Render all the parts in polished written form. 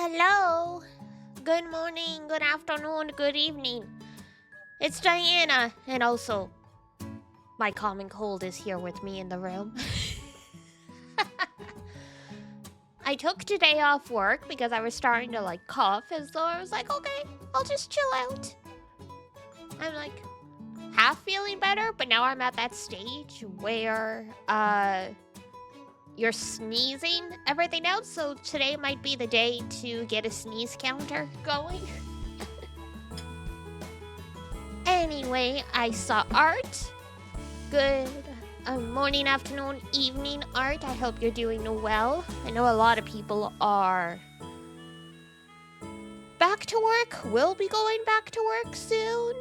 Hello. Good morning, good afternoon, good evening. It's Diana, and also my common cold is here with me in the room. I took today off work because I was starting to cough, as though I was like, okay, I'll just chill out. I'm like half feeling better, but now I'm at that stage where you're sneezing everything else, so today might be the day to get a sneeze counter going. Anyway, I saw art. Good morning, afternoon, evening, art. I hope you're doing well. I know a lot of people are back to work, will be going back to work soon.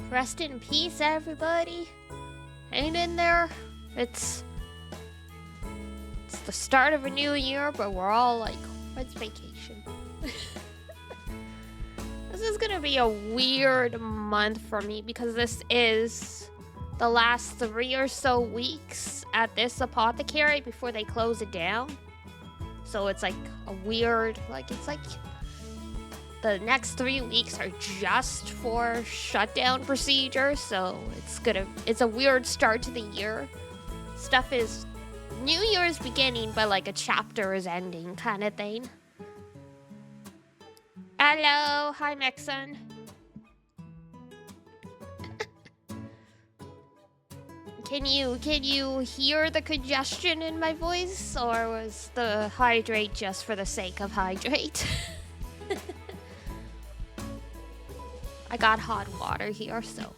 Rest in peace, everybody. Hang in there. It's the start of a new year, but we're all like, what's vacation? This is gonna be a weird month for me because this is the last 3 or so weeks at this apothecary before they close it down. So it's like a weird, it's like the next 3 weeks are just for shutdown procedures. So it's a weird start to the year. Stuff is, New Year's beginning, but like a chapter is ending kind of thing. Hello, hi Mexon. Can you hear the congestion in my voice, or was the hydrate just for the sake of hydrate? I got hot water here, so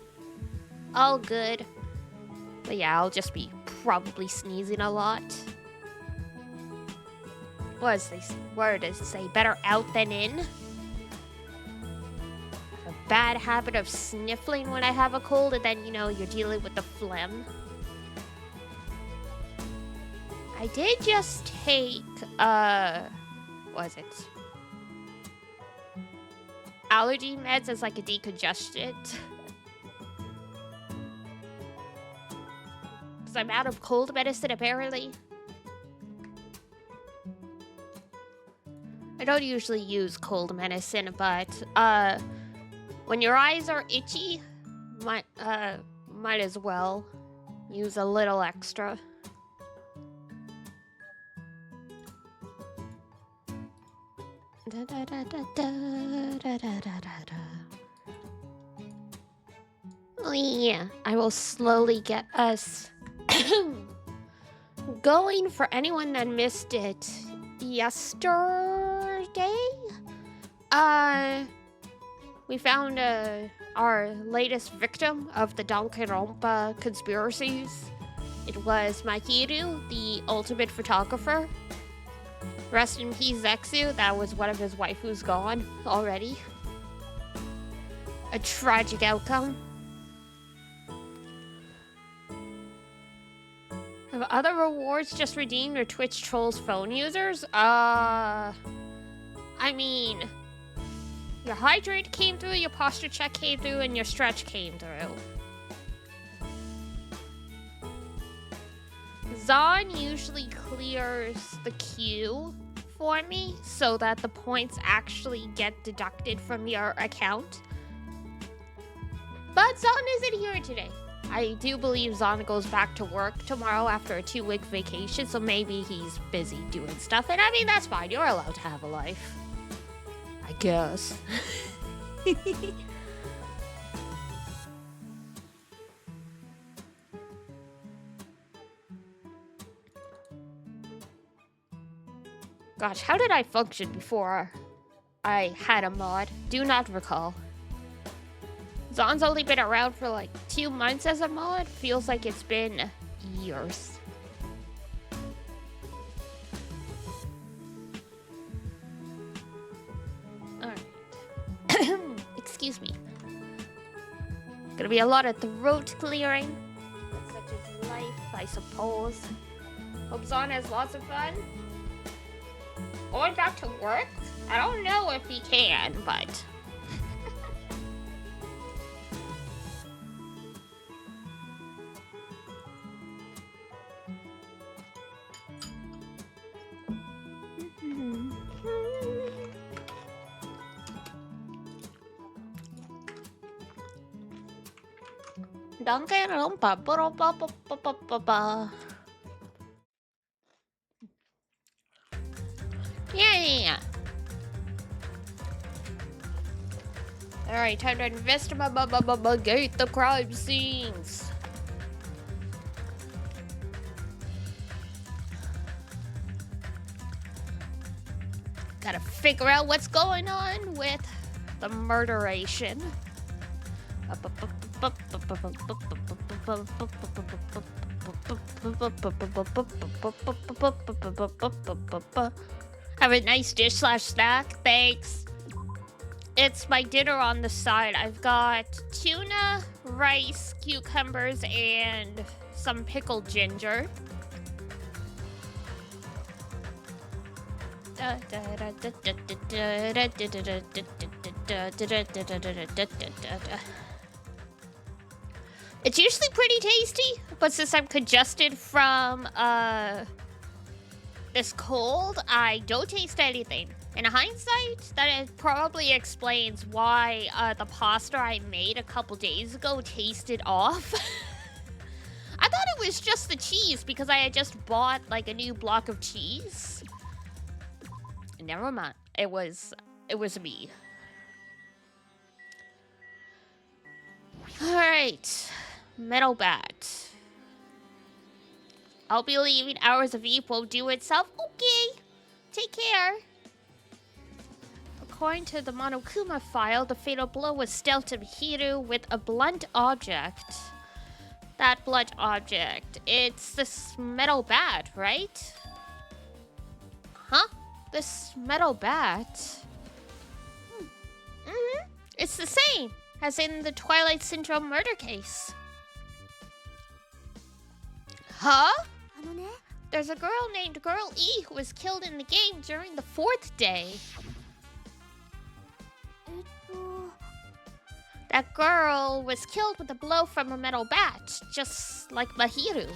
all good. But yeah, I'll just be probably sneezing a lot. What does it say? Better out than in? A bad habit of sniffling when I have a cold, and then, you're dealing with the phlegm. I did just take, what was it? Allergy meds as like a decongestant. Because I'm out of cold medicine, apparently. I don't usually use cold medicine, but, when your eyes are itchy, might as well use a little extra. Oh yeah, I will slowly get us going. For anyone that missed it yesterday, we found our latest victim of the Danganronpa conspiracies. It was Mahiru, the ultimate photographer. Rest in peace, Zexu. That was one of his waifus gone already. A tragic outcome. Have other rewards just redeemed your Twitch Trolls phone users? I mean, your hydrate came through, your posture check came through, and your stretch came through. Zon usually clears the queue for me so that the points actually get deducted from your account. But Zon isn't here today. I do believe Zon goes back to work tomorrow after a 2-week vacation, so maybe he's busy doing stuff. And I mean, that's fine. You're allowed to have a life, I guess. Gosh, how did I function before I had a mod? Do not recall. Zon's only been around for like 2 months as a mod. Feels like it's been years. Alright. Excuse me. Gonna be a lot of throat clearing. Such as life, I suppose. Hope Zon has lots of fun. Going back to work? I don't know if he can, but... Danganronpa. Yeah. Alright, time to investigate the crime scenes. Gotta figure out what's going on with the murderation. Have a nice dish / snack, thanks. It's my dinner on the side. I've got tuna, rice, cucumbers, and some pickled ginger. It's usually pretty tasty, but since I'm congested from this cold, I don't taste anything. In hindsight, that probably explains why the pasta I made a couple days ago tasted off. I thought it was just the cheese because I had just bought like a new block of cheese. Never mind. It was me. Alright. Metal bat. I'll be leaving. Hours of Eve will do itself. Okay. Take care. According to the Monokuma file, the fatal blow was dealt to Mihiru with a blunt object. That blunt object. It's this metal bat, right? Huh? This metal bat? It's the same as in the Twilight Syndrome murder case. Huh? There's a girl named Girl E who was killed in the game during the 4th day. That girl was killed with a blow from a metal bat, just like Mihiru.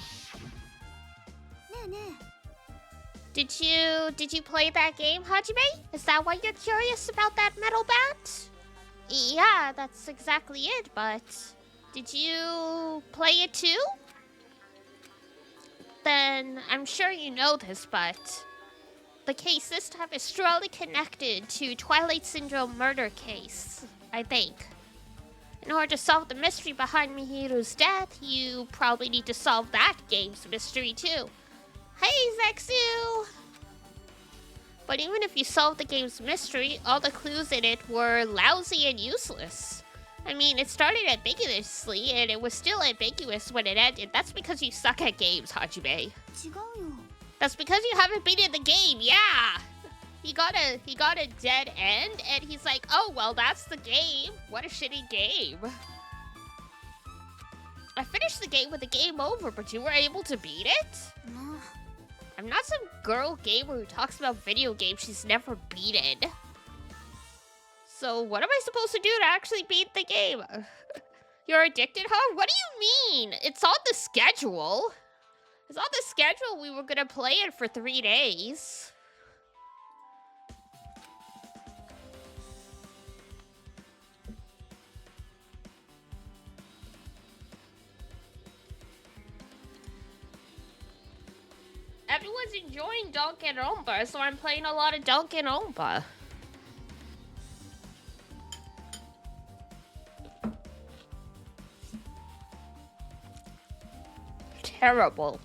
Did you play that game, Hajime? Is that why you're curious about that metal bat? Yeah, that's exactly it, but did you play it too? Then I'm sure you know this, but the case this time is strongly connected to Twilight Syndrome murder case, I think. In order to solve the mystery behind Mihiru's death, you probably need to solve that game's mystery too. Hey, Zexu! But even if you solved the game's mystery, all the clues in it were lousy and useless. I mean, it started ambiguously, and it was still ambiguous when it ended. That's because you suck at games, Hajime. That's because you haven't beaten the game, yeah! He got a dead end, and he's like, oh, well, that's the game. What a shitty game. I finished the game with the game over, but you were able to beat it? I'm not some girl gamer who talks about video games she's never beaten. So what am I supposed to do to actually beat the game? You're addicted, huh? What do you mean? It's on the schedule. It's on the schedule. We were gonna play it for 3 days. Everyone's enjoying Danganronpa, so I'm playing a lot of Danganronpa. Terrible.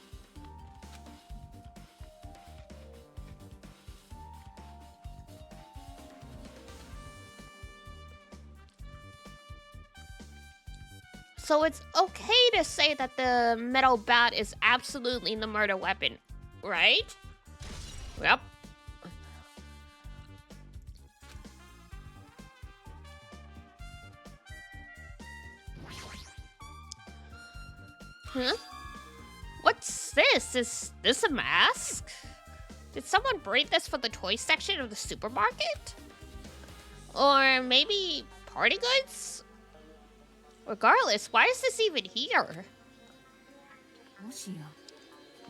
So it's okay to say that the metal bat is absolutely the murder weapon, right? Yep. Huh? What's this? Is this a mask? Did someone breed this for the toy section of the supermarket? Or maybe party goods? Regardless, why is this even here?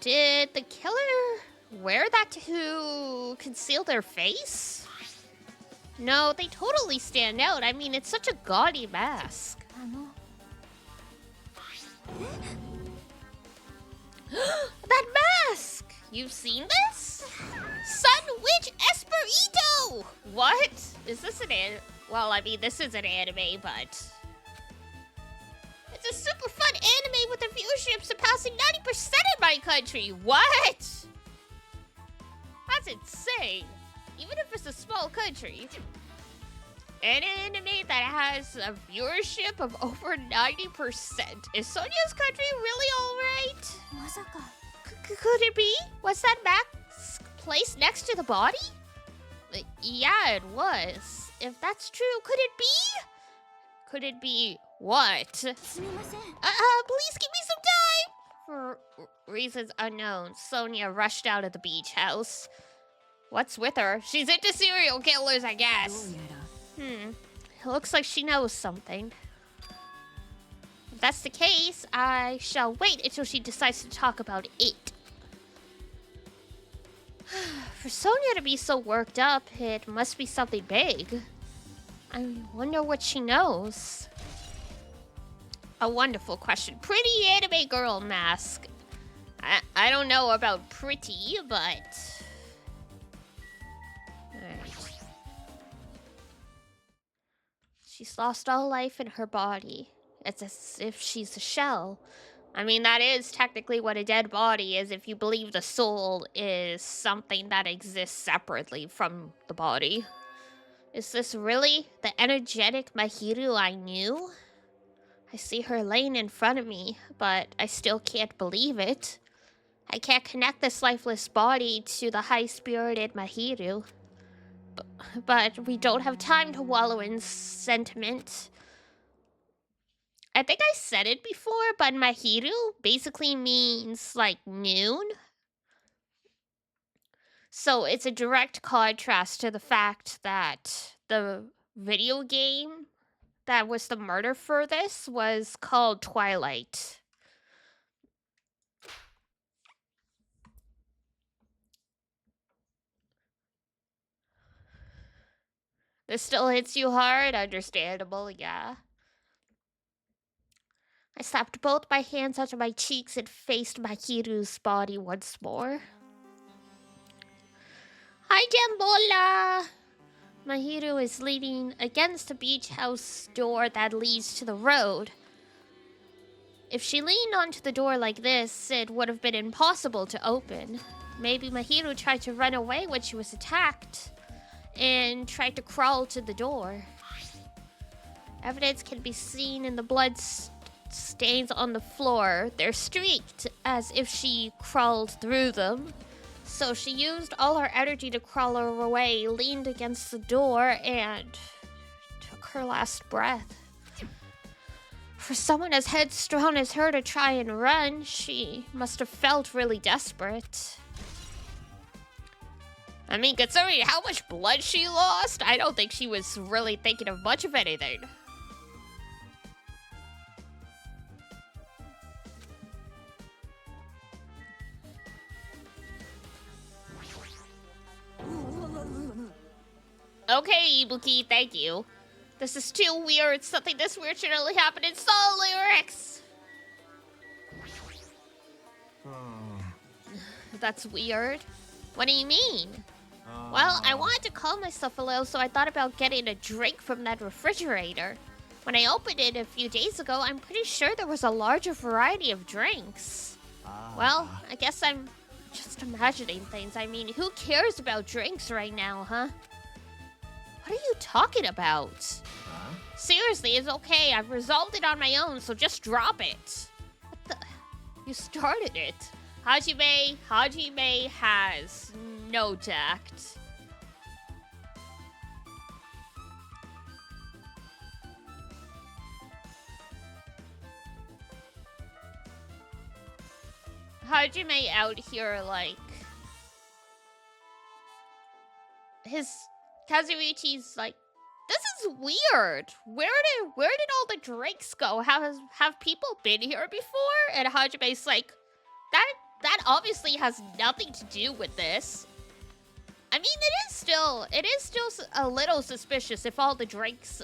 Did the killer wear that to conceal their face? No, they totally stand out. I mean, it's such a gaudy mask. That mask! You've seen this? Sun Witch Esperito! What? Is this an anime? Well, I mean, this is an anime, but... It's a super fun anime with a viewership surpassing 90% in my country. What? That's insane. Even if it's a small country. An anime that has a viewership of over 90%. Is Sonia's country really alright? Could it be? Was that mask placed next to the body? Yeah, it was. If that's true, could it be? Could it be what? Please give me some time! For reasons unknown, Sonia rushed out of the beach house. What's with her? She's into serial killers, I guess. It looks like she knows something. If that's the case, I shall wait until she decides to talk about it. For Sonia to be so worked up, it must be something big. I wonder what she knows. A wonderful question. Pretty anime girl mask. I don't know about pretty, but... Alright. She's lost all life in her body. It's as if she's a shell. I mean, that is technically what a dead body is if you believe the soul is something that exists separately from the body. Is this really the energetic Mahiru I knew? I see her laying in front of me, but I still can't believe it. I can't connect this lifeless body to the high-spirited Mahiru. But we don't have time to wallow in sentiment. I think I said it before, but Mahiru basically means, like, noon. So it's a direct contrast to the fact that the video game that was the murder for this was called Twilight. This still hits you hard? Understandable, yeah. I slapped both my hands onto my cheeks and faced Mahiru's body once more. Hi, Jambola! Mahiru is leaning against the beach house door that leads to the road. If she leaned onto the door like this, it would have been impossible to open. Maybe Mahiru tried to run away when she was attacked and tried to crawl to the door. Evidence can be seen in the blood stains on the floor. They're streaked as if she crawled through them. So she used all her energy to crawl away, leaned against the door, and took her last breath. For someone as headstrong as her to try and run, she must have felt really desperate. I mean, considering how much blood she lost, I don't think she was really thinking of much of anything. Okay, Ibuki, thank you. This is too weird. Something this weird should only happen in Soul Lyrics. That's weird. What do you mean? Well, I wanted to calm myself a little, so I thought about getting a drink from that refrigerator. When I opened it a few days ago, I'm pretty sure there was a larger variety of drinks. Well, I guess I'm just imagining things. I mean, who cares about drinks right now, huh? What are you talking about? Seriously, it's okay. I've resolved it on my own, so just drop it. What the? You started it. Hajime has no tact. Hajime out here, like... Kazuichi's like, this is weird. Where did all the drinks go? Have people been here before? And Hajime's like, that obviously has nothing to do with this. I mean, it is still a little suspicious if all the drinks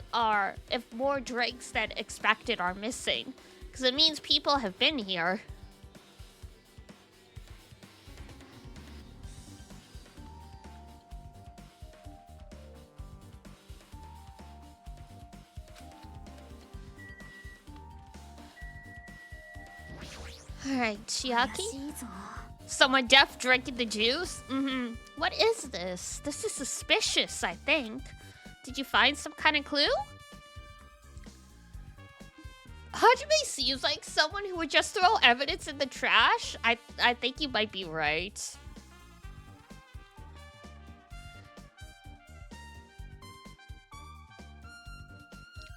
if more drinks than expected are missing. Because it means people have been here. Alright, Chiaki? Someone deaf drinking the juice? What is this? This is suspicious, I think. Did you find some kind of clue? Hajime seems like someone who would just throw evidence in the trash. I think you might be right.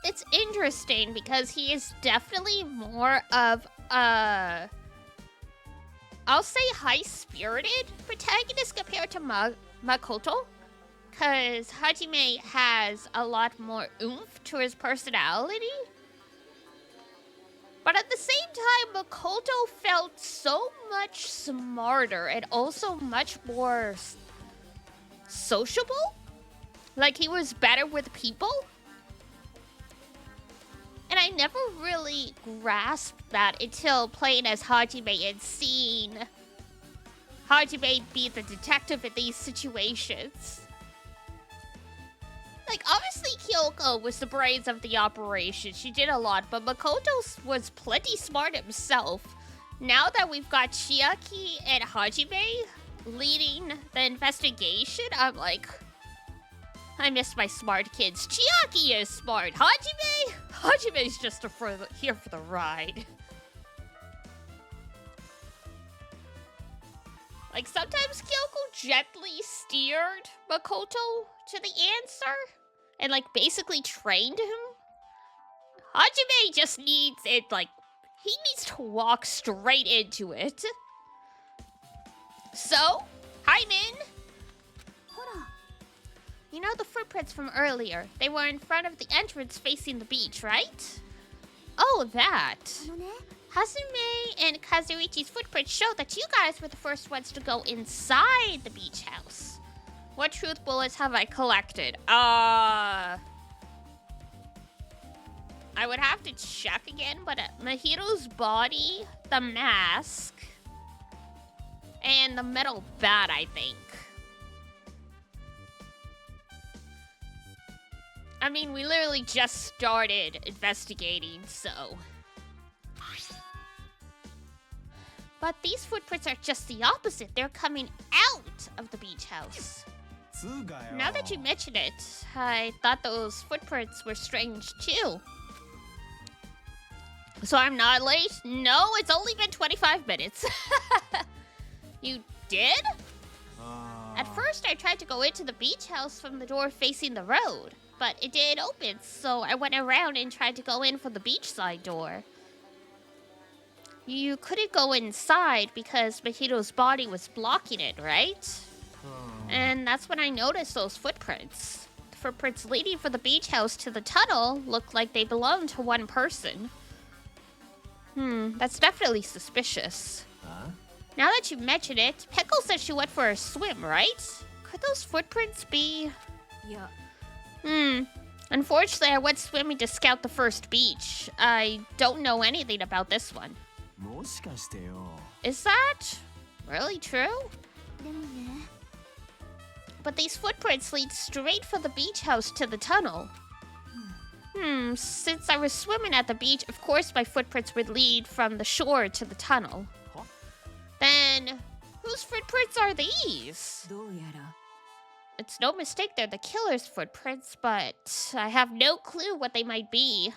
It's interesting because he is definitely more of a, I'll say, high-spirited protagonist compared to Makoto. Because Hajime has a lot more oomph to his personality. But at the same time, Makoto felt so much smarter and also much more sociable. Like he was better with people. And I never really grasped that until playing as Hajime and seeing Hajime be the detective in these situations. Like, obviously Kyoko was the brains of the operation. She did a lot, but Makoto was plenty smart himself. Now that we've got Chiaki and Hajime leading the investigation, I'm like, I miss my smart kids. Chiaki is smart. Hajime's just here for the ride. Like, sometimes Kyoko gently steered Makoto to the answer and, like, basically trained him. Hajime just needs it, like, he needs to walk straight into it. So, hi, Min. You know the footprints from earlier? They were in front of the entrance facing the beach, right? Oh, that. Hazume and Kazuichi's footprints show that you guys were the first ones to go inside the beach house. What truth bullets have I collected? I would have to check again, but Mahiro's body, the mask, and the metal bat, I think. I mean, we literally just started investigating, so... But these footprints are just the opposite. They're coming out of the beach house. Now that you mention it, I thought those footprints were strange too. So I'm not late? No, it's only been 25 minutes. You did? At first, I tried to go into the beach house from the door facing the road, but it didn't open, so I went around and tried to go in from the beachside door. You couldn't go inside because Mahiro's body was blocking it, right? And that's when I noticed those footprints. The footprints leading from the beach house to the tunnel looked like they belonged to one person. That's definitely suspicious. Now that you mention it, Peko said she went for a swim, right? Could those footprints be... Yeah. Unfortunately, I went swimming to scout the first beach. I don't know anything about this one. Is that really true? But these footprints lead straight from the beach house to the tunnel. Since I was swimming at the beach, of course my footprints would lead from the shore to the tunnel. Then, whose footprints are these? It's no mistake they're the killer's footprints, but I have no clue what they might be.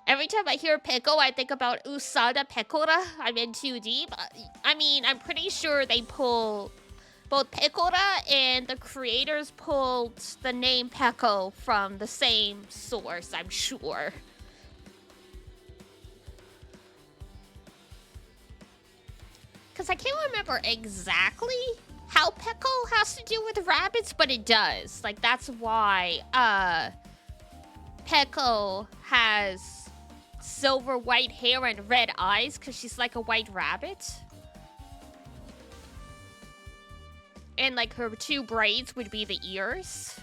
Every time I hear Peko, I think about Usada Pekora. I'm in too deep. I mean, I'm pretty sure they pull... Both Pekora and the creators pulled the name Peko from the same source, I'm sure. Because I can't remember exactly how Peko has to do with rabbits, but it does. Like, that's why Peko has silver white hair and red eyes, because she's like a white rabbit. And, like, her two braids would be the ears.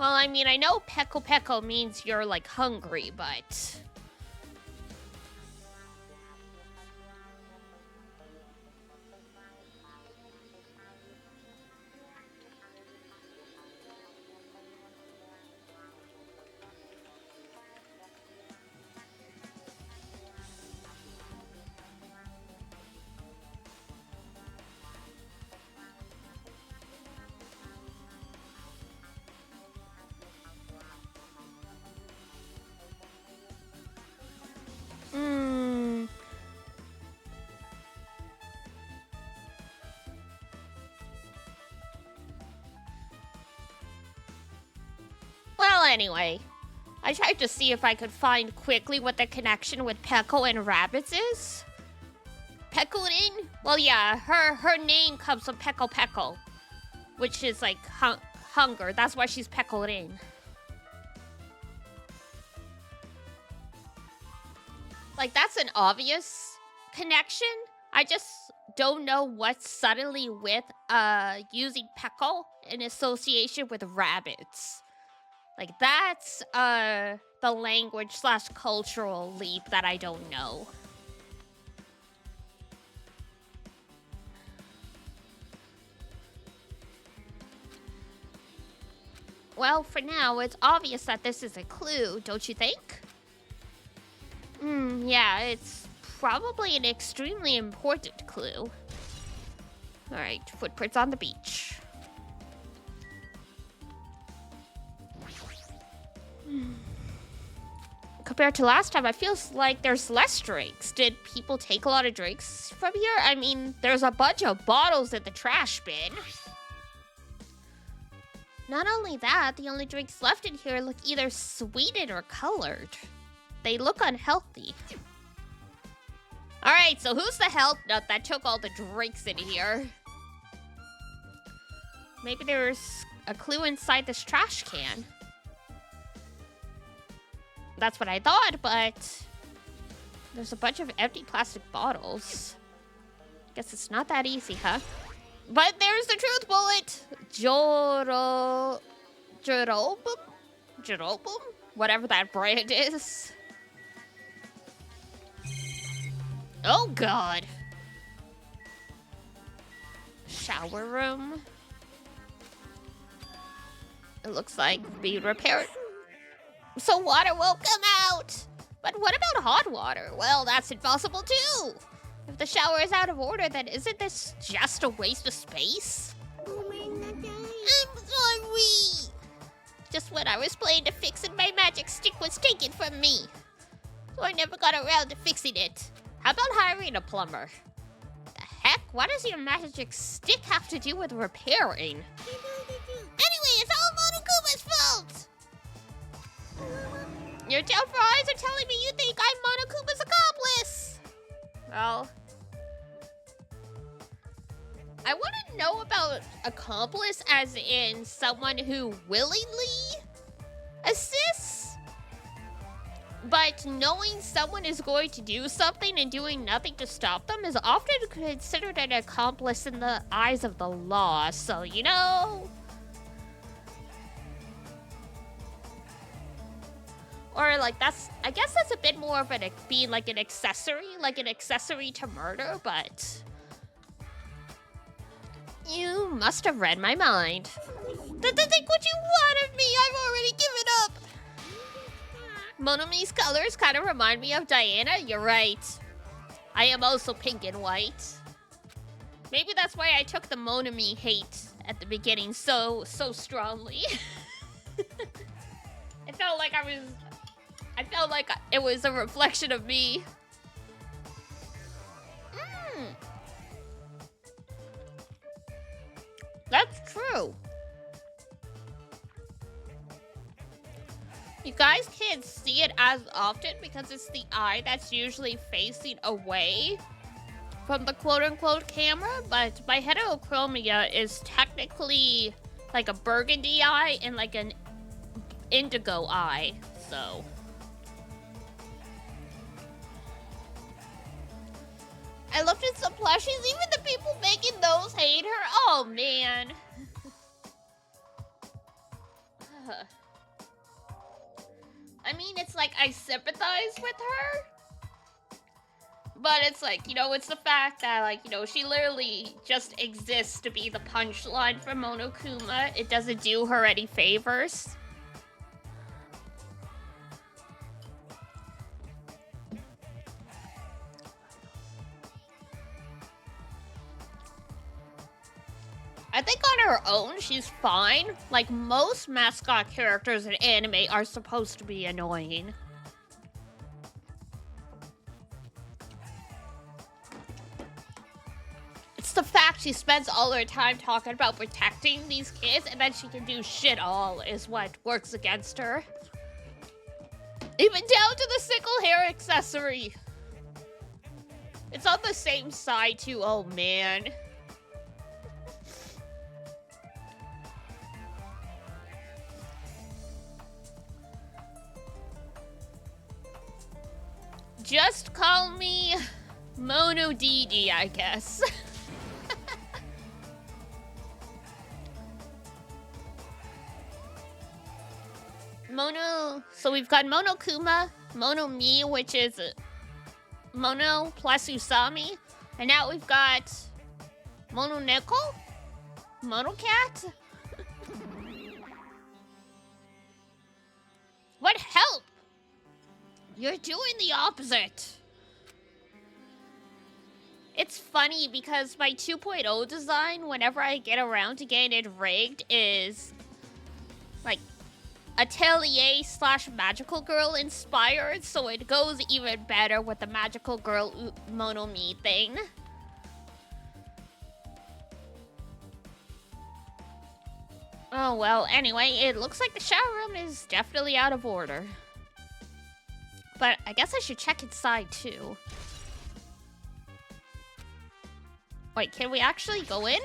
Well, I mean, I know peko peko means you're, like, hungry, but... Well, anyway, I tried to see if I could find quickly what the connection with Peko and rabbits is. Pekolin? Well, yeah, her name comes from Peko Peko, which is like hunger. That's why she's Pekolin. Like, that's an obvious connection. I just don't know what's suddenly with using Peko in association with rabbits. Like, that's the language / cultural leap that I don't know. Well, for now, it's obvious that this is a clue, don't you think? Yeah, it's probably an extremely important clue. Alright, footprints on the beach. Compared to last time, I feel like there's less drinks. Did people take a lot of drinks from here? I mean, there's a bunch of bottles in the trash bin. Not only that, the only drinks left in here look either sweetened or colored. They look unhealthy. Alright, so who's the health nut that took all the drinks in here? Maybe there's a clue inside this trash can. That's what I thought, but there's a bunch of empty plastic bottles. Guess it's not that easy, huh? But there's the truth bullet! Jerobum? Whatever that brand is. Oh, God. Shower room. It looks like being repaired. So water won't come out. But what about hot water? Well, that's impossible too. If the shower is out of order, then isn't this just a waste of space? I'm sorry. Just when I was playing to fix it, my magic stick was taken from me. So I never got around to fixing it. How about hiring a plumber? The heck? What does your magic stick have to do with repairing? Anyway, it's all Monokuma's fault! Your doubtful eyes are telling me you think I'm Monokuma's accomplice! Well, I want to know about accomplice as in someone who willingly assists? But knowing someone is going to do something and doing nothing to stop them is often considered an accomplice in the eyes of the law, so you know... Or like I guess that's a bit more of an being like an accessory to murder, but... You must have read my mind. Think what you want of me, I've already given up! Monomi's colors kind of remind me of Diana, you're right. I am also pink and white. Maybe that's why I took the Monomi hate at the beginning so strongly. It felt like I felt like it was a reflection of me. That's true. You guys can't see it as often because it's the eye that's usually facing away from the quote-unquote camera, but my heterochromia is technically like a burgundy eye and like an indigo eye, so... I looked at some plushies, even the people making those hate her. Oh, man. I mean, it's like I sympathize with her. But it's like, you know, it's the fact that, like, you know, she literally just exists to be the punchline for Monokuma. It doesn't do her any favors. I think on her own, she's fine. Like, most mascot characters in anime are supposed to be annoying. It's the fact she spends all her time talking about protecting these kids and then she can do shit all is what works against her. Even down to the sickle hair accessory. It's on the same side too, oh man. Just call me Mono Didi, I guess. Mono, so we've got Monokuma, Mono Mi, which is Mono plus Usami, and now we've got Mono Neko, Mono Cat. What help? You're doing the opposite. It's funny because my 2.0 design, whenever I get around to getting it rigged, is like Atelier / Magical Girl inspired, so it goes even better with the Magical Girl Mono Mi thing. Oh well, anyway, it looks like the shower room is definitely out of order. But I guess I should check inside too. Wait, can we actually go in?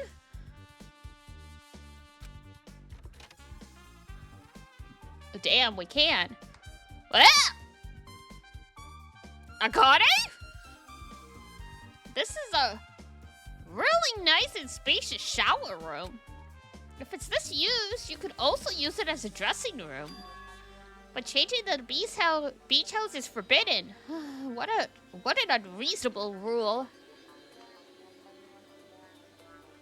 Oh, damn, we can. Ah! Akane? This is a really nice and spacious shower room. If it's this used, you could also use it as a dressing room. But changing the beach house is forbidden. What an unreasonable rule.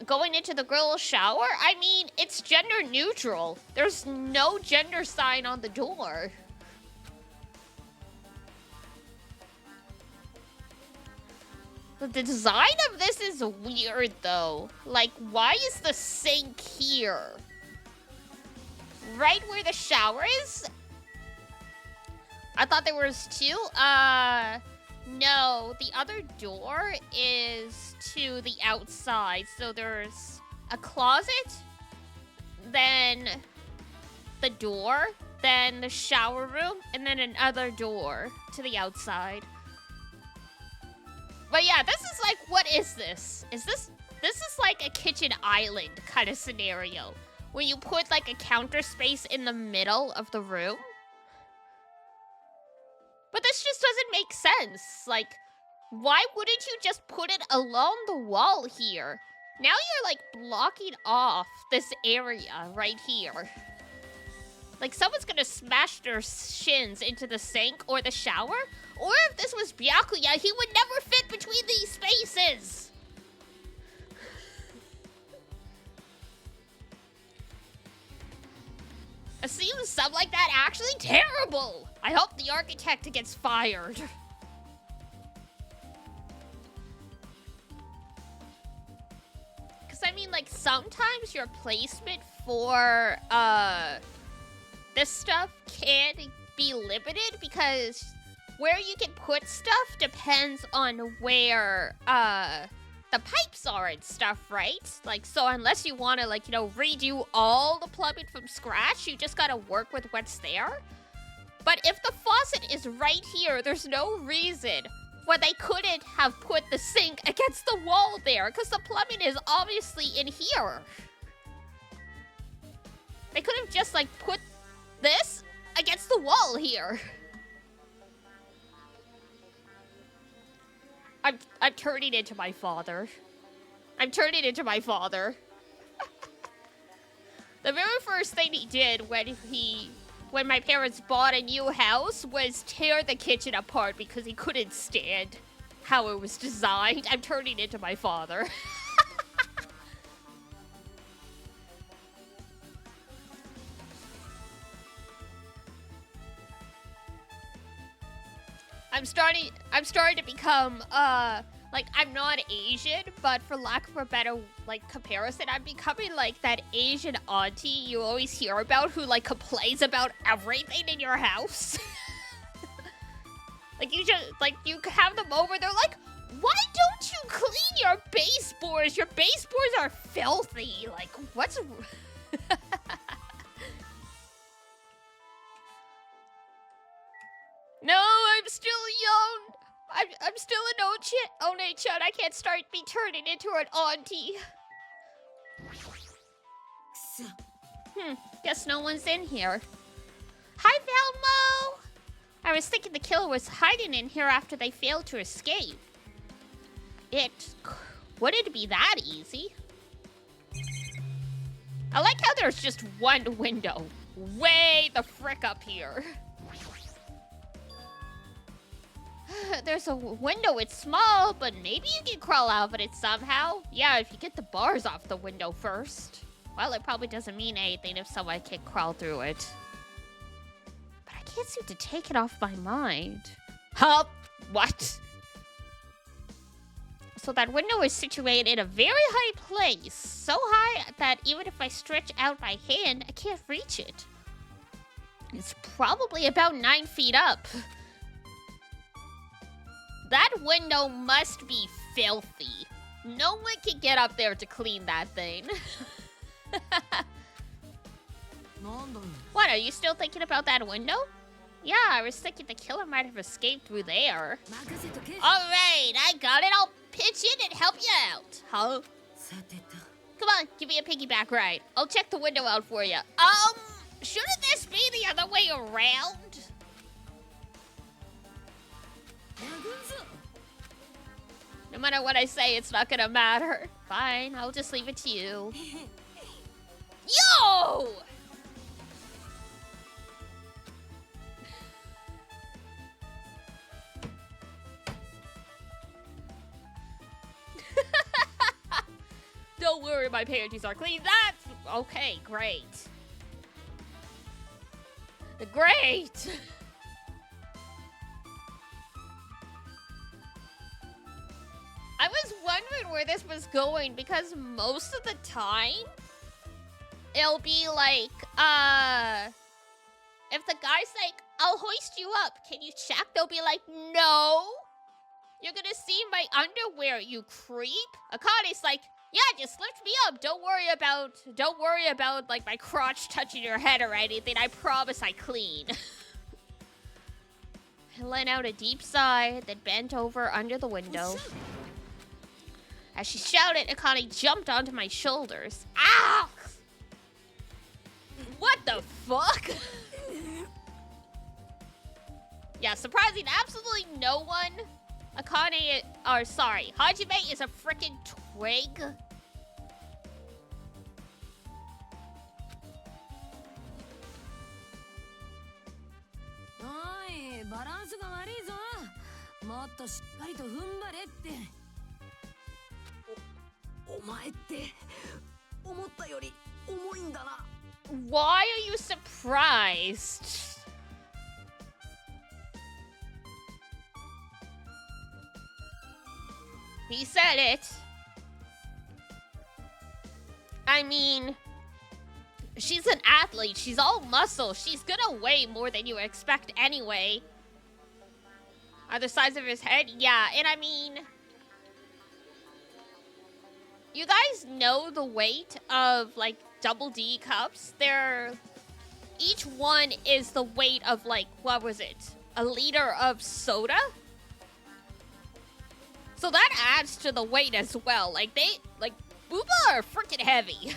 Going into the girls' shower? I mean, it's gender neutral. There's no gender sign on the door. The design of this is weird, though. Like, why is the sink here? Right where the shower is? I thought there was two. No, the other door is to the outside. So there's a closet, then the door, then the shower room, and then another door to the outside. But yeah, this is like, what is this? This is like a kitchen island kind of scenario where you put like a counter space in the middle of the room. But this just doesn't make sense. Like, why wouldn't you just put it along the wall here? Now you're, like, blocking off this area right here. Like, someone's gonna smash their shins into the sink or the shower. Or if this was Byakuya, he would never fit between these spaces. Assume stuff like that actually terrible. I hope the architect gets fired. Because, I mean, like, sometimes your placement for, this stuff can be limited because where you can put stuff depends on where, the pipes are and stuff, right? Like, so unless you want to, like, you know, redo all the plumbing from scratch, you just gotta work with what's there. But if the faucet is right here, there's no reason why they couldn't have put the sink against the wall there, because the plumbing is obviously in here. They could have just, like, put this against the wall here. I'm turning into my father. I'm turning into my father. The very first thing he did when my parents bought a new house was tear the kitchen apart because he couldn't stand how it was designed. I'm turning into my father. I'm starting to become, like, I'm not Asian, but for lack of a better, like, comparison, I'm becoming, like, that Asian auntie you always hear about who, like, complains about everything in your house. Like, you have them over, they're like, why don't you clean your baseboards? Your baseboards are filthy. Like, what's... No, I'm still young. I'm still an One-chan. I can't start be turning into an auntie. Guess no one's in here. Hi, Velmo. I was thinking the killer was hiding in here after they failed to escape. Wouldn't be that easy. I like how there's just one window. Way the frick up here. There's a window, it's small, but maybe you can crawl out of it somehow. Yeah, if you get the bars off the window first. Well, it probably doesn't mean anything if someone can crawl through it. But I can't seem to take it off my mind. Huh? What? So that window is situated in a very high place. So high that even if I stretch out my hand, I can't reach it. It's probably about 9 feet up. That window must be filthy. No one can get up there to clean that thing. What, are you still thinking about that window? Yeah, I was thinking the killer might have escaped through there. Alright, I got it. I'll pitch in and help you out. Huh? Come on, give me a piggyback ride. I'll check the window out for you. Shouldn't this be the other way around? No matter what I say, it's not gonna matter. Fine, I'll just leave it to you. Yo! Don't worry, my panties are clean. That's okay, great. Great! I was wondering where this was going because most of the time, it'll be like, if the guy's like, I'll hoist you up, can you check? They'll be like, no. You're gonna see my underwear, you creep. Akane's like, yeah, just lift me up. Don't worry about like my crotch touching your head or anything. I promise I clean. I let out a deep sigh, then bent over under the window. As she shouted, Akane jumped onto my shoulders. Ow! What the fuck? Yeah, surprising absolutely no one. Hajime is a frickin' twig. Why are you surprised? He said it. I mean, she's an athlete. She's all muscle. She's gonna weigh more than you expect anyway. Are the size of his head? Yeah, and I mean, you guys know the weight of, like, double D cups? Each one is the weight of, like, what was it? A liter of soda? So that adds to the weight as well. Like, Booba are freaking heavy.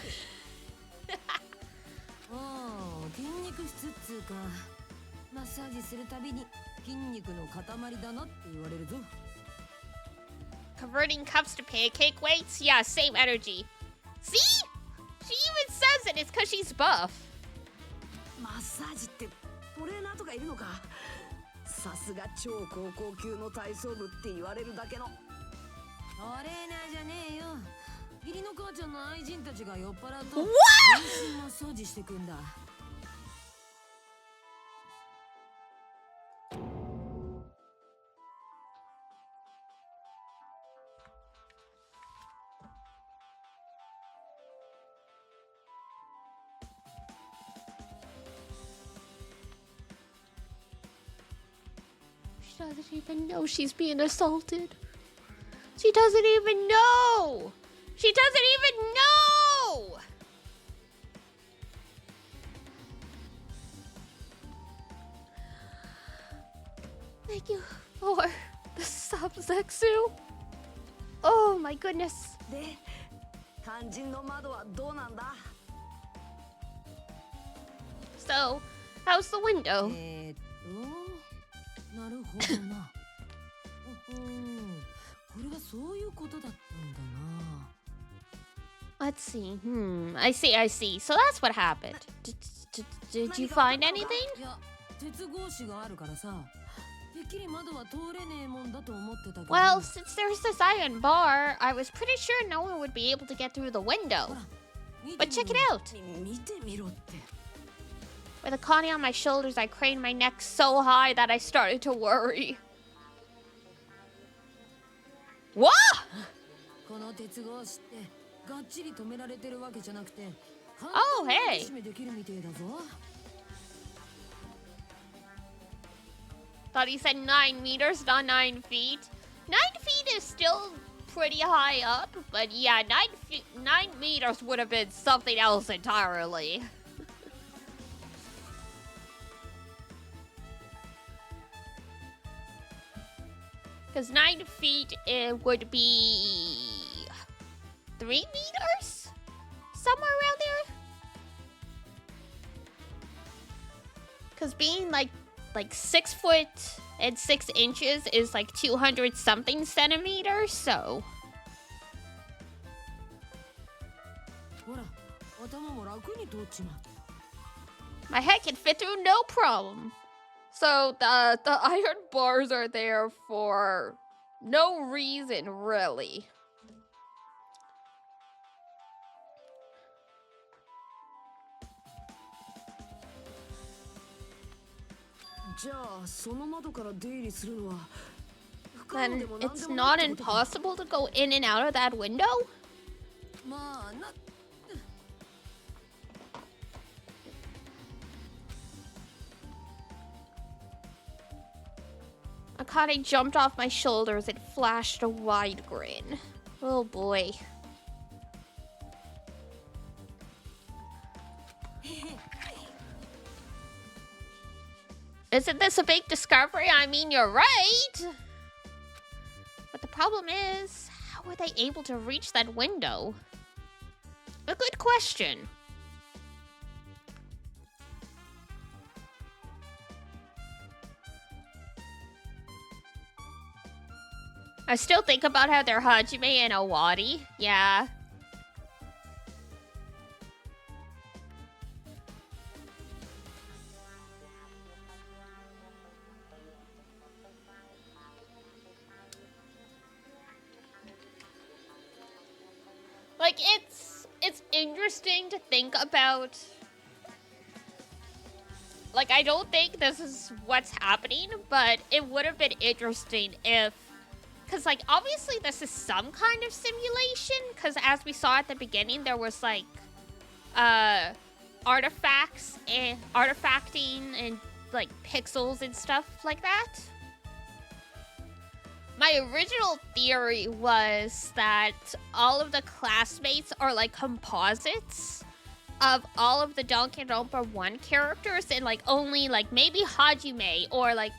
Converting cups to pancake weights? Yeah, same energy. See? She even says it. and it's because she's buff. マッサージってトレーナーとかいるのか。さすが超高校級の体操部って言われるだけの。トレーナーじゃねえよ。義理の母ちゃんの愛人たちが酔っ払うと全身マッサージしてくんだ。She doesn't even know she's being assaulted. She doesn't even know. She doesn't even know. Thank you for the sub, Zexu. Oh my goodness. で、肝心の窓はどうなんだ? So, how's the window? なるほどな。これがそういうことだったんだな。Let's see. I see. So that's what happened. Did you find anything? いや、鉄格子があるからさ。てっきり窓は通れねえもんだと思ってたけど。Well, since there's this iron bar, I was pretty sure no one would be able to get through the window. But check it out. 見てみろって。With a Connie on my shoulders, I craned my neck so high that I started to worry. What? この鉄格子ってがっちり止められてるわけじゃなくて、Oh, hey. 閉めできるみてえだぞ。Thought he said 9 meters, not 9 feet. 9 feet is still pretty high up, but yeah, 9 meters would have been something else entirely. Because 9 feet, it would be 3 meters? Somewhere around there? Because being like 6 foot and 6 inches is like 200 something centimeters, so. My head can fit through no problem. So the iron bars are there for no reason, really. Then it's not impossible to go in and out of that window? Akane jumped off my shoulders and flashed a wide grin. Oh boy. Isn't this a big discovery? I mean, you're right. But the problem is, how were they able to reach that window? A good question. I still think about how they're Hajime and Owari. Yeah. Like, it's interesting to think about. Like, I don't think this is what's happening, but it would have been interesting if, because, like, obviously this is some kind of simulation, because as we saw at the beginning, there was, like, artifacts and artifacting and, like, pixels and stuff like that. My original theory was that all of the classmates are, like, composites of all of the Danganronpa 1 characters, and, like, only, like, maybe Hajime or, like,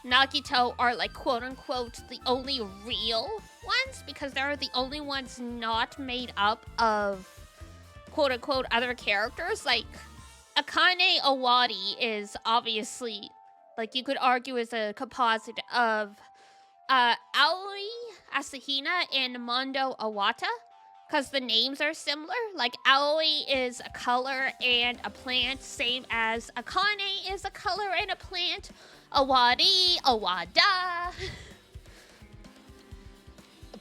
Nagito are, like, quote-unquote the only real ones, because they're the only ones not made up of quote-unquote other characters. Like, Akane Owari is obviously, like, you could argue is a composite of Aoi Asahina and Mondo Awata, because the names are similar. Like, Aoi is a color and a plant, same as Akane is a color and a plant. Awari, Awada.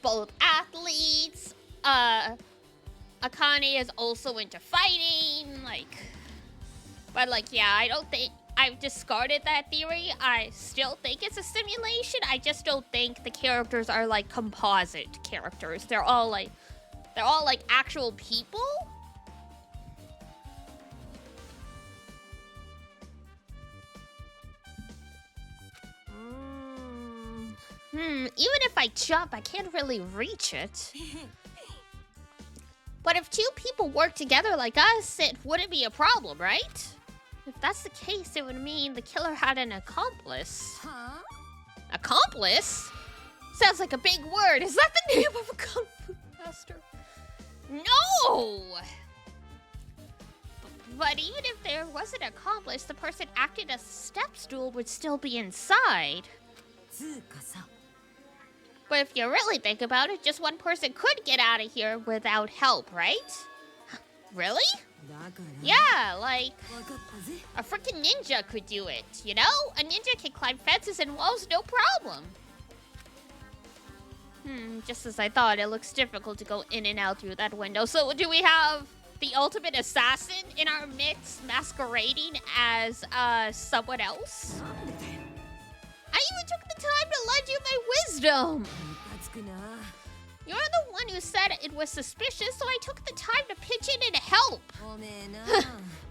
Both athletes. Akane is also into fighting, like... But, like, yeah, I don't think... I've discarded that theory. I still think it's a simulation. I just don't think the characters are, like, composite characters. They're all, like, actual people. Even if I jump, I can't really reach it. But if two people work together like us, it wouldn't be a problem, right? If that's the case, it would mean the killer had an accomplice. Huh? Accomplice? Sounds like a big word. Is that the name of a kung fu master? No! But even if there was an accomplice, the person acting as a step stool would still be inside. But if you really think about it, just one person could get out of here without help, right? Really? Yeah, like a freaking ninja could do it, you know? A ninja can climb fences and walls no problem. Just as I thought, it looks difficult to go in and out through that window. So do we have the ultimate assassin in our midst masquerading as someone else? I even took the time to lend you my wisdom. You're the one who said it was suspicious, so I took the time to pitch in and help.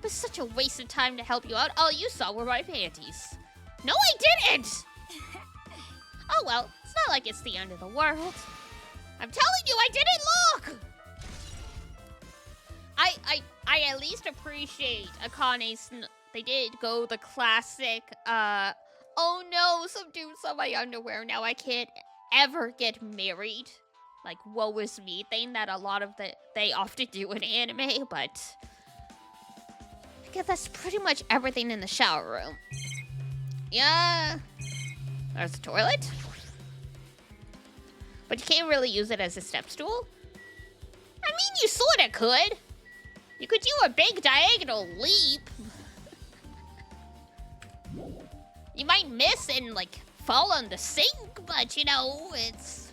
But such a waste of time to help you out. All you saw were my panties. No, I didn't! Oh well, it's not like it's the end of the world. I'm telling you, I didn't look! I at least appreciate Akane's... They did go the classic, oh no, some dude's on my underwear. Now I can't ever get married. Like, woe is me thing that a lot of they often do in anime, but... I guess that's pretty much everything in the shower room. Yeah. There's a toilet. But you can't really use it as a step stool. I mean, you sorta could. You could do a big diagonal leap. You might miss and, like, fall on the sink, but, you know, it's...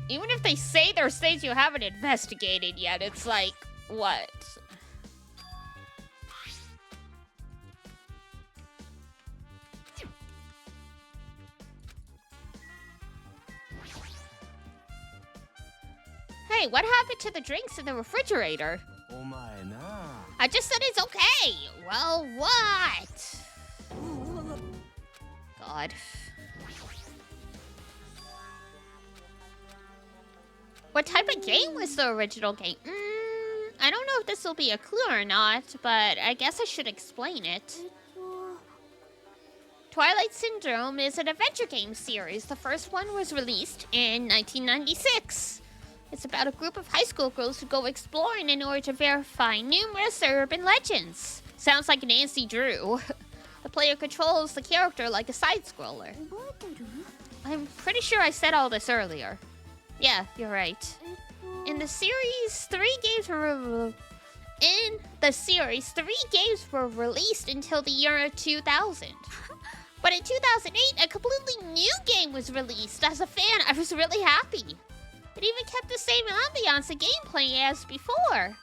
Even if they say there's things you haven't investigated yet, it's like, what? Hey, what happened to the drinks in the refrigerator? I just said it's okay. Well, what? God. What type of game was the original game? I don't know if this will be a clue or not, but I guess I should explain it. Twilight Syndrome is an adventure game series. The first one was released in 1996. It's about a group of high school girls who go exploring in order to verify numerous urban legends. Sounds like Nancy Drew. The player controls the character like a side-scroller. I'm pretty sure I said all this earlier. Yeah, you're right. In the series, three games were released until the year 2000. But in 2008, a completely new game was released. As a fan, I was really happy. It even kept the same ambiance and gameplay as before.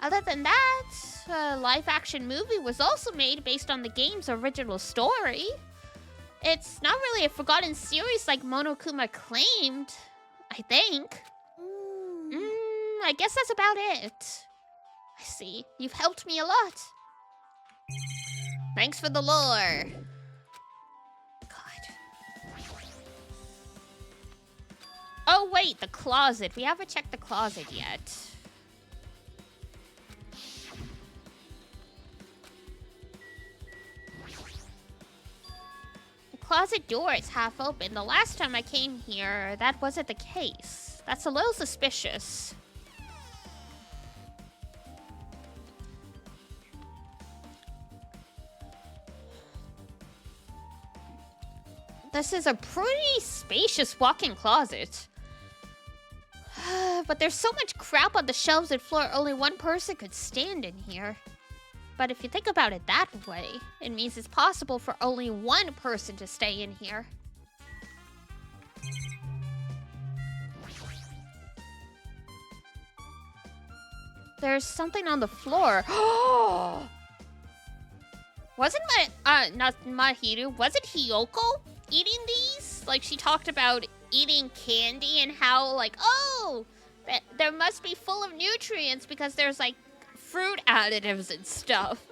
Other than that, a live-action movie was also made based on the game's original story. It's not really a forgotten series like Monokuma claimed, I think. I guess that's about it. I see. You've helped me a lot. Thanks for the lore. Oh, wait, the closet. We haven't checked the closet yet. The closet door is half open. The last time I came here, that wasn't the case. That's a little suspicious. This is a pretty spacious walk-in closet. But there's so much crap on the shelves and floor, only one person could stand in here. But if you think about it that way, it means it's possible for only one person to stay in here. There's something on the floor. Wasn't not Mahiru, wasn't Hiyoko eating these? Like, she talked about eating candy and how, like, oh, there must be full of nutrients because there's, like, fruit additives and stuff.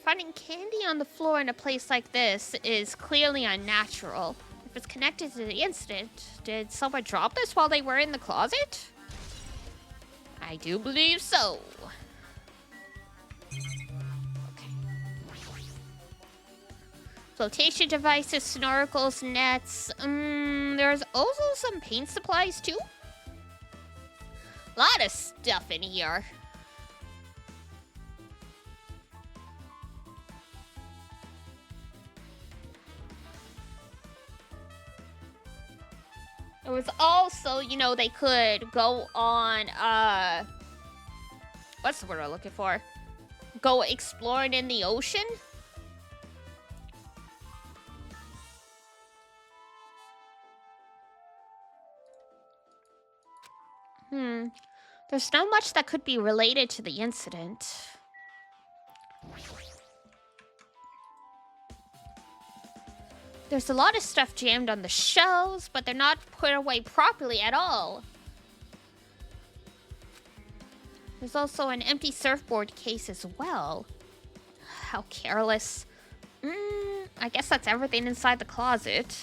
Finding candy on the floor in a place like this is clearly unnatural. If it's connected to the incident, did someone drop this while they were in the closet? I do believe so. Okay. Flotation devices, snorkels, nets. There's also some paint supplies too. A lot of stuff in here. It was also, you know, they could go on, what's the word I'm looking for? Go exploring in the ocean? There's not much that could be related to the incident. There's a lot of stuff jammed on the shelves, but they're not put away properly at all. There's also an empty surfboard case as well. How careless. I guess that's everything inside the closet.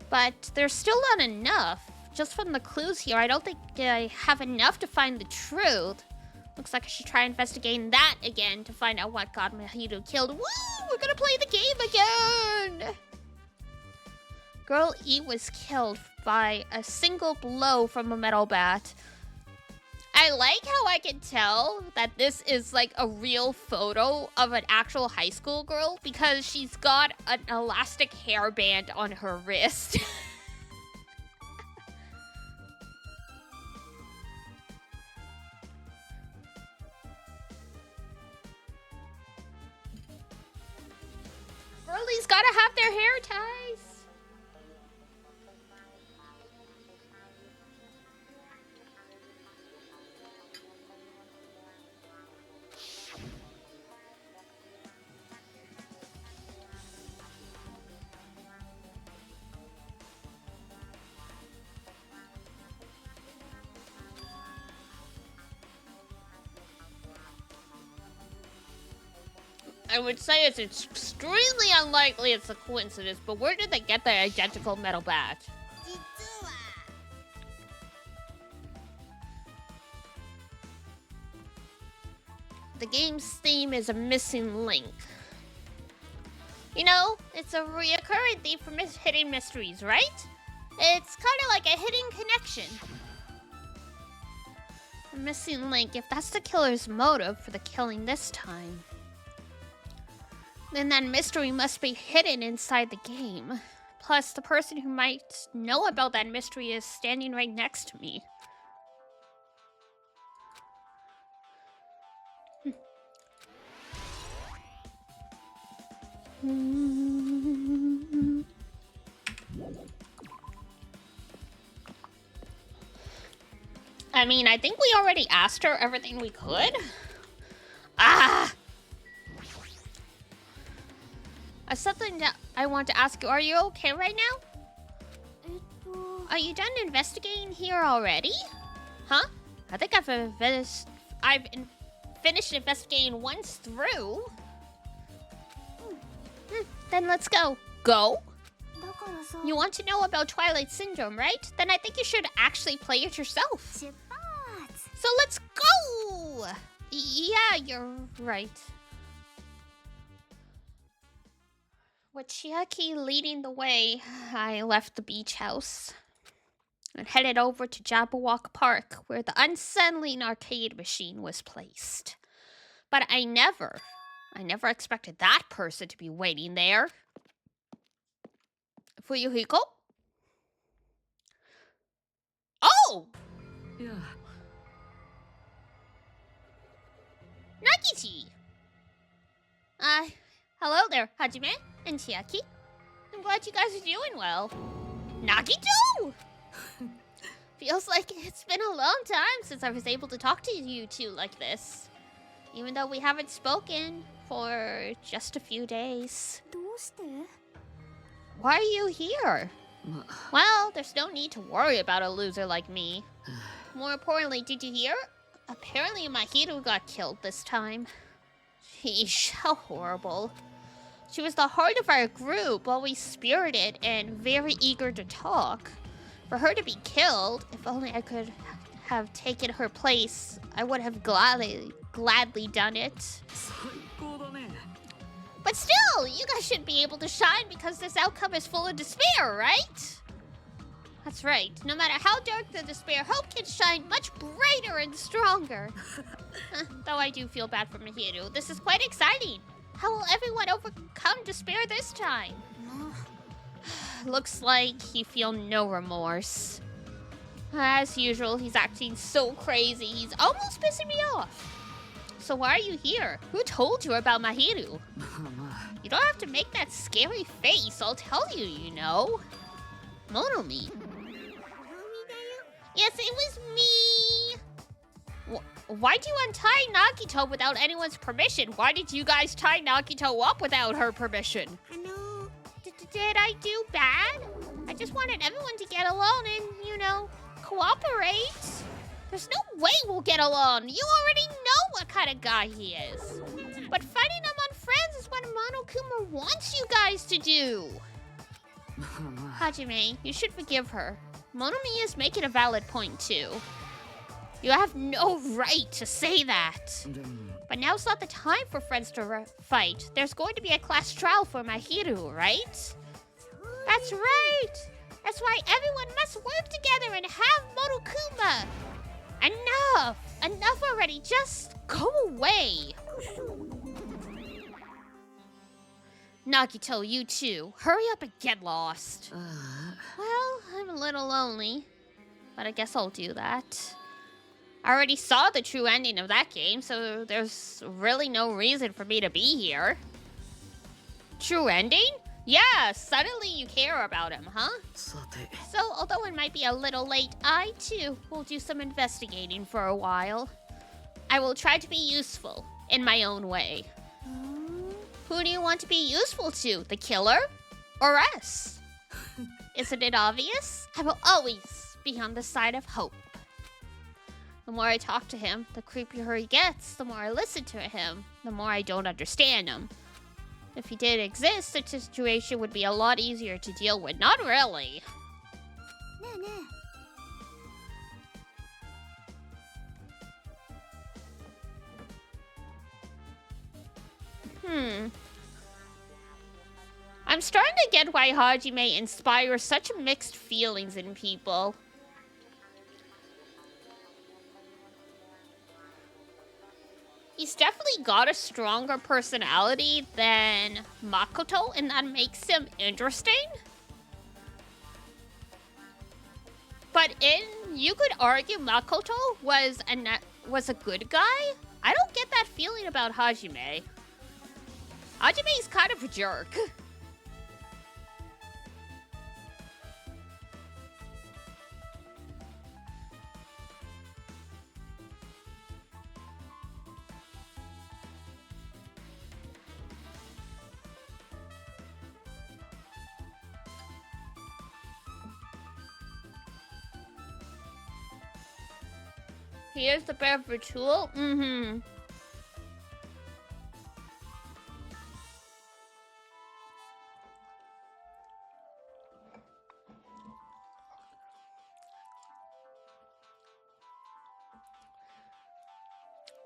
But there's still not enough. Just from the clues here, I don't think I have enough to find the truth. Looks like I should try investigating that again to find out what got Mahiru killed. Woo! We're gonna play the game again! Girl E was killed by a single blow from a metal bat. I like how I can tell that this is like a real photo of an actual high school girl because she's got an elastic hairband on her wrist. Girlies gotta have their hair ties. I would say it's extremely unlikely it's a coincidence, but where did they get the identical metal bat? The game's theme is a missing link. You know, it's a reoccurring theme for hidden mysteries, right? It's kind of like a hidden connection. A missing link, if that's the killer's motive for the killing this time, then that mystery must be hidden inside the game. Plus, the person who might know about that mystery is standing right next to me. I mean, I think we already asked her everything we could. Ah! Something that I want to ask you. Are you okay right now? Are you done investigating here already? Huh? I think I've finished investigating once through. Then let's go. Go? You want to know about Twilight Syndrome, right? Then I think you should actually play it yourself. So let's go! Yeah, you're right. With Chiaki leading the way, I left the beach house and headed over to Jabberwock Park, where the unsettling arcade machine was placed. But I never I never expected that person to be waiting there. Fuyuhiko? Oh! Yeah. Nagichi! Hello there, Hajime and Chiaki. I'm glad you guys are doing well. Nagito! Feels like it's been a long time since I was able to talk to you two like this. Even though we haven't spoken for just a few days. Why are you here? Well, there's no need to worry about a loser like me. More importantly, did you hear? Apparently Mahiru got killed this time. Sheesh, how horrible. She was the heart of our group, always spirited and very eager to talk. For her to be killed, if only I could have taken her place, I would have gladly done it. But still, you guys should be able to shine because this outcome is full of despair, right? That's right. No matter how dark the despair, hope can shine much brighter and stronger. Though I do feel bad for Mahiru. This is quite exciting. How will everyone overcome despair this time? Looks like he feels no remorse. As usual, he's acting so crazy. He's almost pissing me off. So why are you here? Who told you about Mahiru? You don't have to make that scary face. I'll tell you, you know. Monomi. Yes, it was me. Why'd you untie Nagito without anyone's permission? Why did you guys tie Nagito up without her permission? Did I do bad? I just wanted everyone to get along and, you know, cooperate. There's no way we'll get along. You already know what kind of guy he is. But fighting among friends is what Monokuma wants you guys to do. Hajime, you should forgive her. Monomi is making a valid point, too. You have no right to say that. But now's not the time for friends to fight. There's going to be a class trial for Mahiru, right? That's right. That's why everyone must work together and have Monokuma. Enough! Enough already. Just go away. Nagito, you too. Hurry up and get lost. Well, I'm a little lonely, but I guess I'll do that. I already saw the true ending of that game, so there's really no reason for me to be here. True ending? Yeah, suddenly you care about him, huh? So, although it might be a little late, I, too, will do some investigating for a while. I will try to be useful, in my own way. Who do you want to be useful to, the killer or us? Isn't it obvious? I will always be on the side of hope. The more I talk to him, the creepier he gets. The more I listen to him, the more I don't understand him. If he did exist, the situation would be a lot easier to deal with. Not really. I'm starting to get why Hajime inspires such mixed feelings in people. He's definitely got a stronger personality than Makoto, and that makes him interesting. But you could argue Makoto was a good guy. I don't get that feeling about Hajime. Hajime's kind of a jerk. Here's the beverage tool.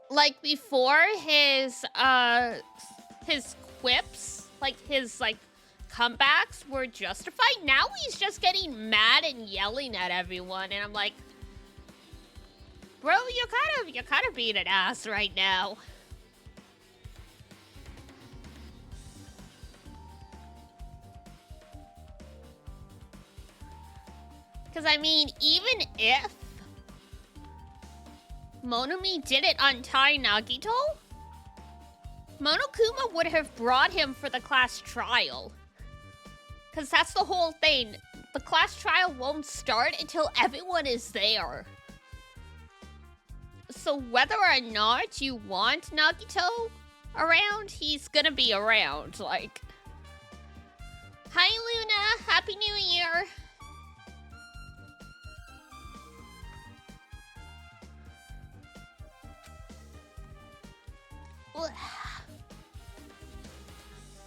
Like before, his quips, like his comebacks were justified. Now he's just getting mad and yelling at everyone, and I'm like, bro, you're kind of being an ass right now. Because, I mean, even if Monami didn't untie Nagito, Monokuma would have brought him for the class trial. Because that's the whole thing. The class trial won't start until everyone is there. So whether or not you want Nagito around, he's gonna be around, like. Hi, Luna. Happy New Year.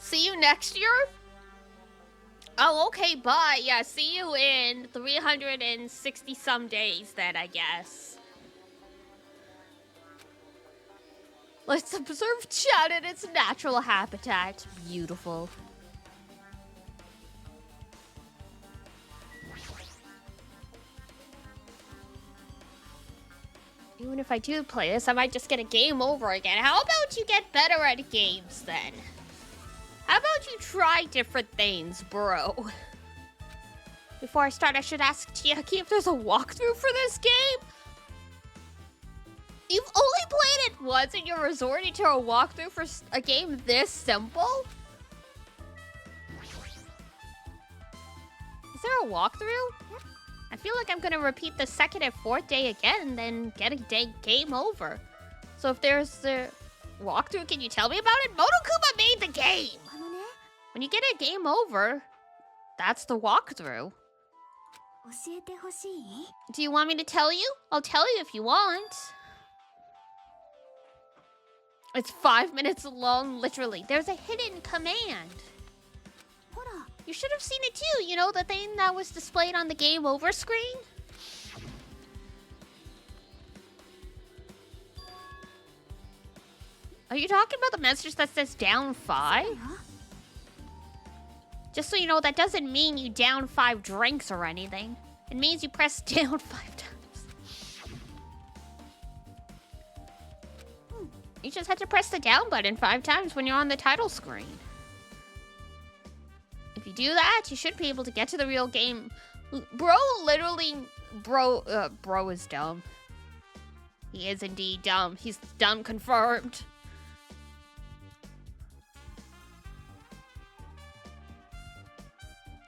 See you next year? Oh, okay, bye. Yeah, see you in 360 some days then, I guess. Let's observe chat in its natural habitat. Beautiful. Even if I do play this, I might just get a game over again. How about you get better at games then? How about you try different things, bro? Before I start, I should ask Chiaki if there's a walkthrough for this game. You've only played it once and you're resorting to a walkthrough for a game this simple? Is there a walkthrough? I feel like I'm gonna repeat the second and fourth day again and then get a game over. So if there's a walkthrough, can you tell me about it? Monokuma made the game! When you get a game over, that's the walkthrough. Do you want me to tell you? I'll tell you if you want. It's 5 minutes long, literally. There's a hidden command. You should have seen it too, you know, the thing that was displayed on the game over screen? Are you talking about the message that says down 5? Just so you know, that doesn't mean you down 5 drinks or anything. It means you press down 5 times. You just had to press the down button 5 times when you're on the title screen. If you do that, you should be able to get to the real game. Bro is dumb. He is indeed dumb. He's dumb confirmed.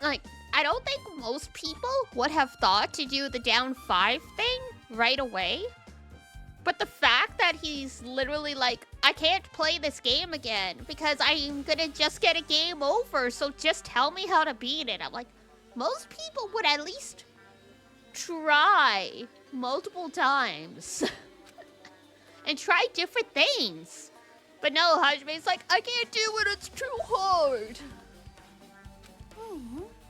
Like, I don't think most people would have thought to do the down 5 thing right away. But the fact that he's literally like, I can't play this game again because I'm gonna just get a game over, so just tell me how to beat it. I'm like, most people would at least try multiple times and try different things. But no, Hajime's like, I can't do it, it's too hard.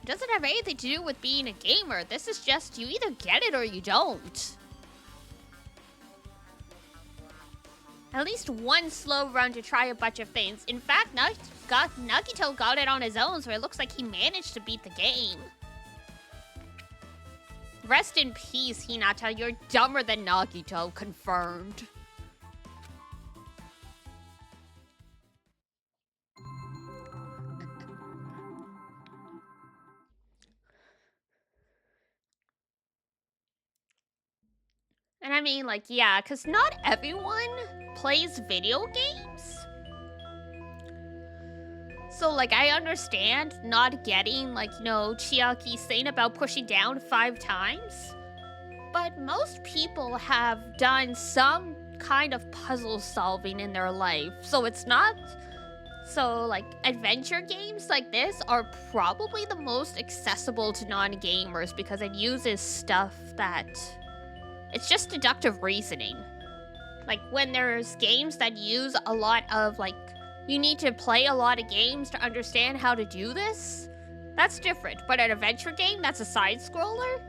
It doesn't have anything to do with being a gamer. This is just, you either get it or you don't. At least one slow run to try a bunch of things. In fact, Nagito got it on his own, so it looks like he managed to beat the game. Rest in peace, Hinata. You're dumber than Nagito. Confirmed. And I mean, like, yeah, because not everyone plays video games. So, like, I understand not getting, like, you know, Chiaki saying about pushing down 5 times. But most people have done some kind of puzzle solving in their life. So it's not... So, like, adventure games like this are probably the most accessible to non-gamers because it uses stuff that... It's just deductive reasoning. Like, when there's games that use a lot of, like, you need to play a lot of games to understand how to do this, that's different. But an adventure game that's a side-scroller,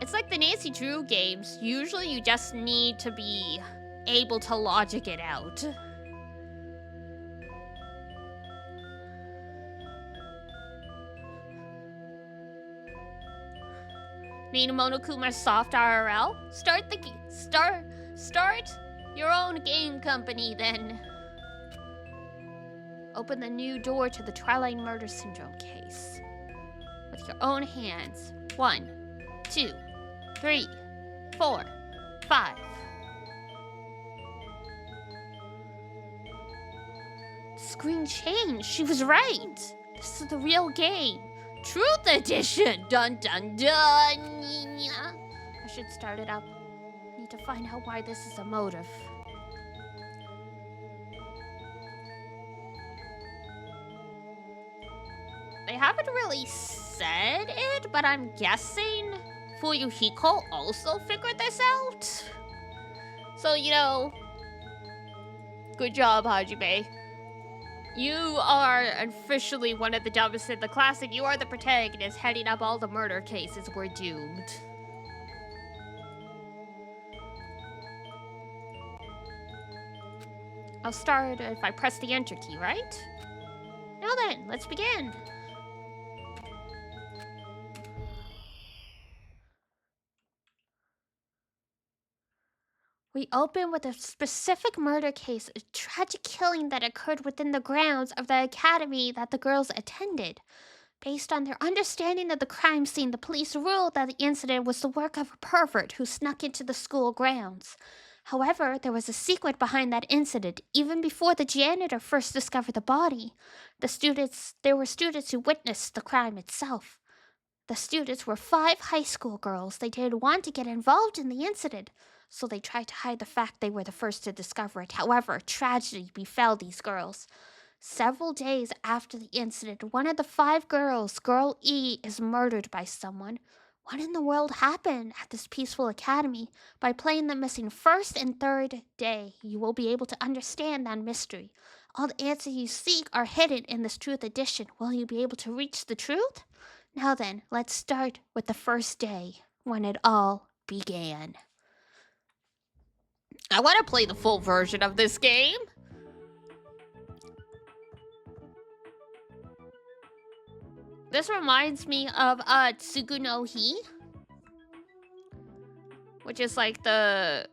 it's like the Nancy Drew games. Usually you just need to be able to logic it out. Need a Monokuma soft IRL? Start your own game company then. Open the new door to the Twilight Murder Syndrome case with your own hands. 1, 2, 3, 4, 5. The screen changed. She was right. This is the real game. Truth Edition. Dun dun dun. I should start it up. I need to find out why this is a motive. They haven't really said it, but I'm guessing Fuyuhiko also figured this out. So, you know, good job, Hajime. You are officially one of the dumbest in the class, and you are the protagonist heading up all the murder cases. We're doomed. I'll start if I press the enter key, right? Now then, let's begin. We open with a specific murder case, a tragic killing that occurred within the grounds of the academy that the girls attended. Based on their understanding of the crime scene, the police ruled that the incident was the work of a pervert who snuck into the school grounds. However, there was a secret behind that incident. Even before the janitor first discovered the body, there were students who witnessed the crime itself. The students were 5 high school girls. They didn't want to get involved in the incident, so they tried to hide the fact they were the first to discover it. However, tragedy befell these girls. Several days after the incident, one of the 5 girls, Girl E, is murdered by someone. What in the world happened at this peaceful academy? By playing the missing first and third day, you will be able to understand that mystery. All the answers you seek are hidden in this Truth Edition. Will you be able to reach the truth? Now then, let's start with the first day, when it all began. I want to play the full version of this game. This reminds me of Tsugu no Hi, which is like the,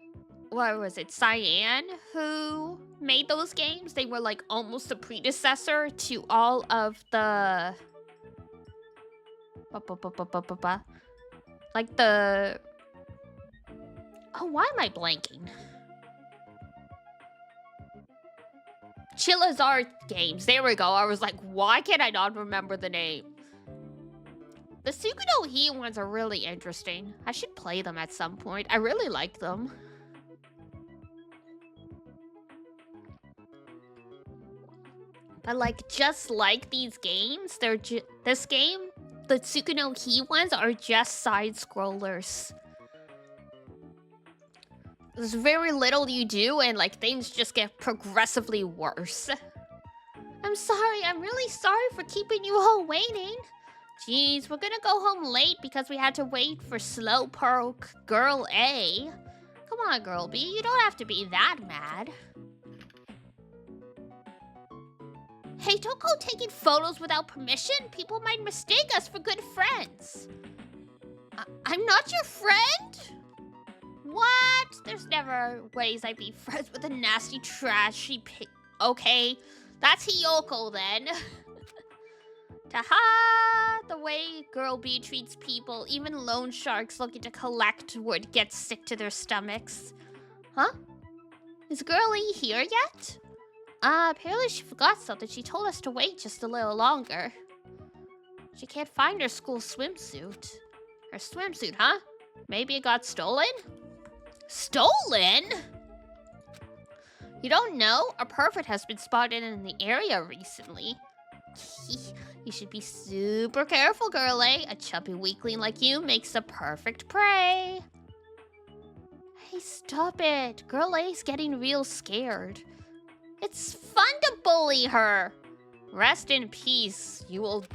what was it, Cyan, who made those games. They were like almost a predecessor to all of the, like the, oh, why am I blanking? Chilla's Art games. There we go. I was like, why can I not remember the name? The Tsugu no Hi ones are really interesting. I should play them at some point. I really like them. But like, just like these games, this game, the Tsugu no Hi ones are just side scrollers. There's very little you do, and like things just get progressively worse. I'm sorry. I'm really sorry for keeping you all waiting. Jeez, we're gonna go home late because we had to wait for Slowpoke Girl A. Come on, Girl B, you don't have to be that mad. Hey, don't go taking photos without permission. People might mistake us for good friends. I'm not your friend? What? There's never ways I'd be friends with a nasty, trashy pig. Okay, that's Hiyoko then. Taha! The way Girl B treats people, even loan sharks looking to collect would get sick to their stomachs. Huh? Is Girl E here yet? Apparently she forgot something. She told us to wait just a little longer. She can't find her school swimsuit. Her swimsuit, huh? Maybe it got stolen? Stolen? You don't know? A pervert has been spotted in the area recently. You should be super careful, Girl A. A chubby weakling like you makes the perfect prey. Hey, stop it. Girl A's getting real scared. It's fun to bully her. Rest in peace. You will...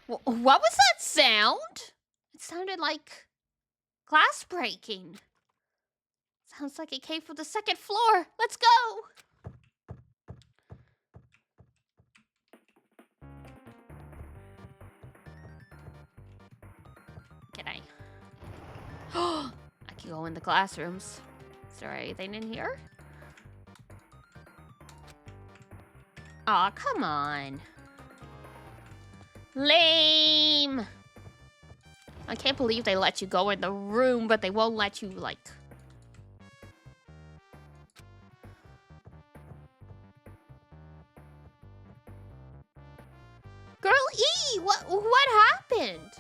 What was that sound? It sounded like glass breaking. Sounds like it came from the 2nd floor. Let's go. Can I? I can go in the classrooms. Is there anything in here? Aw, come on. Lame. I can't believe they let you go in the room, but they won't let you, like... Girl E, what happened?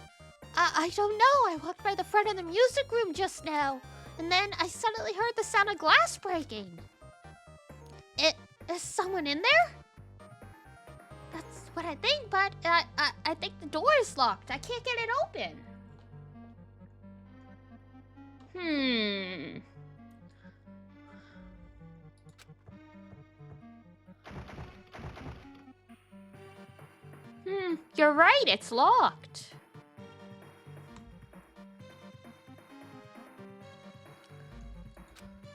I don't know. I walked by the front of the music room just now, and then I suddenly heard the sound of glass breaking. Is someone in there? That's what I think, but I think the door is locked. I can't get it open. You're right, it's locked.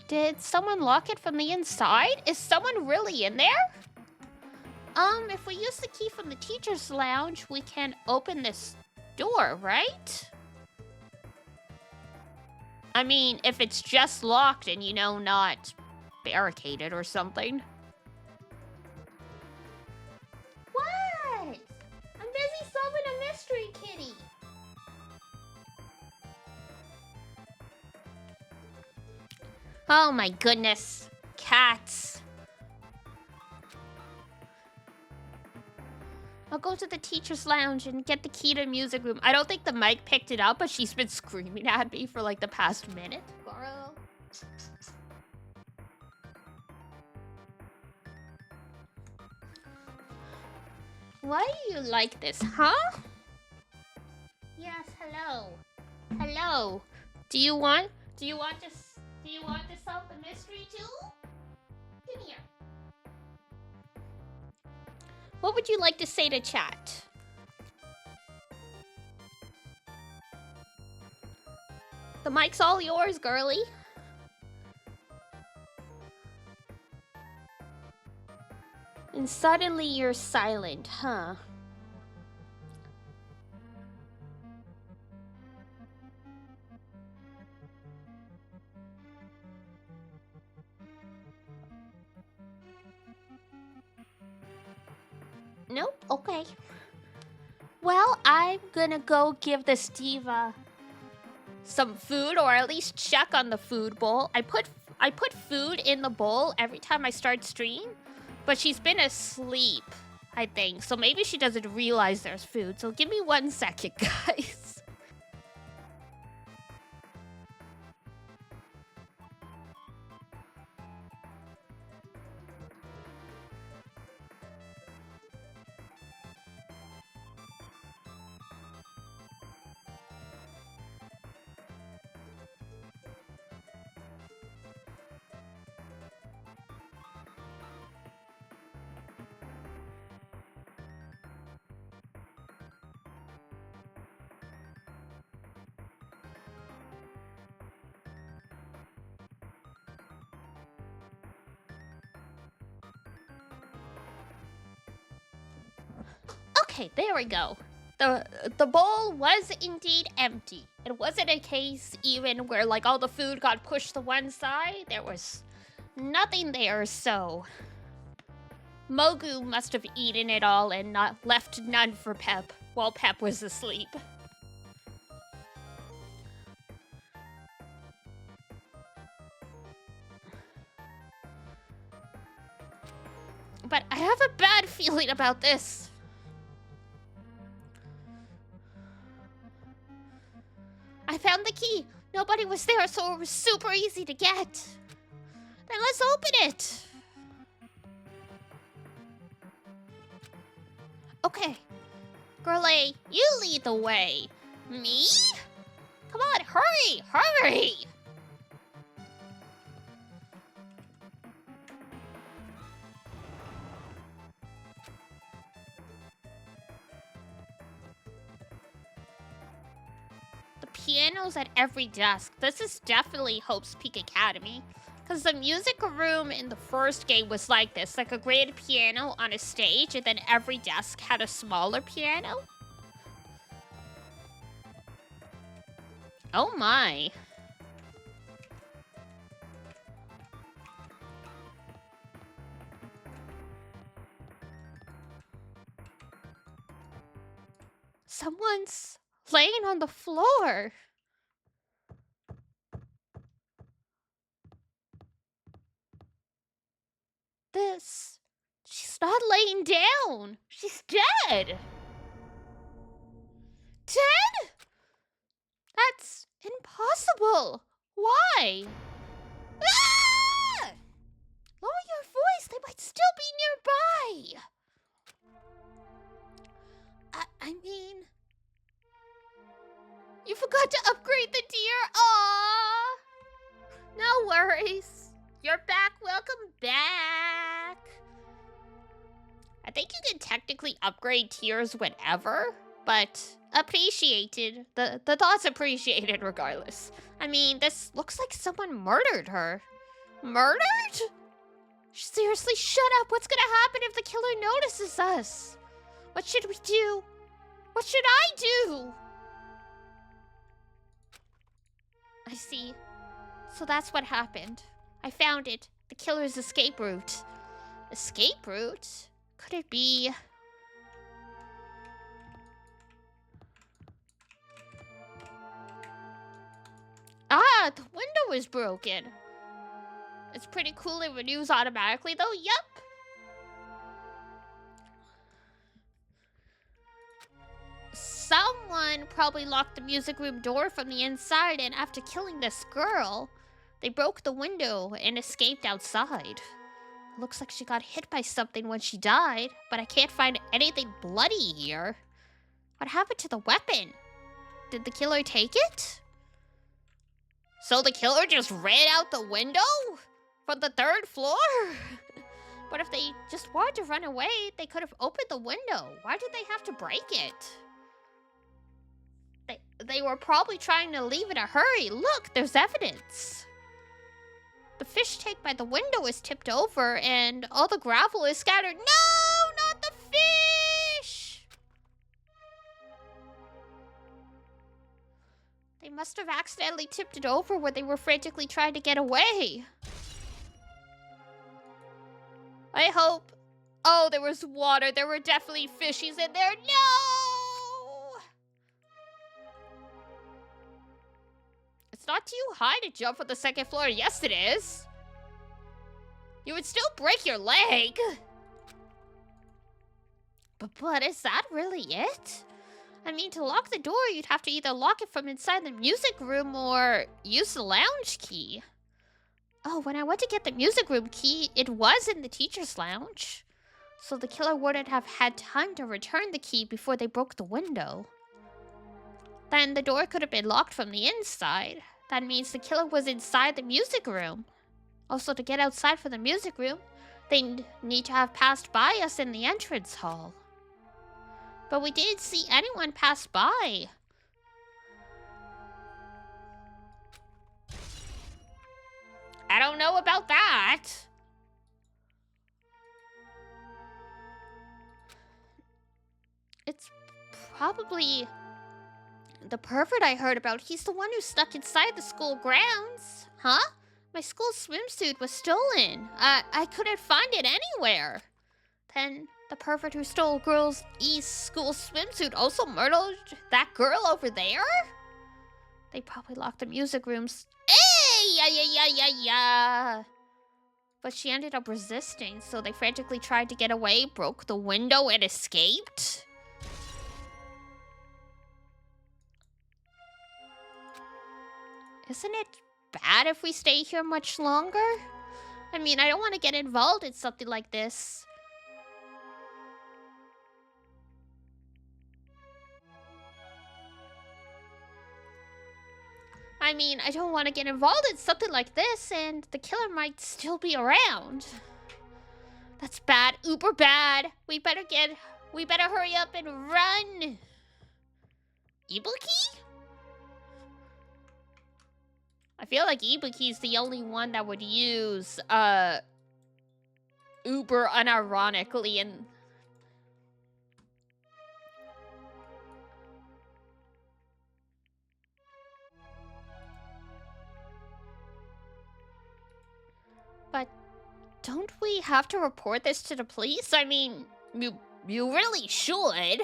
Did someone lock it from the inside? Is someone really in there? If we use the key from the teacher's lounge, we can open this door, right? I mean, if it's just locked and, you know, not barricaded or something. What? I'm busy solving a mystery, kitty. Oh my goodness. Cats. I'll go to the teacher's lounge and get the key to the music room. I don't think the mic picked it up, but she's been screaming at me for like the past minute. Girl. Why do you like this, huh? Yes, hello. Hello. Do you want to solve the mystery too? Come here. What would you like to say to chat? The mic's all yours, girly. And suddenly you're silent, huh? Nope, okay. Well, I'm gonna go give this diva some food, or at least check on the food bowl. I put food in the bowl every time I start stream, but she's been asleep, I think. So maybe she doesn't realize there's food. So give me 1 second, guys. Okay, there we go. The bowl was indeed empty. It wasn't a case even where like all the food got pushed to one side. There was nothing there, so Mogu must have eaten it all and not left none for Pep while Pep was asleep. But I have a bad feeling about this. I found the key. Nobody was there, so it was super easy to get. Then let's open it. Okay. Girl A, you lead the way. Me? Come on, hurry, hurry. Pianos at every desk. This is definitely Hope's Peak Academy. Because the music room in the first game was like this. Like a grand piano on a stage, and then every desk had a smaller piano. Oh my. Someone's laying on the floor. This. She's not laying down. She's dead. Dead? That's impossible. Why? Ah! Lower your voice. They might still be nearby. I mean, you forgot to upgrade the deer. Aww. No worries. You're back. Welcome back. I think you can technically upgrade tiers whenever, but appreciated. The thought's appreciated regardless. I mean, this looks like someone murdered her. Murdered? Seriously, shut up. What's gonna happen if the killer notices us? What should we do? What should I do? I see. So that's what happened. I found it. The killer's escape route. Escape route? Could it be... Ah, the window is broken. It's pretty cool it renews automatically though. Yup. Someone probably locked the music room door from the inside, and after killing this girl, they broke the window and escaped outside. Looks like she got hit by something when she died, but I can't find anything bloody here. What happened to the weapon? Did the killer take it? So the killer just ran out the window? From the 3rd floor? But if they just wanted to run away, they could have opened the window. Why did they have to break it? They were probably trying to leave in a hurry. Look, there's evidence. The fish tank by the window is tipped over and all the gravel is scattered. No, not the fish! They must have accidentally tipped it over when they were frantically trying to get away. I hope... Oh, there was water. There were definitely fishies in there. No! It's not too high to jump from the 2nd floor. Yes, it is. You would still break your leg. But is that really it? I mean, to lock the door, you'd have to either lock it from inside the music room or use the lounge key. Oh, when I went to get the music room key, it was in the teacher's lounge. So the killer wouldn't have had time to return the key before they broke the window. Then the door could have been locked from the inside. That means the killer was inside the music room. Also, to get outside from the music room, they need to have passed by us in the entrance hall. But we didn't see anyone pass by. I don't know about that. It's probably the pervert I heard about. He's the one who stuck inside the school grounds. Huh? My school swimsuit was stolen. I couldn't find it anywhere. Then the pervert who stole girls' East school swimsuit also murdered that girl over there? They probably locked the music rooms. Hey! Yeah. But she ended up resisting, so they frantically tried to get away, broke the window, and escaped? Isn't it bad if we stay here much longer? I mean, I don't want to get involved in something like this. I mean, I don't want to get involved in something like this, and the killer might still be around. That's bad, uber bad. We better hurry up and run. Ibuki? I feel like Ibuki's the only one that would use, uber unironically and... But don't we have to report this to the police? I mean, you really should.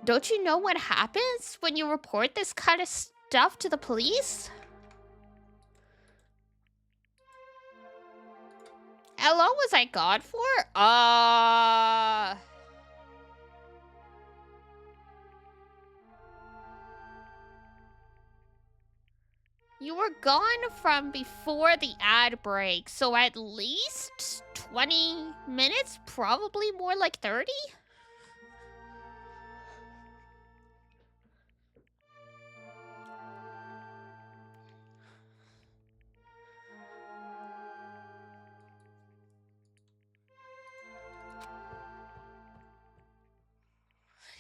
Don't you know what happens when you report this kind of stuff to the police? How long was I gone for? You were gone from before the ad break, so at least 20 minutes? Probably more like 30?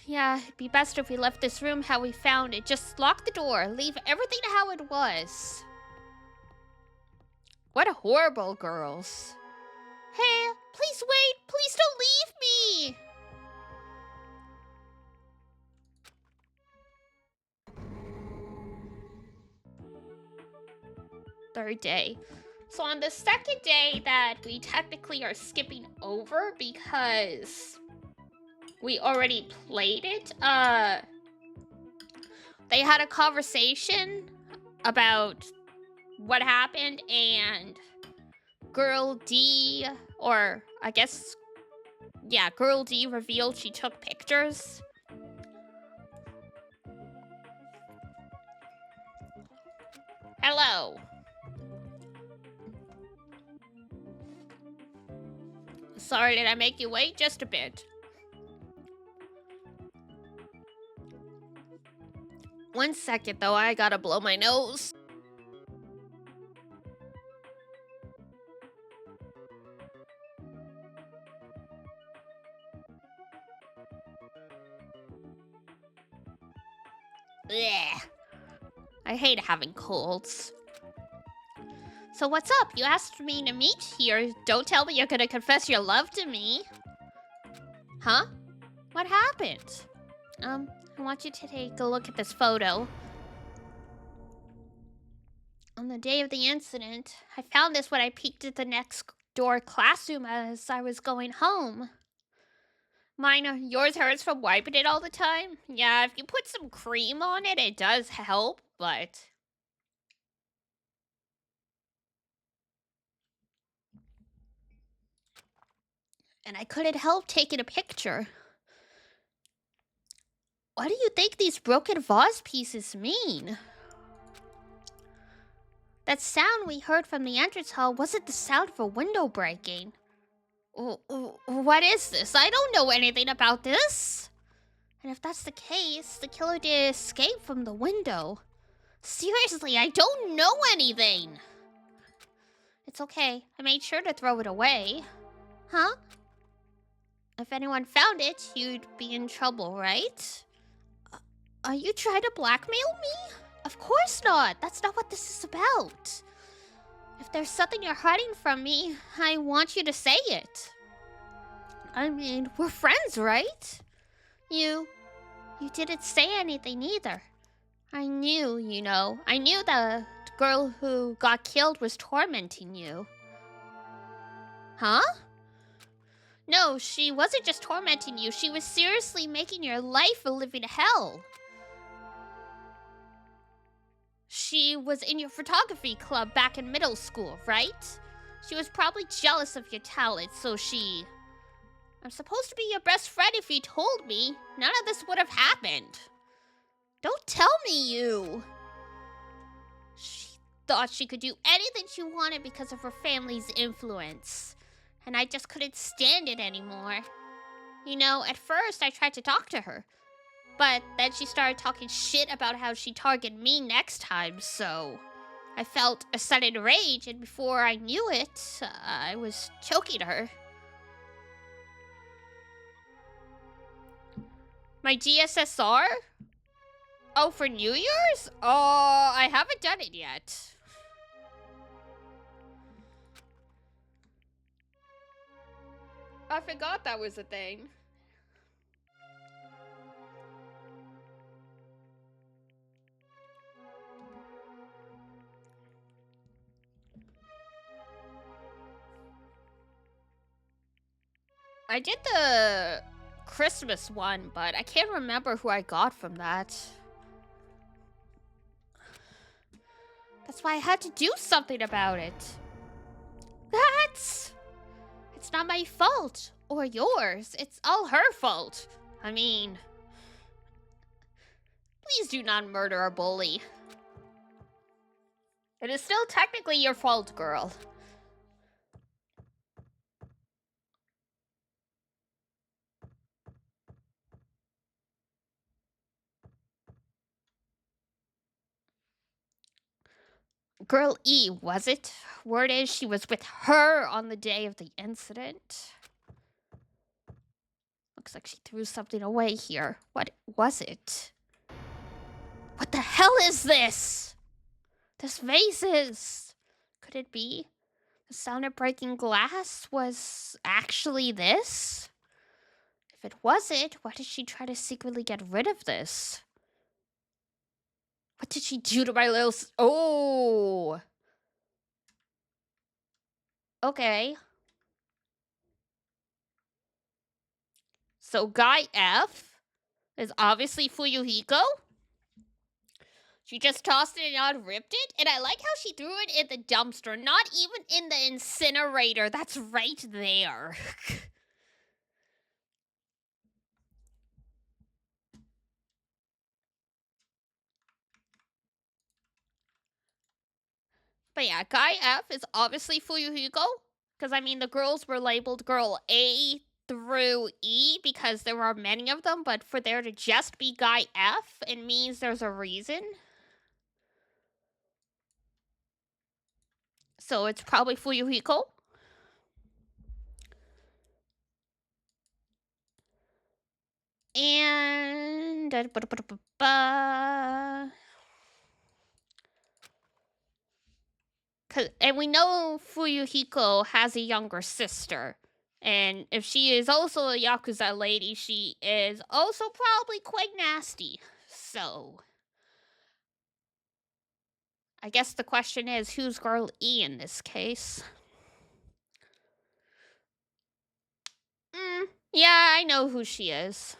Yeah, it'd be best if we left this room how we found it. Just lock the door. Leave everything how it was. What horrible girls. Hey, please wait. Please don't leave me. Third day. So on the second day that we technically are skipping over because we already played it, they had a conversation about what happened, and Girl D, or I guess, yeah, Girl D revealed she took pictures. Hello. Sorry, did I make you wait? Just a bit. One second, though. I gotta blow my nose. Blech. I hate having colds. So what's up? You asked me to meet here. Don't tell me you're gonna confess your love to me. Huh? What happened? I want you to take a look at this photo. On the day of the incident, I found this when I peeked at the next door classroom as I was going home. Mine, yours hurts from wiping it all the time? Yeah, if you put some cream on it, it does help, but... And I couldn't help taking a picture. What do you think these broken vase pieces mean? That sound we heard from the entrance hall wasn't the sound of a window breaking. What is this? I don't know anything about this. And if that's the case, the killer did escape from the window. Seriously, I don't know anything. It's okay. I made sure to throw it away. Huh? If anyone found it, you'd be in trouble, right? Are you trying to blackmail me? Of course not. That's not what this is about. If there's something you're hiding from me, I want you to say it. I mean, we're friends, right? You didn't say anything either. I knew, you know. I knew the girl who got killed was tormenting you. Huh? No, she wasn't just tormenting you. She was seriously making your life a living hell. She was in your photography club back in middle school, right? She was probably jealous of your talent, so she... I'm supposed to be your best friend. If you told me, none of this would have happened. Don't tell me you... She thought she could do anything she wanted because of her family's influence. And I just couldn't stand it anymore. You know, at first I tried to talk to her. But then she started talking shit about how she'd target me next time, so... I felt a sudden rage, and before I knew it, I was choking her. My GSSR? Oh, for New Year's? Oh, I haven't done it yet. I forgot that was a thing. I did the Christmas one, but I can't remember who I got from that. That's why I had to do something about it. It's not my fault. Or yours. It's all her fault. I mean... Please do not murder a bully. It is still technically your fault, girl. Girl E, was it? Word is she was with her on the day of the incident. Looks like she threw something away here. What was it? What the hell is this? This vases. Could it be? The sound of breaking glass was actually this? If it wasn't, why did she try to secretly get rid of this? What did she do to my little oh! Okay. So Guy F is obviously Fuyuhiko. She just tossed it and ripped it, and I like how she threw it in the dumpster, not even in the incinerator. That's right there. But yeah, Guy F is obviously Fuyuhiko, because I mean the girls were labeled girl A through E because there are many of them, but for there to just be Guy F, it means there's a reason. So it's probably Fuyuhiko. And... And we know Fuyuhiko has a younger sister. And if she is also a Yakuza lady, she is also probably quite nasty. So... I guess the question is, who's girl E in this case? Yeah, I know who she is.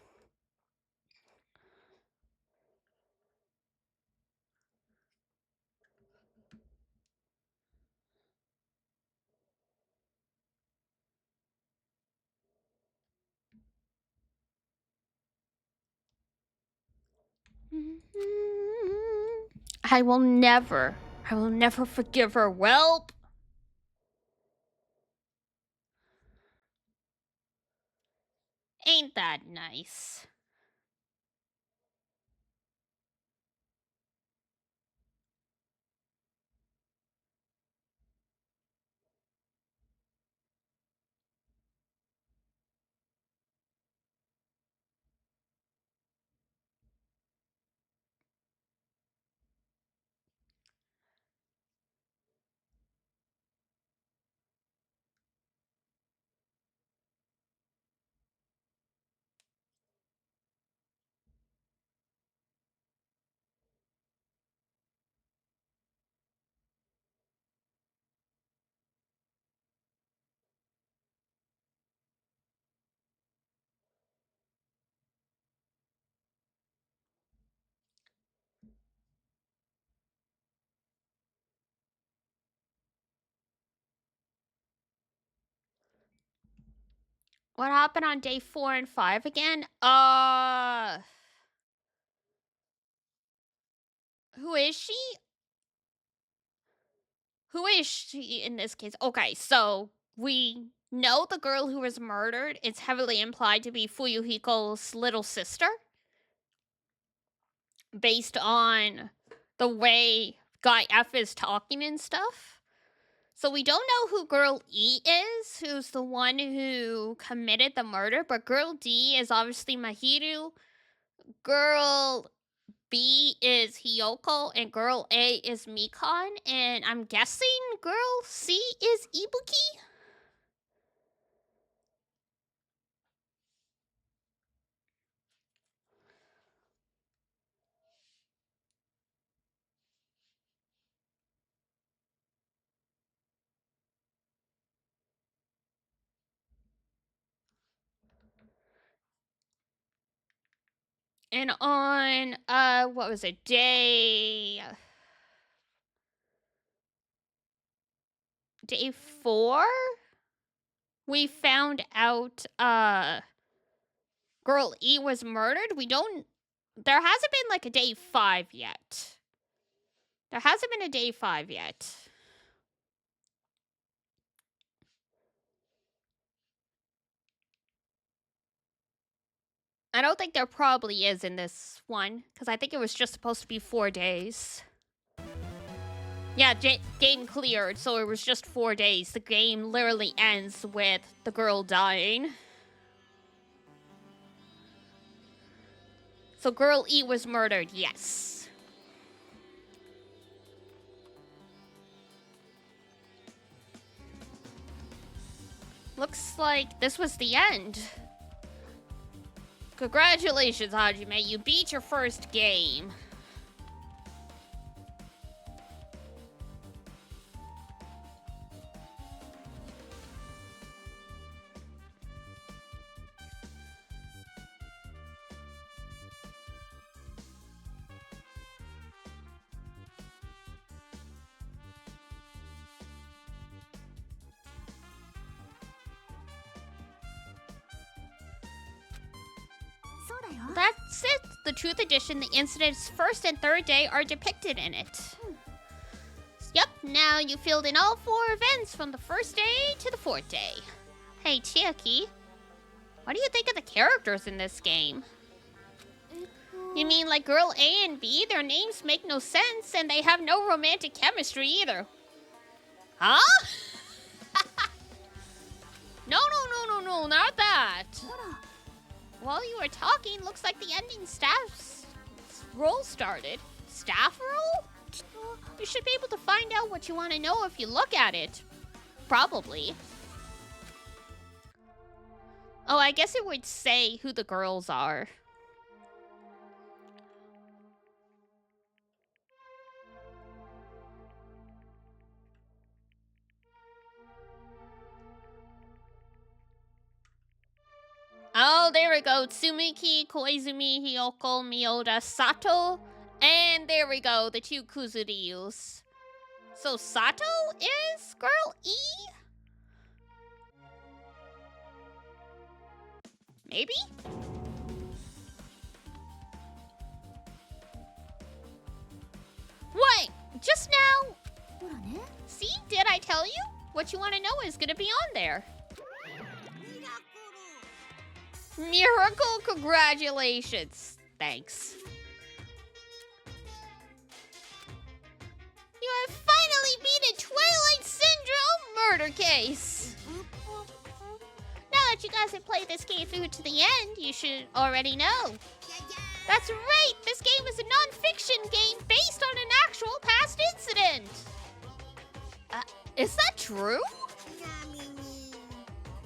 I will never forgive her. Welp. Ain't that nice? What happened on day 4 and 5 again? Who is she? Who is she in this case? Okay, so we know the girl who was murdered is heavily implied to be Fuyuhiko's little sister. Based on the way Guy F is talking and stuff. So we don't know who girl E is, who's the one who committed the murder, but girl D is obviously Mahiru. Girl B is Hiyoko, and girl A is Mikan, and I'm guessing girl C is Ibuki? And on, what was it? Day 4? We found out, Girl E was murdered. There hasn't been like a day 5 yet. There hasn't been a day 5 yet. I don't think there probably is in this one, because I think it was just supposed to be 4 days. Yeah, game cleared, so it was just 4 days. The game literally ends with the girl dying. So Girl E was murdered, yes. Looks like this was the end. Congratulations, Hajime. You beat your first game. That's it. The Truth Edition, the incident's first and third day are depicted in it. Yep, now you filled in all 4 events from the first day to the 4th day. Hey, Chiaki, what do you think of the characters in this game? You mean like Girl A and B? Their names make no sense, and they have no romantic chemistry either. Huh? No, not that. While you were talking, looks like the ending staff's role started. Staff role? You should be able to find out what you want to know if you look at it. Probably. Oh, I guess it would say who the girls are. Oh, there we go. Tsumiki, Koizumi, Hiyoko, Miyoda, Sato. And there we go, the 2 Kuzuryus. So Sato is Girl E? Maybe? What? Just now? See, did I tell you? What you want to know is going to be on there. Miracle, congratulations. Thanks. You have finally beaten Twilight Syndrome murder case. Now that you guys have played this game through to the end, you should already know. That's right, this game is a non-fiction game based on an actual past incident. Is that true?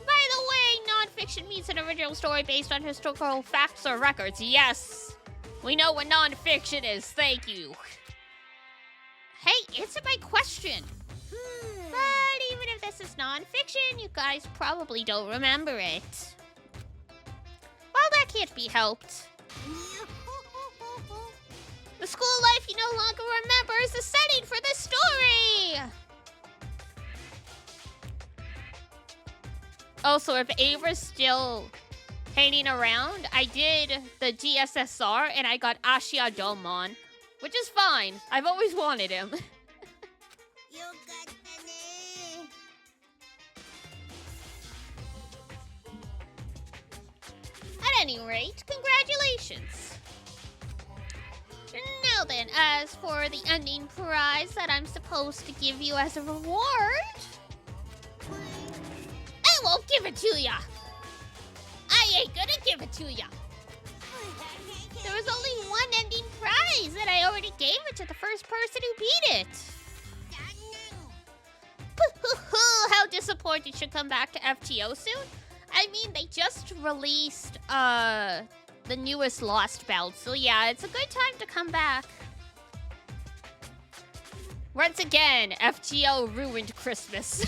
By the way, non-fiction means an original story based on historical facts or records. Yes, we know what non-fiction is, thank you. Hey, answer my question. But even if this is non-fiction, you guys probably don't remember it. Well, that can't be helped. The school life you no longer remember is the setting for this story! Also, if Ava's still hanging around, I did the DSSR and I got Ashia Domon, which is fine. I've always wanted him. At any rate, congratulations. Now then, as for the ending prize that I'm supposed to give you as a reward, I won't give it to ya. I ain't gonna give it to ya. There was only one ending prize, and I already gave it to the first person who beat it. How disappointed should come back to FTO soon? I mean, they just released the newest Lost belt, so yeah, it's a good time to come back. Once again, FGO ruined Christmas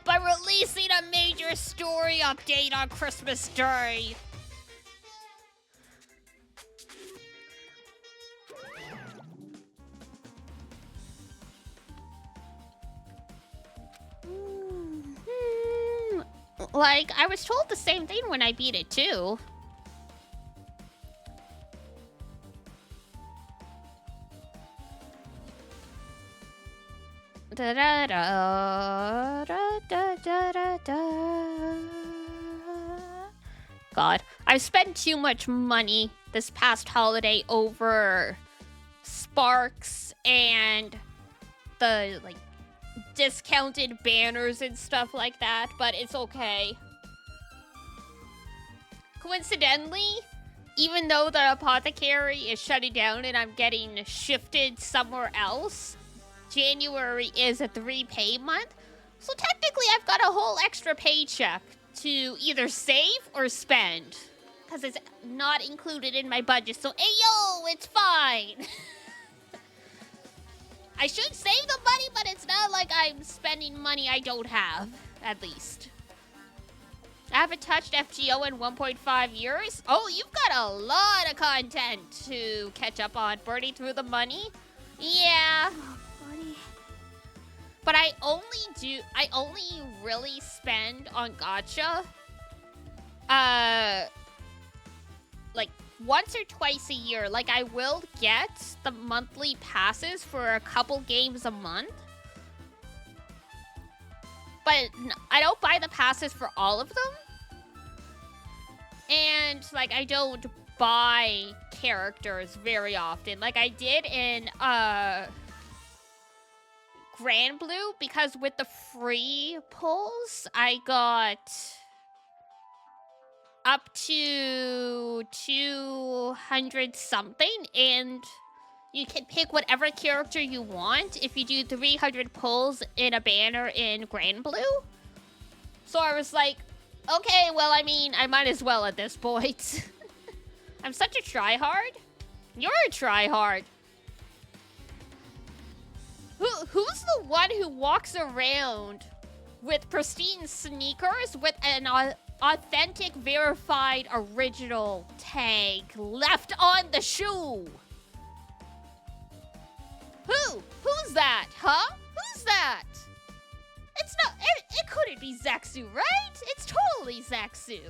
by releasing a major story update on Christmas Day. Like, I was told the same thing when I beat it, too. Da da da da da da da da. God, I've spent too much money this past holiday over sparks and the, like, discounted banners and stuff like that, but it's okay. Coincidentally, even though the apothecary is shutting down and I'm getting shifted somewhere else, January is a 3-pay month, so technically I've got a whole extra paycheck to either save or spend, because it's not included in my budget, so ayo, it's fine. I should save the money, but it's not like I'm spending money I don't have, at least. I haven't touched FGO in 1.5 years. Oh, you've got a lot of content to catch up on. Burning through the money? Yeah. Oh, buddy. But I only really spend on gacha, like once or twice a year. Like, I will get the monthly passes for a couple games a month. But I don't buy the passes for all of them. And, like, I don't buy characters very often. Like I did in, Grand Blue, because with the free pulls, I got up to 200 something, and you can pick whatever character you want if you do 300 pulls in a banner in Grand Blue. So I was like, okay, well, I mean, I might as well at this point. I'm such a tryhard. You're a tryhard. Who's the one who walks around with pristine sneakers with an authentic, verified, original tag left on the shoe? Who's that, huh? Who's that? It's not, it couldn't be Zexu, right? It's totally Zexu.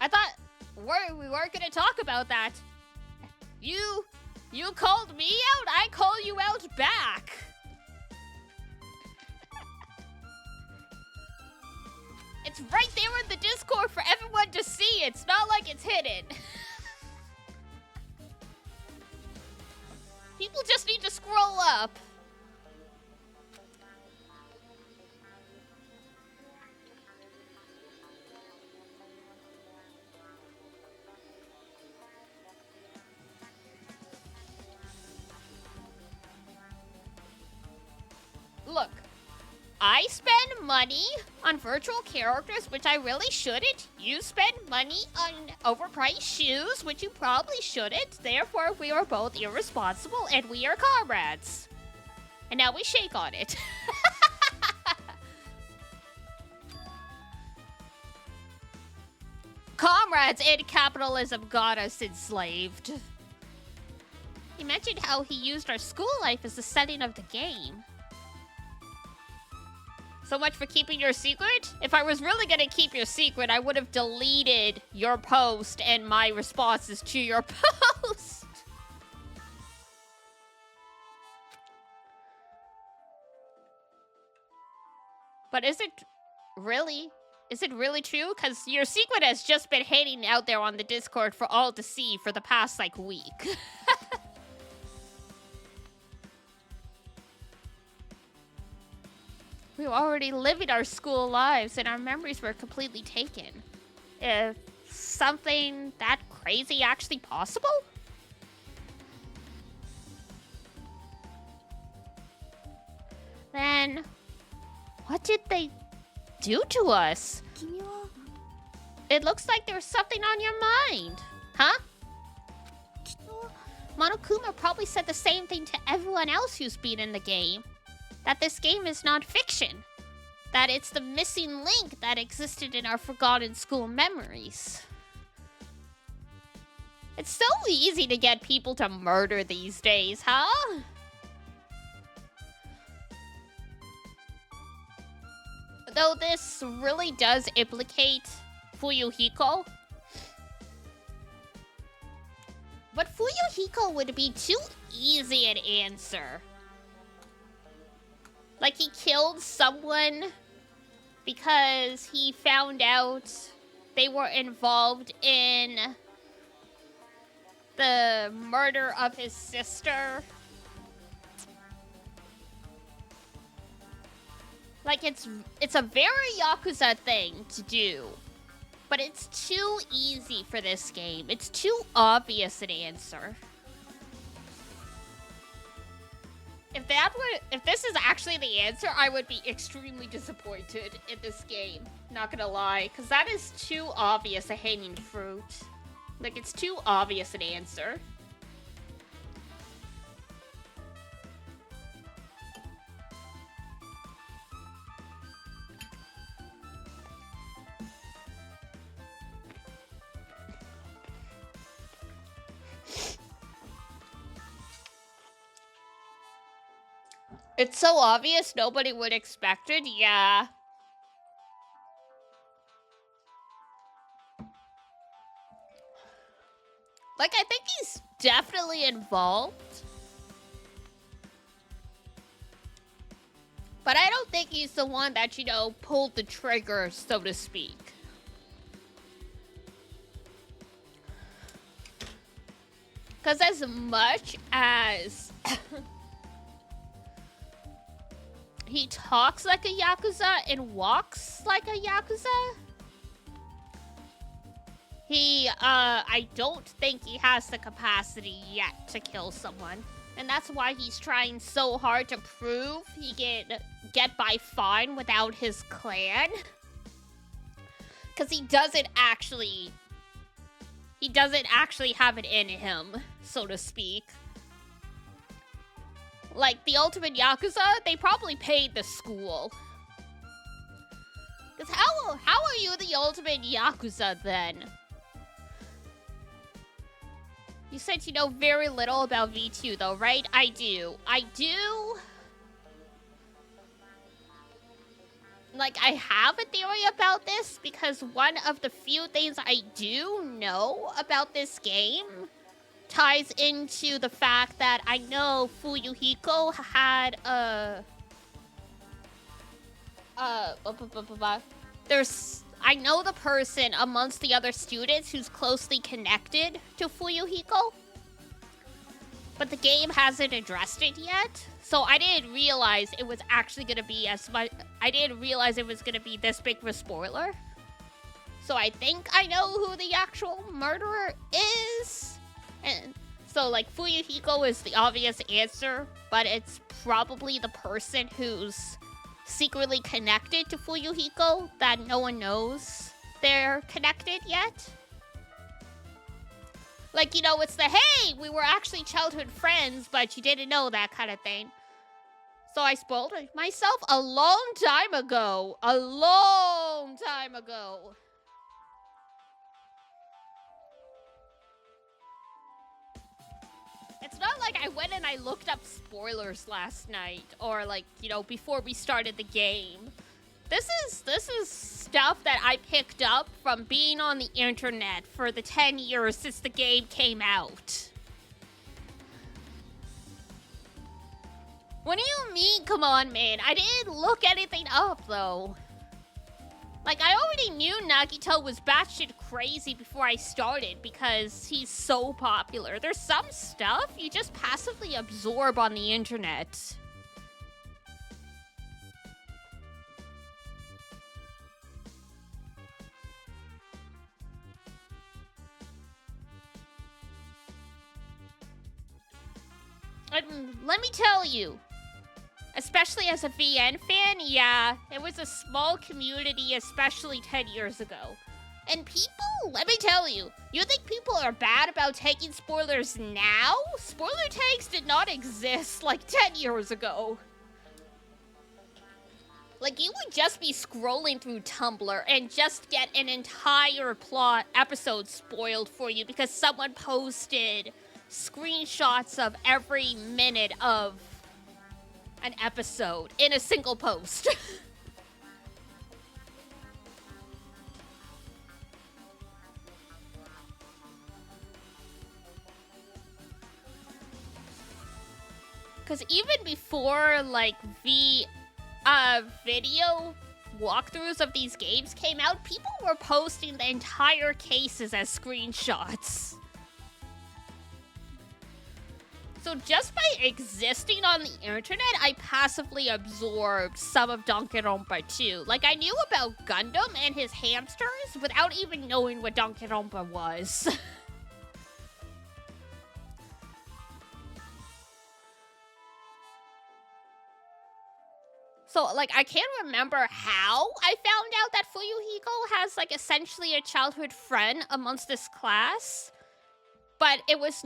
I thought we weren't gonna talk about that. You called me out, I call you out back. It's right there in the Discord for everyone to see. It's not like it's hidden. People just need to scroll up. Look, I spend money on virtual characters, which I really shouldn't. You spend money on overpriced shoes, which you probably shouldn't. Therefore, we are both irresponsible and we are comrades. And now we shake on it. Comrades and capitalism got us enslaved. He mentioned how he used our school life as the setting of the game. So much for keeping your secret? If I was really gonna keep your secret, I would have deleted your post and my responses to your post. But is it really true? Because your secret has just been hanging out there on the Discord for all to see for the past, like, week. We were already living our school lives and our memories were completely taken. Is something that crazy actually possible? Then, what did they do to us? It looks like there was something on your mind. Huh? Monokuma probably said the same thing to everyone else who's been in the game. That this game is not fiction. That it's the missing link that existed in our forgotten school memories. It's so easy to get people to murder these days, huh? though this really does implicate Fuyuhiko. But Fuyuhiko would be too easy an answer. Like, he killed someone because he found out they were involved in the murder of his sister. Like, it's a very Yakuza thing to do. But it's too easy for this game. It's too obvious an answer. If this is actually the answer, I would be extremely disappointed in this game. Not gonna lie, because that is too obvious a hanging fruit. Like, it's too obvious an answer. It's so obvious, nobody would expect it, yeah. Like, I think he's definitely involved. But I don't think he's the one that, you know, pulled the trigger, so to speak. Because as much as he talks like a Yakuza and walks like a Yakuza, I don't think he has the capacity yet to kill someone. And that's why he's trying so hard to prove he can get by fine without his clan. Because he doesn't actually have it in him, so to speak. Like, the Ultimate Yakuza, they probably paid the school. Because how are you the Ultimate Yakuza, then? You said you know very little about V2, though, right? I do. Like, I have a theory about this, because one of the few things I do know about this game ties into the fact that I know Fuyuhiko had I know the person amongst the other students who's closely connected to Fuyuhiko, but the game hasn't addressed it yet. So I didn't realize it was actually gonna be I didn't realize it was gonna be this big of a spoiler. So I think I know who the actual murderer is. And so, like, Fuyuhiko is the obvious answer, but it's probably the person who's secretly connected to Fuyuhiko that no one knows they're connected yet. Like, you know, it's the, hey, we were actually childhood friends, but you didn't know, that kind of thing. So I spoiled myself a long time ago. A long time ago. It's not like I went and I looked up spoilers last night, or, like, you know, before we started the game. This is stuff that I picked up from being on the internet for the 10 years since the game came out. What do you mean, come on, man? I didn't look anything up, though. Like, I already knew Nagito was batshit crazy before I started because he's so popular. There's some stuff you just passively absorb on the internet. And let me tell you, especially as a VN fan, yeah, it was a small community, especially 10 years ago. And people, let me tell you, you think people are bad about taking spoilers now? Spoiler tags did not exist like 10 years ago. Like, you would just be scrolling through Tumblr and just get an entire plot episode spoiled for you because someone posted screenshots of every minute of an episode in a single post. Because even before, like, the video walkthroughs of these games came out, people were posting the entire cases as screenshots. So just by existing on the internet, I passively absorbed some of Danganronpa too. Like, I knew about Gundam and his hamsters without even knowing what Danganronpa was. So, like, I can't remember how I found out that Fuyuhiko has, like, essentially a childhood friend amongst this class. But it was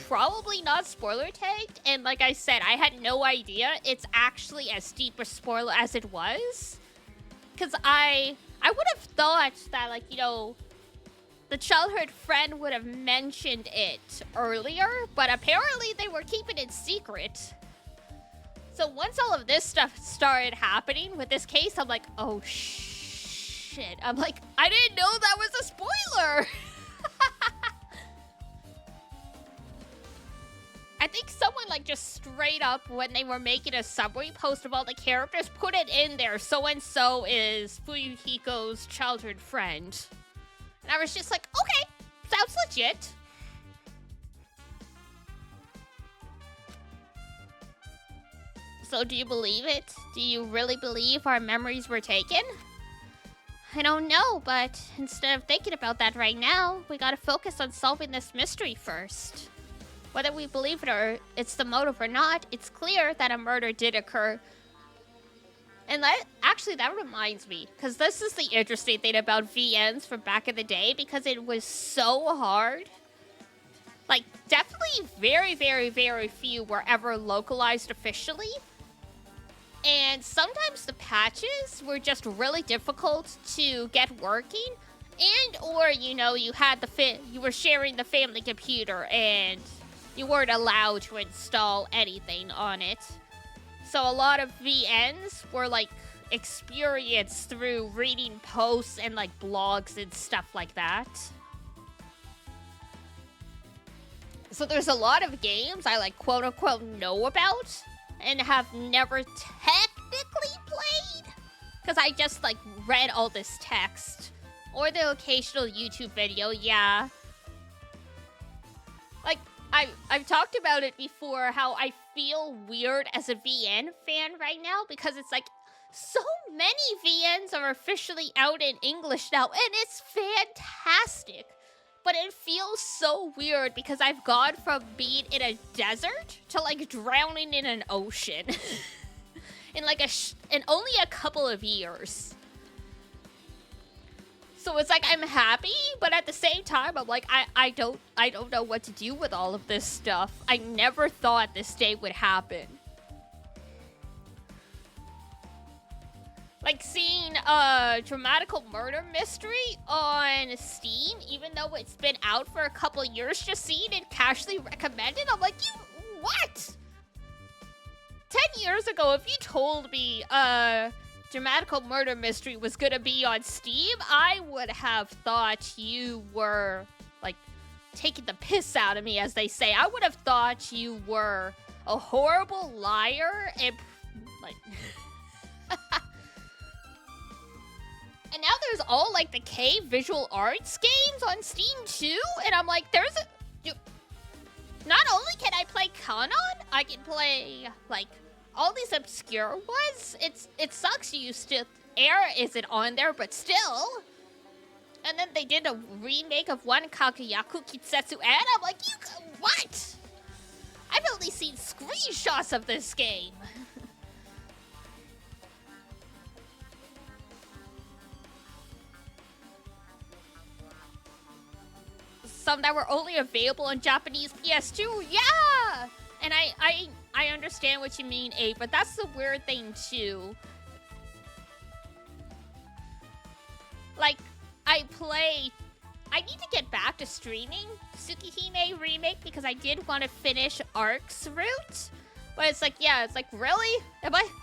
probably not spoiler tagged. And like I said, I had no idea it's actually as deep a spoiler as it was. Because I would have thought that, like, you know, the childhood friend would have mentioned it earlier. But apparently they were keeping it secret. So once all of this stuff started happening with this case, I'm like, oh shit. I'm like, I didn't know that was a spoiler. I think someone, like, just straight up, when they were making a summary post of all the characters, put it in there. So-and-so is Fuyuhiko's childhood friend. And I was just like, okay, sounds legit. So do you believe it? Do you really believe our memories were taken? I don't know, but instead of thinking about that right now, we gotta focus on solving this mystery first. Whether we believe it or it's the motive or not, it's clear that a murder did occur. And that reminds me, because this is the interesting thing about VNs from back in the day, because it was so hard. Like, definitely very, very, very few were ever localized officially. And sometimes the patches were just really difficult to get working. And, or, you know, you were sharing the family computer and you weren't allowed to install anything on it. So a lot of VNs were, like, experienced through reading posts and, like, blogs and stuff like that. So there's a lot of games I, like, quote-unquote know about and have never technically played. Because I just, like, read all this text. Or the occasional YouTube video, yeah. Like, I've talked about it before, how I feel weird as a VN fan right now, because it's like, so many VNs are officially out in English now, and it's fantastic. But it feels so weird because I've gone from being in a desert to, like, drowning in an ocean in, like, in only a couple of years. So it's like I'm happy, but at the same time, I'm like, I don't know what to do with all of this stuff. I never thought this day would happen. Like, seeing Dramatical Murder Mystery on Steam, even though it's been out for a couple years, just seeing it casually recommended, I'm like, you what? 10 years ago, if you told me Dramatical Murder Mystery was gonna be on Steam, I would have thought you were, like, taking the piss out of me, as they say. I would have thought you were a horrible liar and, like... And now there's all, like, the K visual arts games on Steam, too? And I'm like, not only can I play Kanon, I can play, like, all these obscure ones. It sucks Air isn't on there, but still. And then they did a remake of one Kagayaku Kitsetsu, and I'm like, what? I've only seen screenshots of this game. Some that were only available on Japanese PS2, yeah! And I understand what you mean, Abe, but that's the weird thing, too. Like, I need to get back to streaming Tsukihime Remake because I did want to finish Ark's route. But it's like, yeah, it's like, really?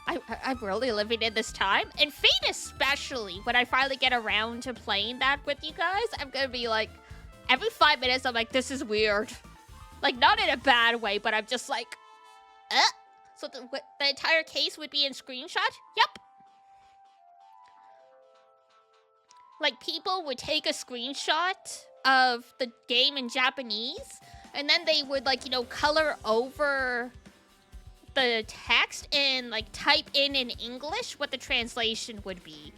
I'm really living in this time? And Fate especially, when I finally get around to playing that with you guys, I'm gonna be like, every 5 minutes, I'm like, this is weird. Like, not in a bad way, but I'm just like, So the entire case would be in screenshot? Yep. Like, people would take a screenshot of the game in Japanese, and then they would, like, you know, color over the text and, like, type in English what the translation would be.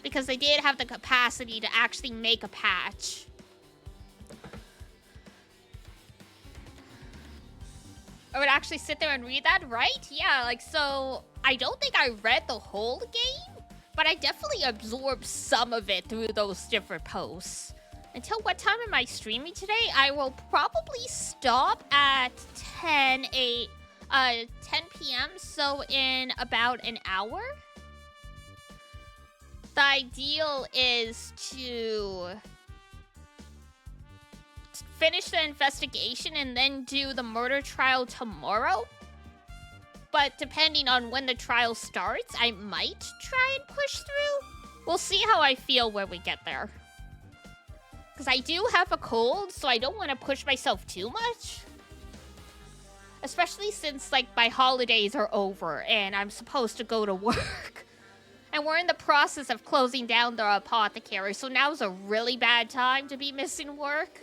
Because they did have the capacity to actually make a patch. I would actually sit there and read that, right? Yeah, like, so I don't think I read the whole game, but I definitely absorbed some of it through those different posts. Until what time am I streaming today? I will probably stop at 10 p.m., so in about an hour. The ideal is to finish the investigation and then do the murder trial tomorrow. But depending on when the trial starts, I might try and push through. We'll see how I feel when we get there. Because I do have a cold, so I don't want to push myself too much. Especially since, like, my holidays are over and I'm supposed to go to work. And we're in the process of closing down the apothecary, so now's a really bad time to be missing work.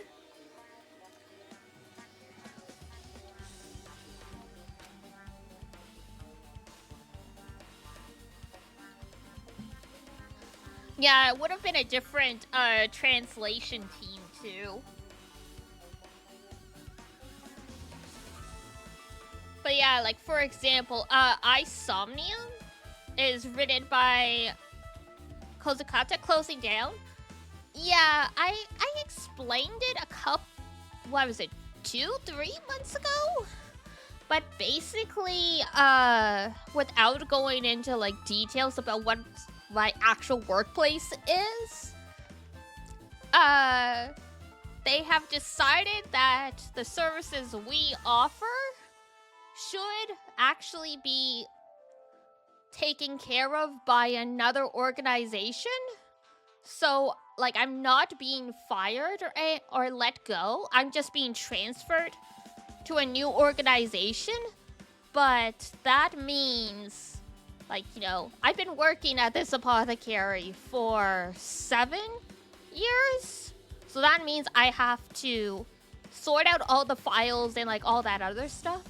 Yeah, it would have been a different translation team, too. But yeah, like, for example, Isomnium is written by Kozukata, Closing Down. Yeah, I explained it a couple, what was it, 2-3 months ago? But basically, without going into, like, details about what my actual workplace is, they have decided that the services we offer should actually be taken care of by another organization. So, like, I'm not being fired or let go. I'm just being transferred to a new organization. But that means, like, you know, I've been working at this apothecary for 7 years. So that means I have to sort out all the files and, like, all that other stuff.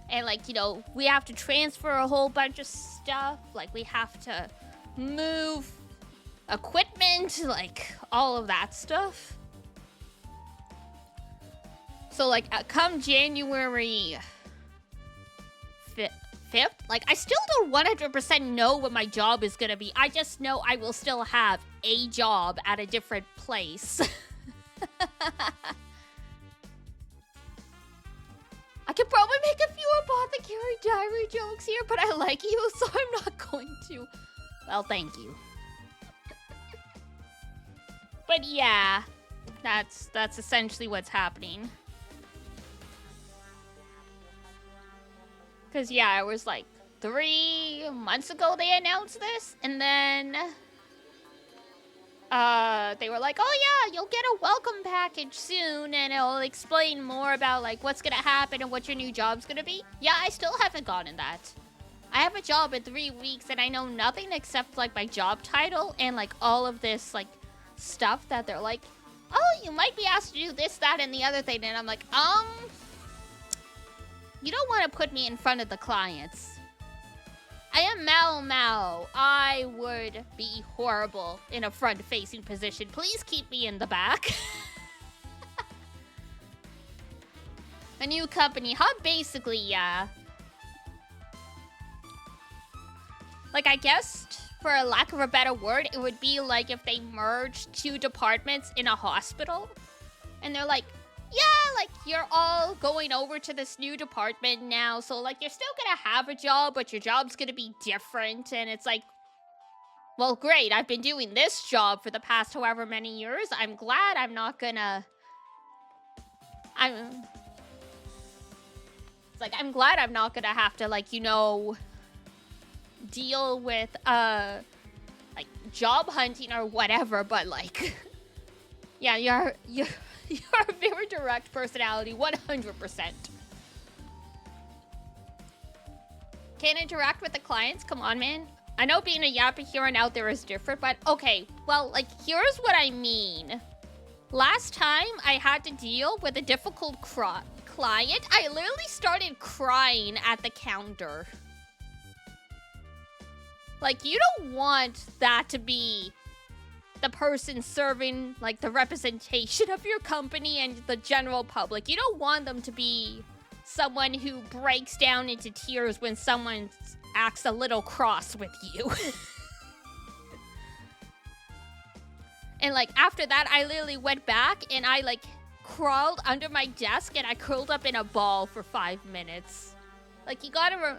And, like, you know, we have to transfer a whole bunch of stuff. Like, we have to move equipment, like, all of that stuff. So, like, come January 5th, like, I still don't 100% know what my job is gonna be. I just know I will still have a job at a different place. I could probably make a few apothecary diary jokes here, but I like you, so I'm not going to. Well, thank you. But yeah, that's essentially what's happening. Because yeah, it was like 3 months ago they announced this, and then they were like, oh yeah, you'll get a welcome package soon, and it'll explain more about, like, what's gonna happen and what your new job's gonna be. Yeah, I still haven't gotten that. I have a job in 3 weeks, and I know nothing except, like, my job title and, like, all of this, like, stuff that they're like, oh, you might be asked to do this, that, and the other thing, and I'm like, you don't want to put me in front of the clients. I am Mao Mao. I would be horrible in a front-facing position. Please keep me in the back. A new company, huh? Basically, yeah. Like, I guess, for a lack of a better word, it would be like if they merged 2 departments in a hospital. And they're like, yeah, like, you're all going over to this new department now, so, like, you're still gonna have a job, but your job's gonna be different, and it's like, well, great, I've been doing this job for the past however many years. I'm glad I'm not gonna... It's like, I'm glad I'm not gonna have to, like, you know, deal with, like, job hunting or whatever, but, like, yeah, you're a very direct personality, 100%. Can't interact with the clients? Come on, man. I know being a yapper here and out there is different, but okay. Well, like, here's what I mean. Last time I had to deal with a difficult client, I literally started crying at the counter. Like, you don't want that to be the person serving, like, the representation of your company and the general public. You don't want them to be someone who breaks down into tears when someone acts a little cross with you. And, like, after that, I literally went back and I, like, crawled under my desk and I curled up in a ball for 5 minutes. Like, you gotta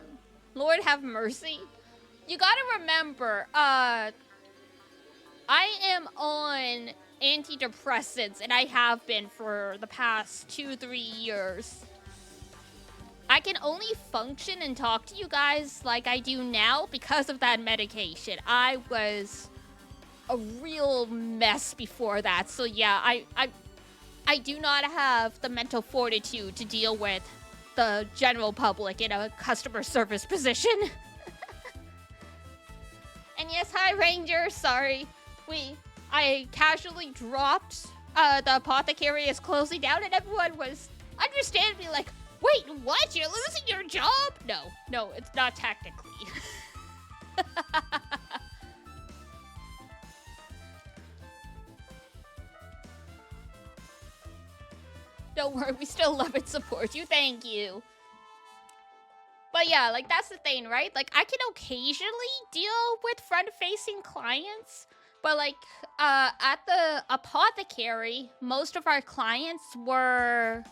Lord have mercy. You gotta remember, I am on antidepressants, and I have been for the past 2-3 years. I can only function and talk to you guys like I do now because of that medication. I was a real mess before that, so yeah, I do not have the mental fortitude to deal with the general public in a customer service position. And yes, hi Ranger, sorry. I casually dropped the apothecary is closing down, and everyone was understandably like, wait, what? You're losing your job? No, it's not technically. Don't worry, we still love and support you, thank you. But yeah, like, that's the thing, right? Like, I can occasionally deal with front-facing clients, but, like, at the apothecary, most of our clients were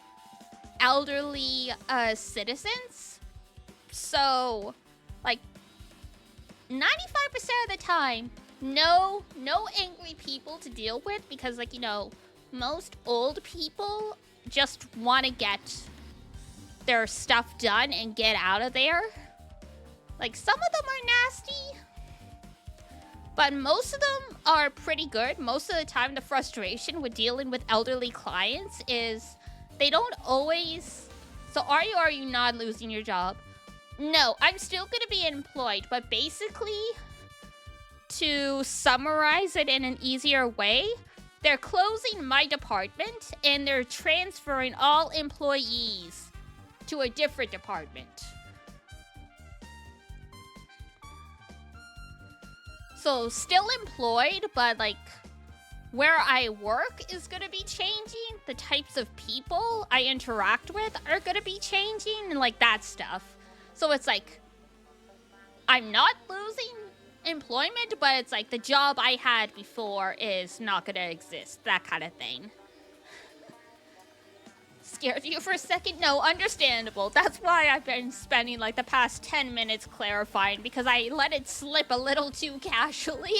elderly citizens. So, like, 95% of the time, no angry people to deal with because, like, you know, most old people just want to get their stuff done and get out of there. Like, some of them are nasty, but most of them are pretty good. Most of the time, the frustration with dealing with elderly clients is they don't always... So are you not losing your job? No, I'm still gonna be employed, but basically, to summarize it in an easier way, they're closing my department and they're transferring all employees to a different department. So still employed, but like where I work is gonna be changing. The types of people I interact with are gonna be changing and like that stuff. So it's like I'm not losing employment, but it's like the job I had before is not gonna exist. That kind of thing. Scared you for a second? No, understandable. That's why I've been spending like the past 10 minutes clarifying, because I let it slip a little too casually.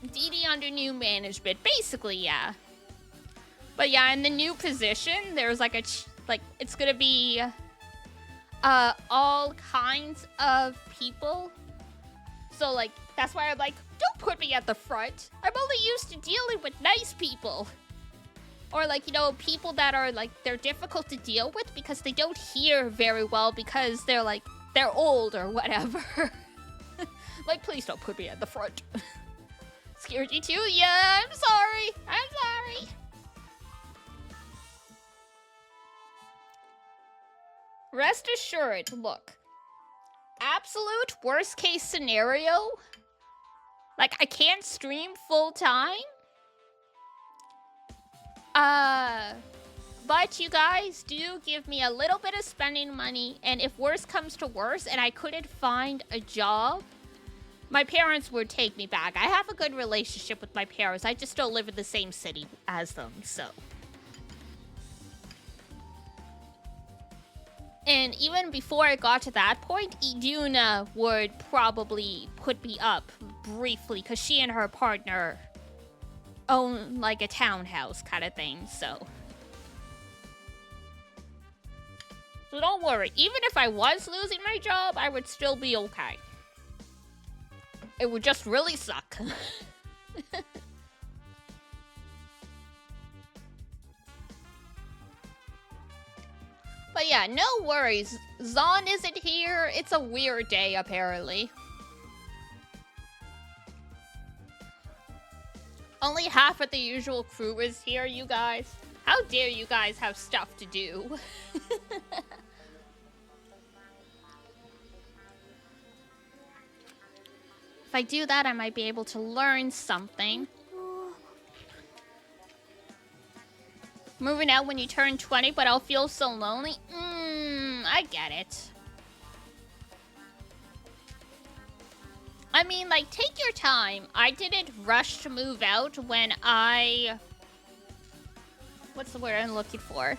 DD under new management. Basically, yeah. But yeah, in the new position, there's like it's gonna be all kinds of people. So like, that's why I'm like, don't put me at the front. I'm only used to dealing with nice people. Or like, you know, people that are like, they're difficult to deal with because they don't hear very well because they're like, they're old or whatever. Like, please don't put me at the front. Scared you too? Yeah, I'm sorry. I'm sorry. Rest assured, look. Absolute worst case scenario. Like, I can't stream full time. But you guys do give me a little bit of spending money, and if worse comes to worse and I couldn't find a job, my parents would take me back. I have a good relationship with my parents. I just don't live in the same city as them, so. And even before I got to that point, Iduna would probably put me up briefly, because she and her partner own like a townhouse kind of thing, so don't worry. Even if I was losing my job, I would still be okay. It would just really suck. But yeah, no worries. Zon isn't here. It's a weird day, apparently. Only half of the usual crew is here, you guys. How dare you guys have stuff to do? If I do that, I might be able to learn something. Moving out when you turn 20, but I'll feel so lonely. I get it. I mean, like, take your time. I didn't rush to move out when I... What's the word I'm looking for?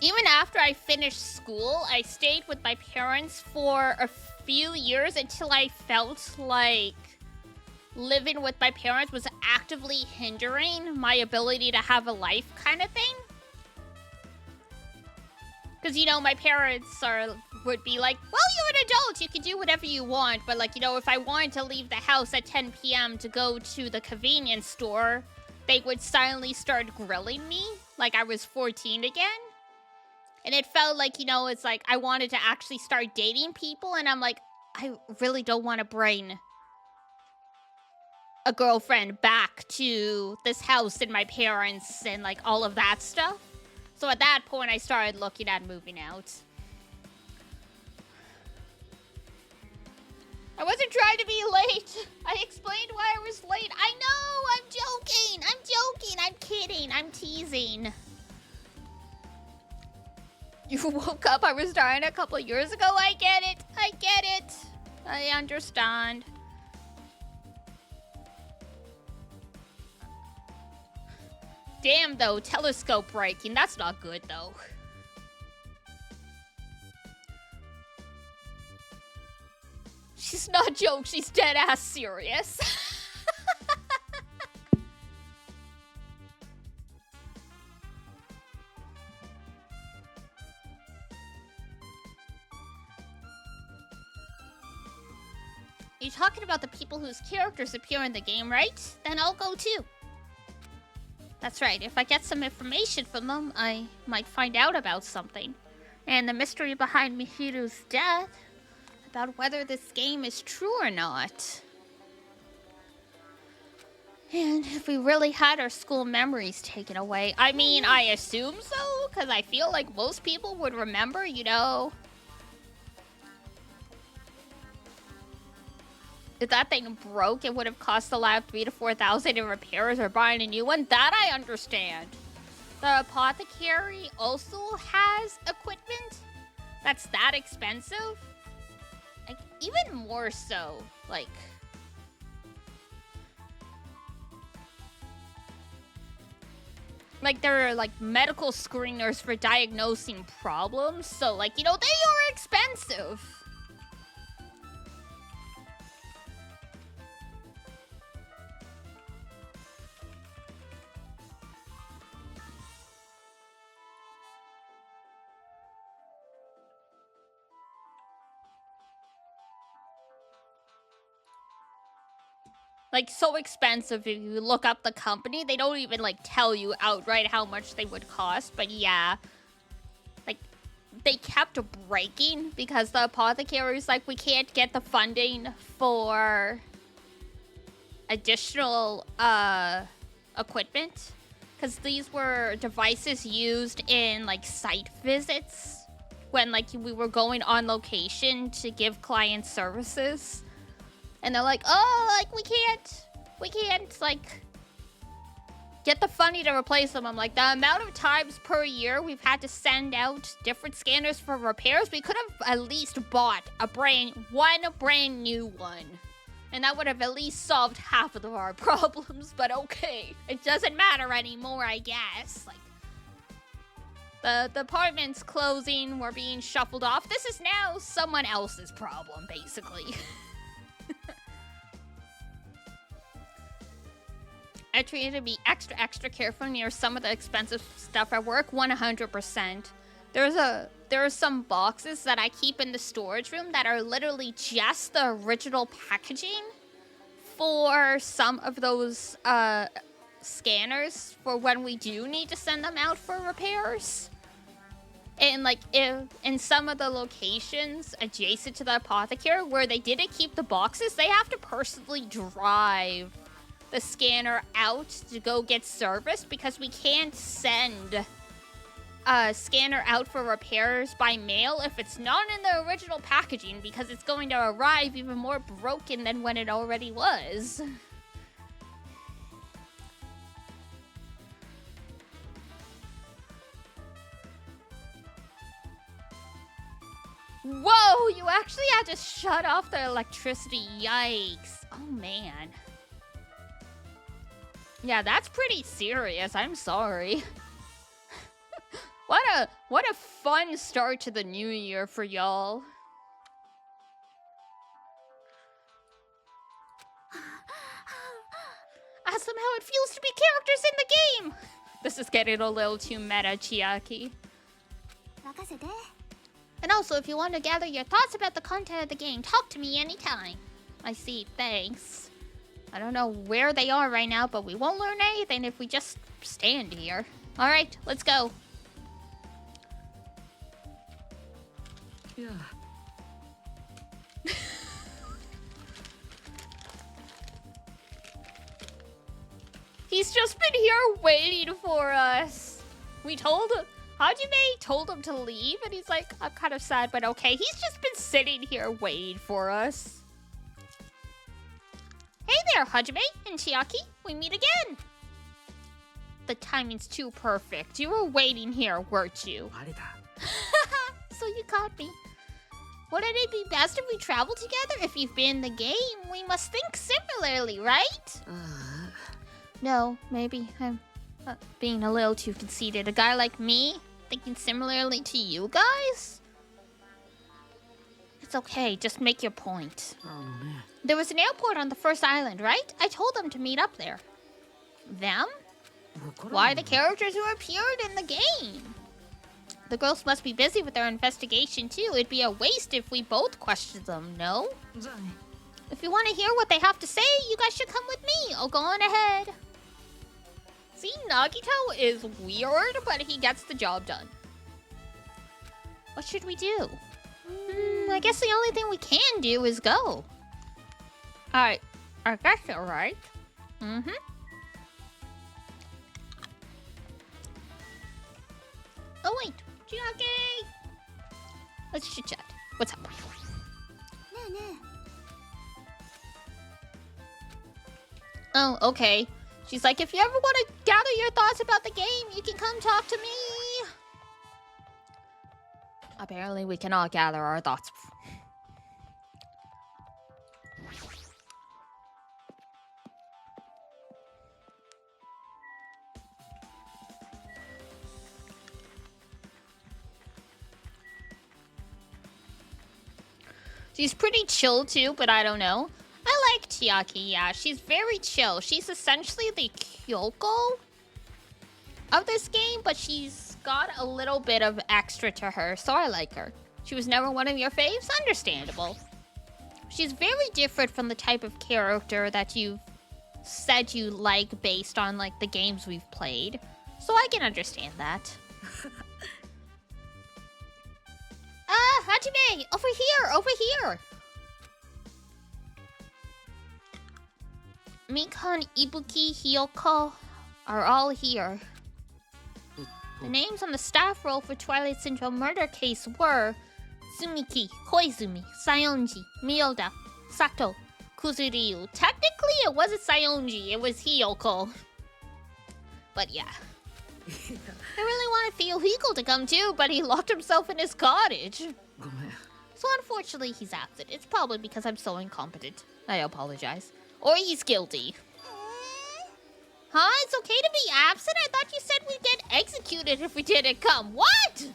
Even after I finished school, I stayed with my parents for a few years until I felt like living with my parents was actively hindering my ability to have a life kind of thing. Because, you know, my parents would be like, well, you're an adult, you can do whatever you want. But, like, you know, if I wanted to leave the house at 10 p.m. to go to the convenience store, they would silently start grilling me like I was 14 again. And it felt like, you know, it's like I wanted to actually start dating people. And I'm like, I really don't want to bring a girlfriend back to this house and my parents and, like, all of that stuff. So at that point, I started looking at moving out. I wasn't trying to be late. I explained why I was late. I know, I'm joking. I'm joking. I'm kidding. I'm teasing. You woke up, I was dying a couple years ago. I get it. I get it. I understand. Damn, though, telescope breaking. That's not good, though. She's not joking. She's dead-ass serious. You're talking about the people whose characters appear in the game, right? Then I'll go, too. That's right. If I get some information from them, I might find out about something. And the mystery behind Mihiru's death, about whether this game is true or not. And if we really had our school memories taken away. I mean, I assume so, because I feel like most people would remember, you know. If that thing broke, it would have cost the lab 3,000 to 4,000 in repairs or buying a new one. That I understand. The apothecary also has equipment that's that expensive. Like, even more so. Like, there are, like, medical screeners for diagnosing problems. So, like, you know, they are expensive. Like, so expensive. If you look up the company, they don't even, like, tell you outright how much they would cost. But yeah, like, they kept breaking because the apothecary's like, we can't get the funding for additional equipment. Because these were devices used in, like, site visits when, like, we were going on location to give clients services. And they're like, oh, like, we can't, like, get the funding to replace them. I'm like, the amount of times per year we've had to send out different scanners for repairs, we could have at least bought one brand new one. And that would have at least solved half of our problems, but okay. It doesn't matter anymore, I guess. Like, the department's closing, we're being shuffled off. This is now someone else's problem, basically. I try to be extra careful near some of the expensive stuff at work, 100%. There are some boxes that I keep in the storage room that are literally just the original packaging for some of those scanners for when we do need to send them out for repairs. And like in some of the locations adjacent to the apothecary where they didn't keep the boxes, they have to personally drive the scanner out to go get serviced because we can't send a scanner out for repairs by mail if it's not in the original packaging, because it's going to arrive even more broken than when it already was. Whoa, you actually had to shut off the electricity. Yikes. Oh, man. Yeah, that's pretty serious. I'm sorry. What a fun start to the new year for y'all. Ask them how it feels to be characters in the game. This is getting a little too meta, Chiaki. And also, if you want to gather your thoughts about the content of the game, talk to me anytime. I see, thanks. I don't know where they are right now, but we won't learn anything if we just stand here. Alright, let's go. Yeah. He's just been here waiting for us. We told him. Hajime told him to leave, and he's like, I'm kind of sad, but okay. He's just been sitting here waiting for us. Hey there, Hajime and Chiaki. We meet again. The timing's too perfect. You were waiting here, weren't you? So you caught me. Wouldn't it be best if we travel together? If you've been in the game, we must think similarly, right? No, maybe I'm being a little too conceited. A guy like me, thinking similarly to you guys? It's okay, just make your point. Oh, man. There was an airport on the first island, right? I told them to meet up there. Them? Why the characters who appeared in the game? The girls must be busy with their investigation too. It'd be a waste if we both questioned them, no? If you want to hear what they have to say, you guys should come with me. I'll go on ahead. See, Nagito is weird, but he gets the job done. What should we do? I guess the only thing we can do is go. Alright, I guess you're right. Oh wait, Chiaki! Let's chit chat. What's up? Oh, okay. She's like, if you ever want to gather your thoughts about the game, you can come talk to me. Apparently, we cannot gather our thoughts. She's pretty chill too, but I don't know. I like Chiaki, yeah. She's very chill. She's essentially the Kyoko of this game, but she's got a little bit of extra to her, so I like her. She was never one of your faves? Understandable. She's very different from the type of character that you've said you like based on, like, the games we've played. So I can understand that. Hajime! Over here! Over here! Mikan, Ibuki, Hiyoko are all here. The names on the staff roll for Twilight Central murder case were Sumiki, Koizumi, Sayonji, Miyoda, Sato, Kuzuryu. Technically, it wasn't Sayonji, it was Hiyoko. But yeah. I really wanted Fuyuhiko to come too, but he locked himself in his cottage. So unfortunately, he's absent. It's probably because I'm so incompetent. I apologize. Or he's guilty. Huh? It's okay to be absent? I thought you said we'd get executed if we didn't come. What?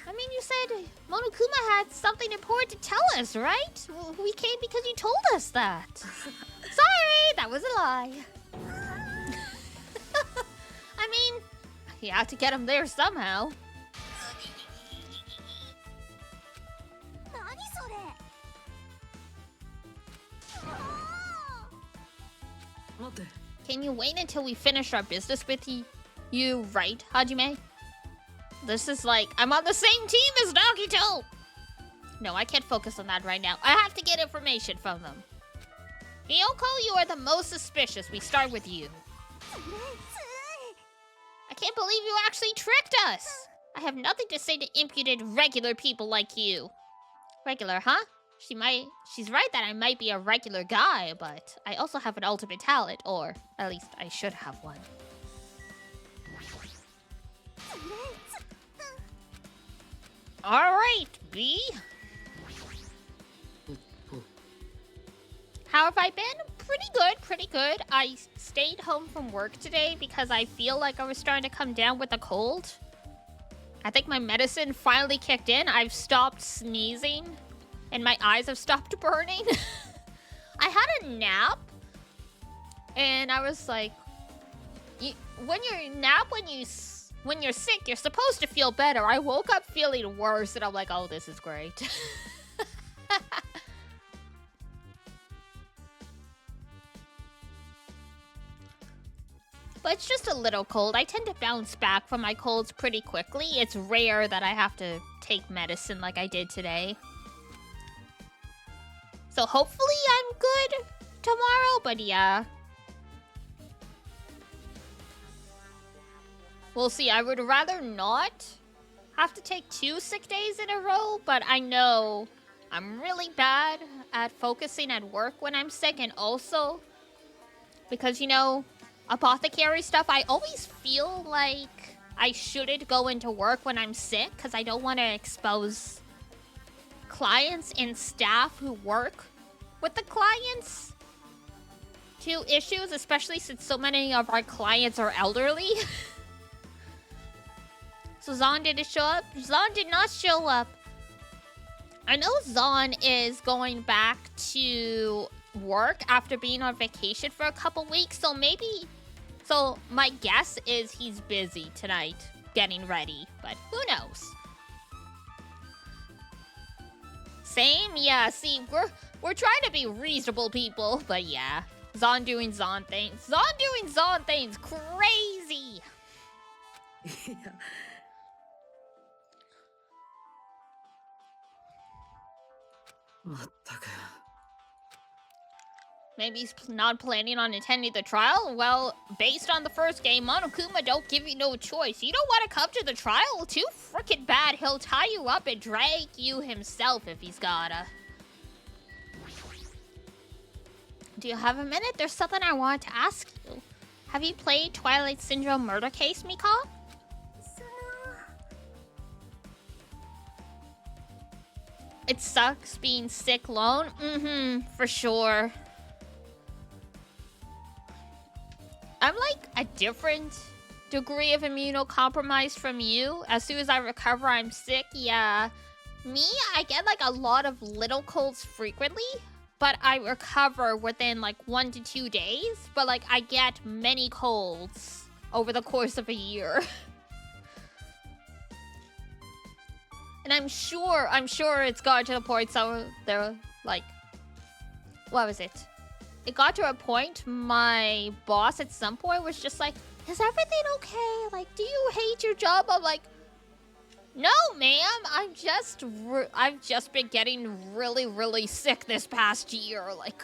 I mean, you said Monokuma had something important to tell us, right? We came because you told us that. Sorry, that was a lie. I mean, you have to get him there somehow. Can you wait until we finish our business with you? You right, Hajime? This is like, I'm on the same team as Nagito! No, I can't focus on that right now. I have to get information from them. Kyoko, you are the most suspicious. We start with you. I can't believe you actually tricked us! I have nothing to say to impudent regular people like you. Regular, huh? She's right that I might be a regular guy, but I also have an ultimate talent, or at least I should have one. Alright, B. How have I been? Pretty good, pretty good. I stayed home from work today because I feel like I was starting to come down with a cold. I think my medicine finally kicked in. I've stopped sneezing and my eyes have stopped burning. I had a nap and I was like, when you're sick, you're supposed to feel better. I woke up feeling worse and I'm like, oh, this is great. But it's just a little cold. I tend to bounce back from my colds pretty quickly. It's rare that I have to take medicine like I did today. So hopefully I'm good tomorrow, but yeah. We'll see. I would rather not have to take 2 sick days in a row, but I know I'm really bad at focusing at work when I'm sick, and also because, you know, apothecary stuff, I always feel like I shouldn't go into work when I'm sick because I don't want to expose clients and staff who work with the clients to issues, especially since so many of our clients are elderly. So Zon didn't show up? Zon did not show up. I know Zon is going back to work after being on vacation for a couple weeks, so maybe... So my guess is he's busy tonight getting ready, but who knows? Same? Yeah, see, we're trying to be reasonable people, but yeah. Zon doing Zon things. Zon doing Zon things. Crazy! Maybe he's not planning on attending the trial? Well, based on the first game, Monokuma don't give you no choice. You don't want to come to the trial? Too frickin' bad. He'll tie you up and drag you himself if he's gotta. Do you have a minute? There's something I want to ask you. Have you played Twilight Syndrome Murder Case, Mika? It sucks being sick alone? For sure. I'm like a different degree of immunocompromised from you. As soon as I recover, I'm sick. Yeah. Me, I get like a lot of little colds frequently, but I recover within like 1 to 2 days. But like I get many colds over the course of a year. And I'm sure it's got to the point so they're like, what was it? It got to a point my boss at some point was just like, is everything okay? Like, do you hate your job? I'm like, no, ma'am. I've just been getting really, really sick this past year. Like,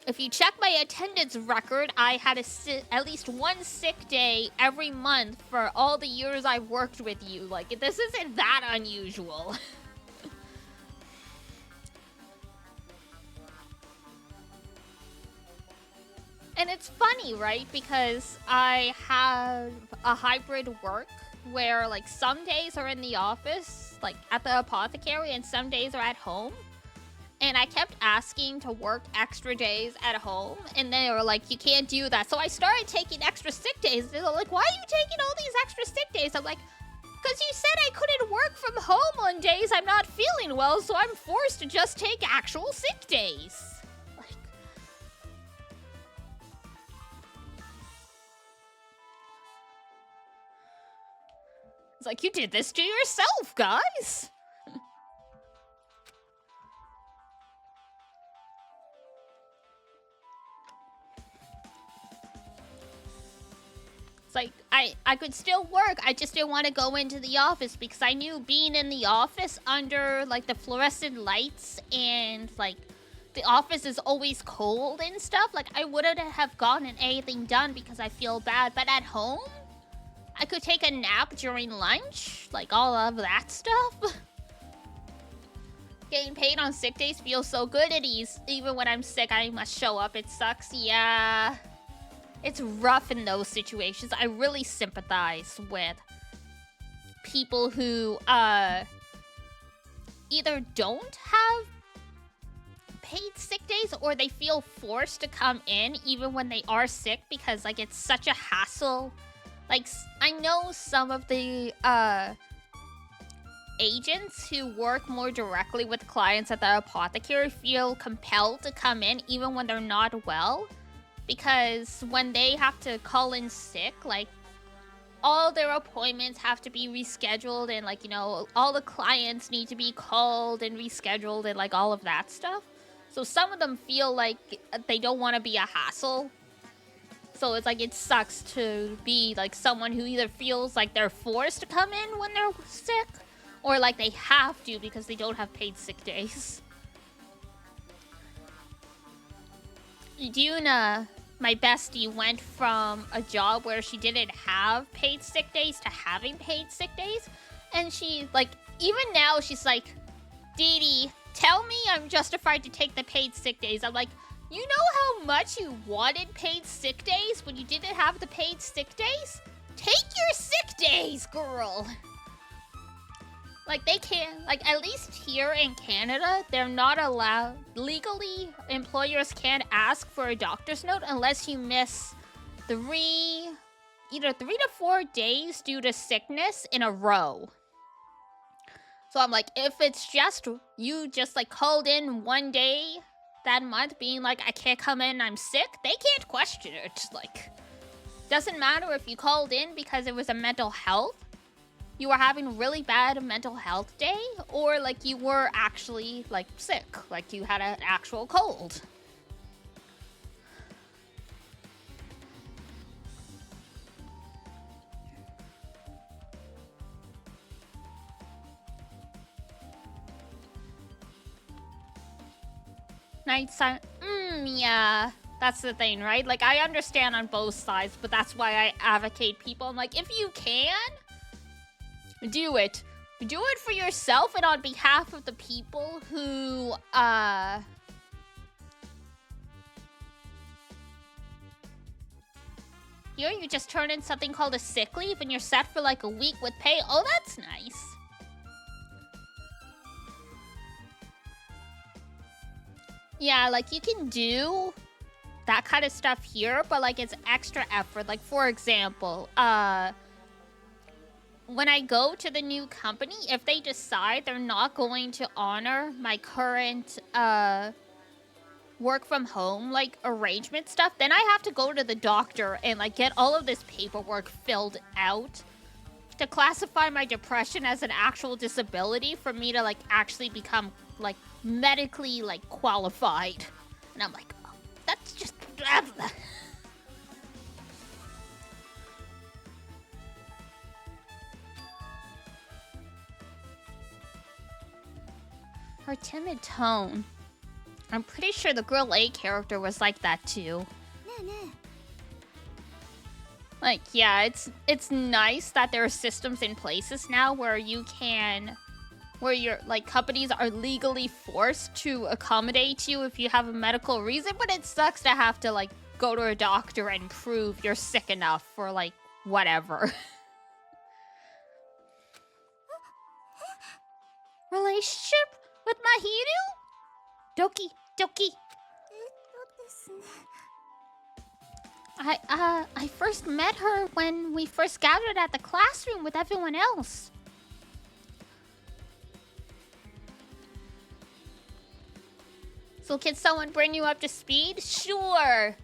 if you check my attendance record, I had at least 1 sick day every month for all the years I've worked with you. Like, this isn't that unusual. And it's funny, right? Because I have a hybrid work where, like, some days are in the office, like, at the apothecary, and some days are at home. And I kept asking to work extra days at home, and they were like, you can't do that. So I started taking extra sick days. They're like, why are you taking all these extra sick days? I'm like, because you said I couldn't work from home on days I'm not feeling well, so I'm forced to just take actual sick days. It's like, you did this to yourself, guys. like, I could still work. I just didn't want to go into the office because I knew being in the office under, like, the fluorescent lights and, like, the office is always cold and stuff. Like, I wouldn't have gotten anything done because I feel bad. But at home, I could take a nap during lunch. Like, all of that stuff. Getting paid on sick days feels so good at ease. Even when I'm sick, I must show up. It sucks. Yeah. It's rough in those situations. I really sympathize with people who either don't have paid sick days or they feel forced to come in even when they are sick because, like, it's such a hassle. Like, I know some of the agents who work more directly with clients at the apothecary feel compelled to come in even when they're not well. Because when they have to call in sick, like, all their appointments have to be rescheduled and, like, you know, all the clients need to be called and rescheduled and, like, all of that stuff. So some of them feel like they don't want to be a hassle. So it's like it sucks to be, like, someone who either feels like they're forced to come in when they're sick or, like, they have to because they don't have paid sick days. Yuna, my bestie, went from a job where she didn't have paid sick days to having paid sick days. And she, like, even now she's like, Dee Dee, tell me I'm justified to take the paid sick days. I'm like, you know how much you wanted paid sick days when you didn't have the paid sick days? Take your sick days, girl. Like, they can't, like, at least here in Canada, they're not allowed, legally, employers can't ask for a doctor's note unless you miss either 3 to 4 days due to sickness in a row. So I'm like, if it's just, you just, like, called in one day that month being like, I can't come in, I'm sick, they can't question it. Like, doesn't matter if you called in because it was a mental health, you were having a really bad mental health day, or, like, you were actually, like, sick, like you had an actual cold. Night sign. Yeah. That's the thing, right? Like, I understand on both sides, but that's why I advocate people. I'm like, if you can, do it. Do it for yourself and on behalf of the people who, Here, you just turn in something called a sick leave and you're set for, like, a week with pay. Oh, that's nice. Yeah, like, you can do that kind of stuff here, but, like, it's extra effort. Like, for example, when I go to the new company, if they decide they're not going to honor my current, work from home, like, arrangement stuff, then I have to go to the doctor and, like, get all of this paperwork filled out to classify my depression as an actual disability for me to, like, actually become, like, medically, like, qualified. And I'm like, oh, that's just... Her timid tone. I'm pretty sure the Girl A character was like that too. Like, yeah, it's nice that there are systems in places now where you can... where your, like, companies are legally forced to accommodate you if you have a medical reason, but it sucks to have to, like, go to a doctor and prove you're sick enough for, like, whatever. Relationship with Mahiru? Doki, Doki. I first met her when we first gathered at the classroom with everyone else. So can someone bring you up to speed? Sure.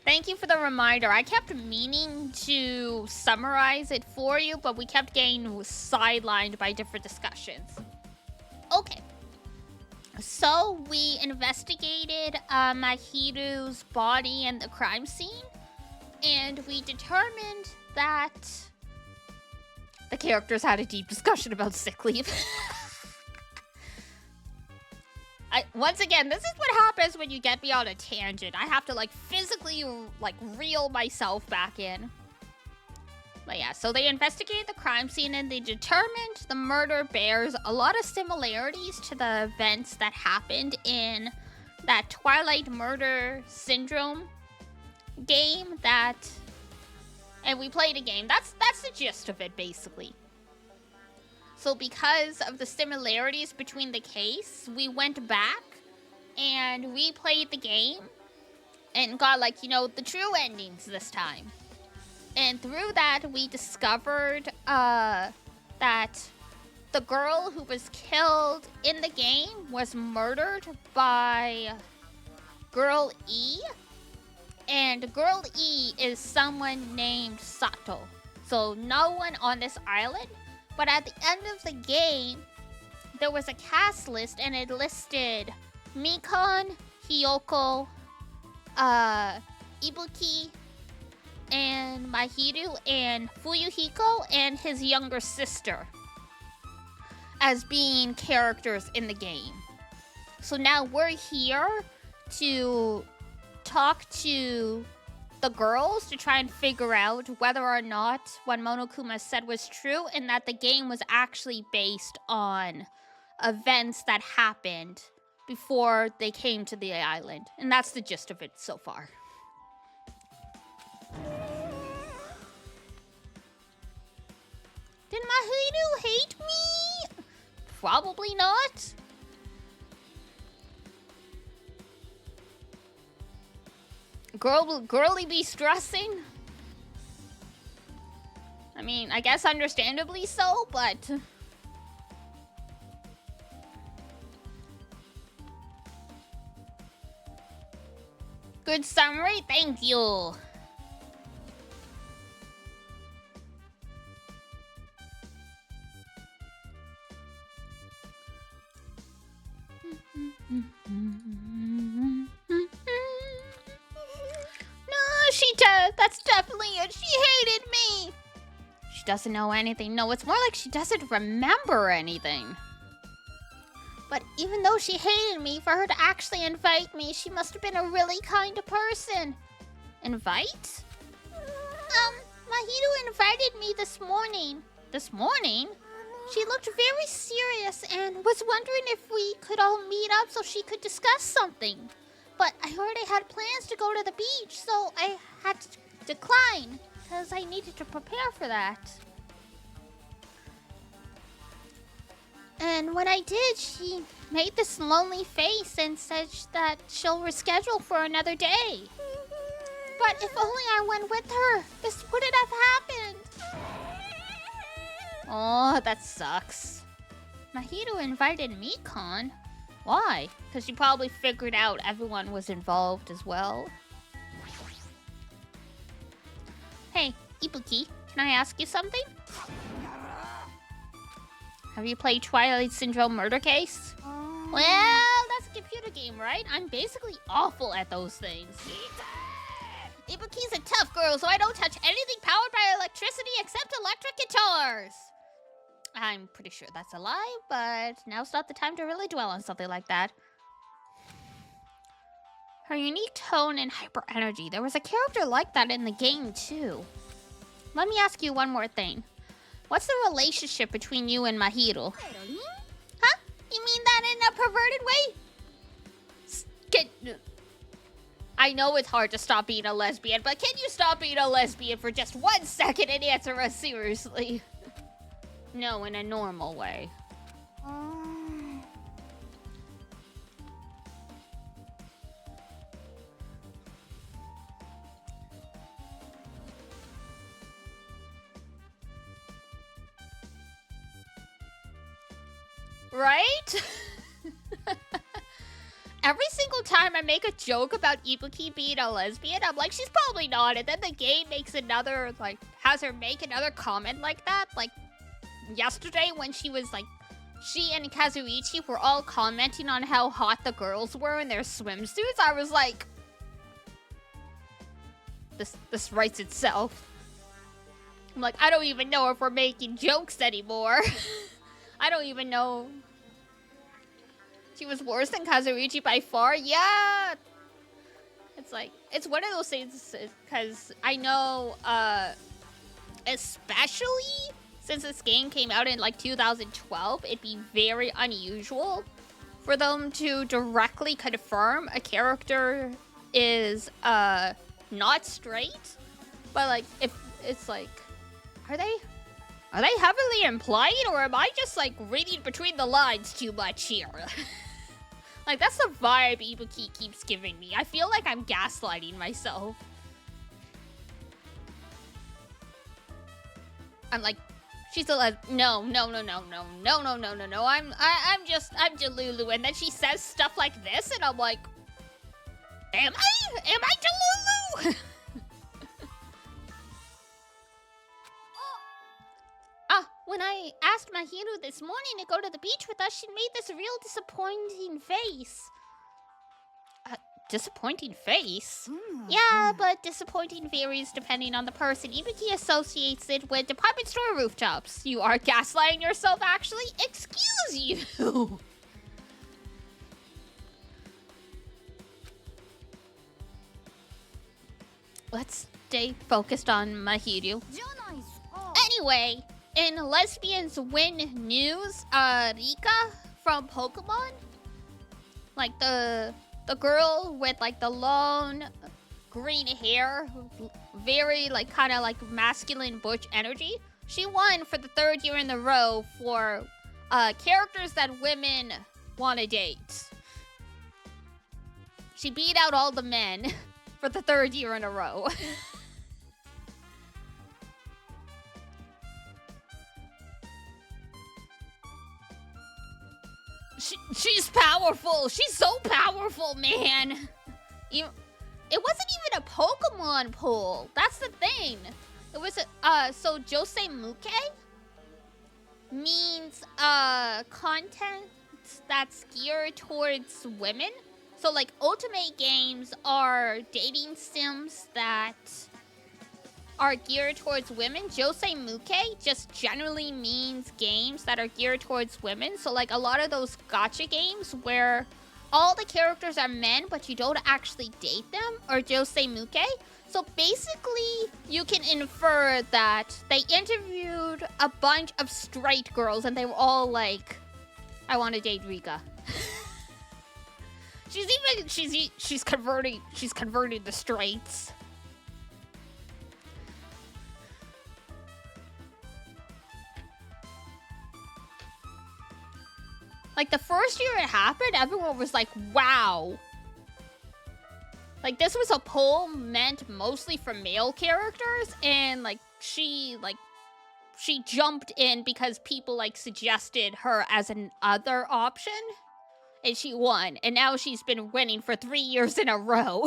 Thank you for the reminder. I kept meaning to summarize it for you, but we kept getting sidelined by different discussions. Okay. So we investigated Mahiru's body and the crime scene, and we determined that the characters had a deep discussion about sick leave. Once again, this is what happens when you get me on a tangent. I have to, like, physically, like, reel myself back in. But yeah, so they investigated the crime scene and they determined the murder bears a lot of similarities to the events that happened in that Twilight Murder Syndrome game and we played a game. That's the gist of it, basically. So because of the similarities between the case, we went back and replayed the game and got, like, you know, the true endings this time. And through that, we discovered that the girl who was killed in the game was murdered by Girl E. And Girl E is someone named Sato. So no one on this island. But at the end of the game, there was a cast list and it listed Mikon, Hiyoko, Ibuki, and Mahiru, and Fuyuhiko, and his younger sister as being characters in the game. So now we're here to talk to the girls to try and figure out whether or not what Monokuma said was true and that the game was actually based on events that happened before they came to the island. And that's the gist of it so far. Did Mahiru hate me? Probably not. Girly be stressing? I mean, I guess understandably so, but... Good summary, thank you. That's definitely it. She hated me. She doesn't know anything. No, it's more like she doesn't remember anything. But even though she hated me, for her to actually invite me, she must have been a really kind person. Invite? Mahiru invited me this morning. This morning? She looked very serious and was wondering if we could all meet up so she could discuss something. But I already had plans to go to the beach, so I had to decline because I needed to prepare for that. And when I did, she made this lonely face and said that she'll reschedule for another day. But if only I went with her, this wouldn't have happened. Oh, that sucks. Mahiru invited Mikon. Why? Because she probably figured out everyone was involved as well. Hey, Ibuki, can I ask you something? Have you played Twilight Syndrome Murder Case? Well, that's a computer game, right? I'm basically awful at those things. Ibuki's a tough girl, so I don't touch anything powered by electricity except electric guitars. I'm pretty sure that's a lie, but now's not the time to really dwell on something like that. Her unique tone and hyper energy. There was a character like that in the game, too. Let me ask you one more thing. What's the relationship between you and Mahiru? Huh? You mean that in a perverted way? I know it's hard to stop being a lesbian, but can you stop being a lesbian for just 1 second and answer us seriously? No, in a normal way. Right? Every single time I make a joke about Ibuki being a lesbian, I'm like, she's probably not. And then the game makes another, like, has her make another comment like that. Like, yesterday when she was, like, she and Kazuichi were all commenting on how hot the girls were in their swimsuits. I was like, this writes itself. I'm like, I don't even know if we're making jokes anymore. I don't even know. She was worse than Kazuichi by far? Yeah! It's like, it's one of those things, because I know, especially since this game came out in like 2012, it'd be very unusual for them to directly confirm a character is, not straight. But like, if it's like, are they heavily implied, or am I just like reading between the lines too much here? Like, that's the vibe Ibuki keeps giving me. I feel like I'm gaslighting myself. I'm like, she's a no. I'm Delulu. And then she says stuff like this, and I'm like, am I Delulu? When I asked Mahiro this morning to go to the beach with us, she made this real disappointing face. Disappointing face? Yeah, but disappointing varies depending on the person. Ibuki associates it with department store rooftops. You are gaslighting yourself, actually? Excuse you! Let's stay focused on Mahiro. Anyway, in Lesbians Win news, Rika from Pokemon, like the girl with like the long green hair, very like kind of like masculine butch energy, she won for the 3rd year in a row for characters that women want to date. She beat out all the men for the 3rd year in a row. She's powerful. She's so powerful, man. It wasn't even a Pokemon poll. That's the thing. It was so Josei Muke means content that's geared towards women. So like ultimate games are dating sims that are geared towards women. Josei Muke just generally means games that are geared towards women. So like a lot of those gacha games where all the characters are men but you don't actually date them are Josei Muke. So basically you can infer that they interviewed a bunch of straight girls and they were all like, I want to date Rika. she's converting the straights. Like, the first year it happened, everyone was like, wow. Like, this was a poll meant mostly for male characters, and, like, she jumped in because people, like, suggested her as an other option, and she won. And now she's been winning for 3 years in a row.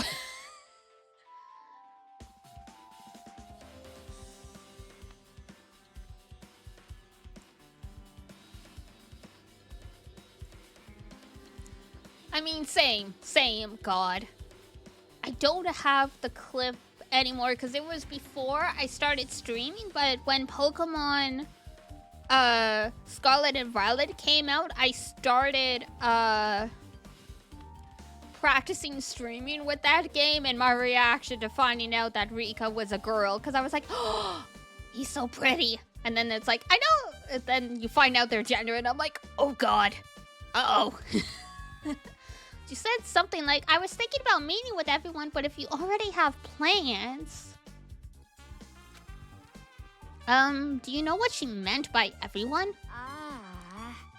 I mean, same, God. I don't have the clip anymore because it was before I started streaming, but when Pokemon Scarlet and Violet came out, I started practicing streaming with that game, and my reaction to finding out that Rika was a girl, because I was like, oh, he's so pretty. And then it's like, I know, and then you find out their gender, and I'm like, oh God. Uh-oh. She said something like, I was thinking about meeting with everyone, but if you already have plans... do you know what she meant by everyone?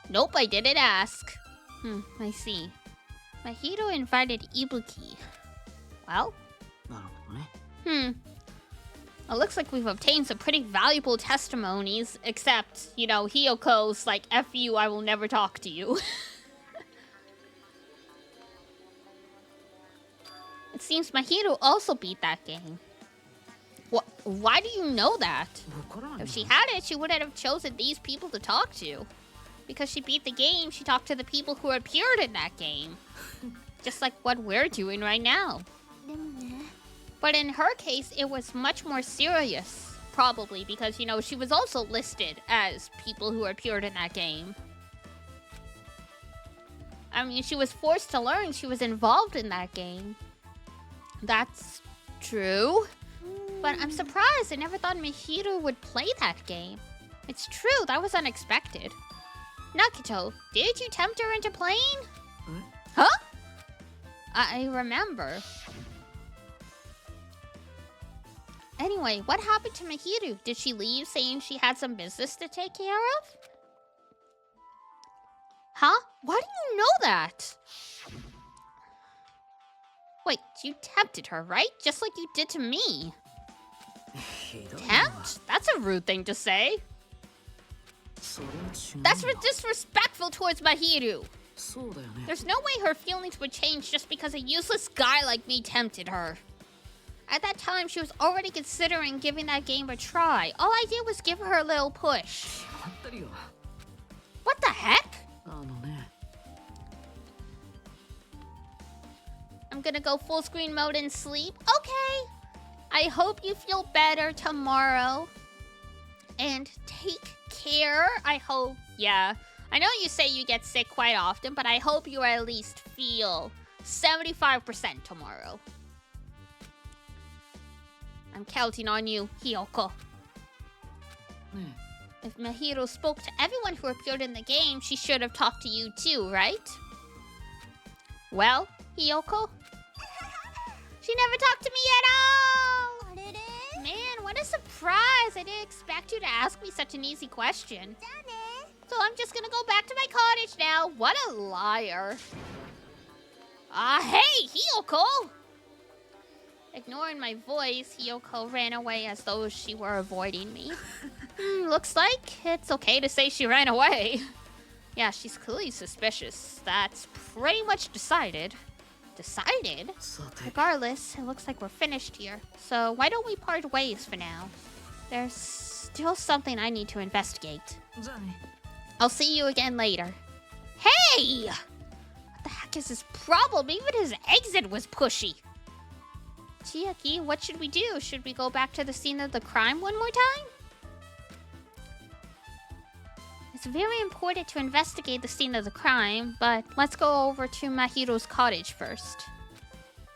Nope, I didn't ask. I see. Mahiro invited Ibuki. Well? It looks like we've obtained some pretty valuable testimonies, except, you know, Hiyoko's like, F you, I will never talk to you. It seems Mahiro also beat that game. Why do you know that? If she had it, she wouldn't have chosen these people to talk to. Because she beat the game, she talked to the people who appeared in that game. Just like what we're doing right now. But in her case, it was much more serious. Probably because, you know, she was also listed as people who appeared in that game. I mean, she was forced to learn. She was involved in that game. That's true. But I'm surprised. I never thought Mihiru would play that game. It's true. That was unexpected. Nakito, did you tempt her into playing? Huh? I remember. Anyway, what happened to Mihiru? Did she leave saying she had some business to take care of? Huh? Why do you know that? Wait, you tempted her, right? Just like you did to me. Tempt? That's a rude thing to say. That's disrespectful towards Mihiru. There's no way her feelings would change just because a useless guy like me tempted her. At that time, she was already considering giving that game a try. All I did was give her a little push. What the heck? I'm gonna go full screen mode and sleep. Okay. I hope you feel better tomorrow. And take care. I hope, yeah. I know you say you get sick quite often, but I hope you at least feel 75% tomorrow. I'm counting on you, Hiyoko. If Mihiru spoke to everyone who appeared in the game, she should have talked to you too, right? Well, Hiyoko? She never talked to me at all! Man, what a surprise! I didn't expect you to ask me such an easy question. So I'm just gonna go back to my cottage now. What a liar. Hey, Hiyoko! Ignoring my voice, Hiyoko ran away as though she were avoiding me. Looks like it's okay to say she ran away. Yeah, she's clearly suspicious. That's pretty much decided. Decided? Regardless, it looks like we're finished here. So why don't we part ways for now? There's still something I need to investigate. I'll see you again later. Hey! What the heck is his problem? Even his exit was pushy. Chiaki, what should we do? Should we go back to the scene of the crime one more time? It's very important to investigate the scene of the crime, but let's go over to Mahiru's cottage first.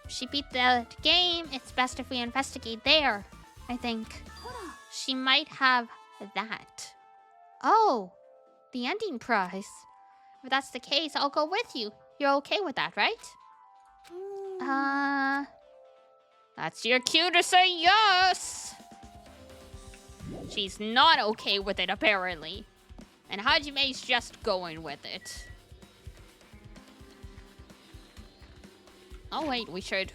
If she beat the game, it's best if we investigate there, I think. She might have that. Oh, the ending prize. If that's the case, I'll go with you. You're okay with that, right? That's your cue to say yes! She's not okay with it, apparently. And Hajime's just going with it. Oh, wait, we should.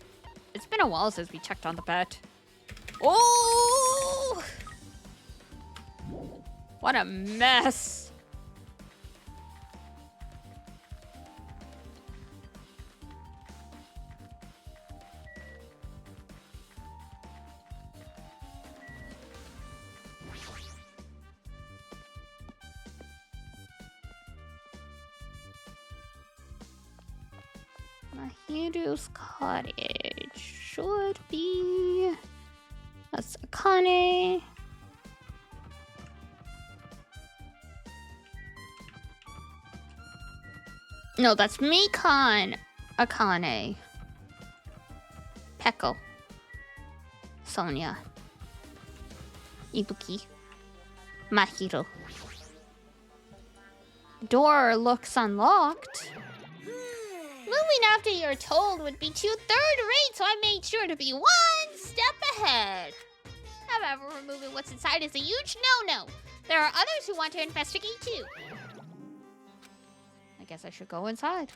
It's been a while since we checked on the bet. Oh! What a mess. Mahiru's cottage should be Asakane. No, that's Mikan Akane. Peko. Sonia. Ibuki. Mahiru. Door looks unlocked. Moving after you're told would be too third-rate, so I made sure to be one step ahead. However, removing what's inside is a huge no-no. There are others who want to investigate too. I guess I should go inside.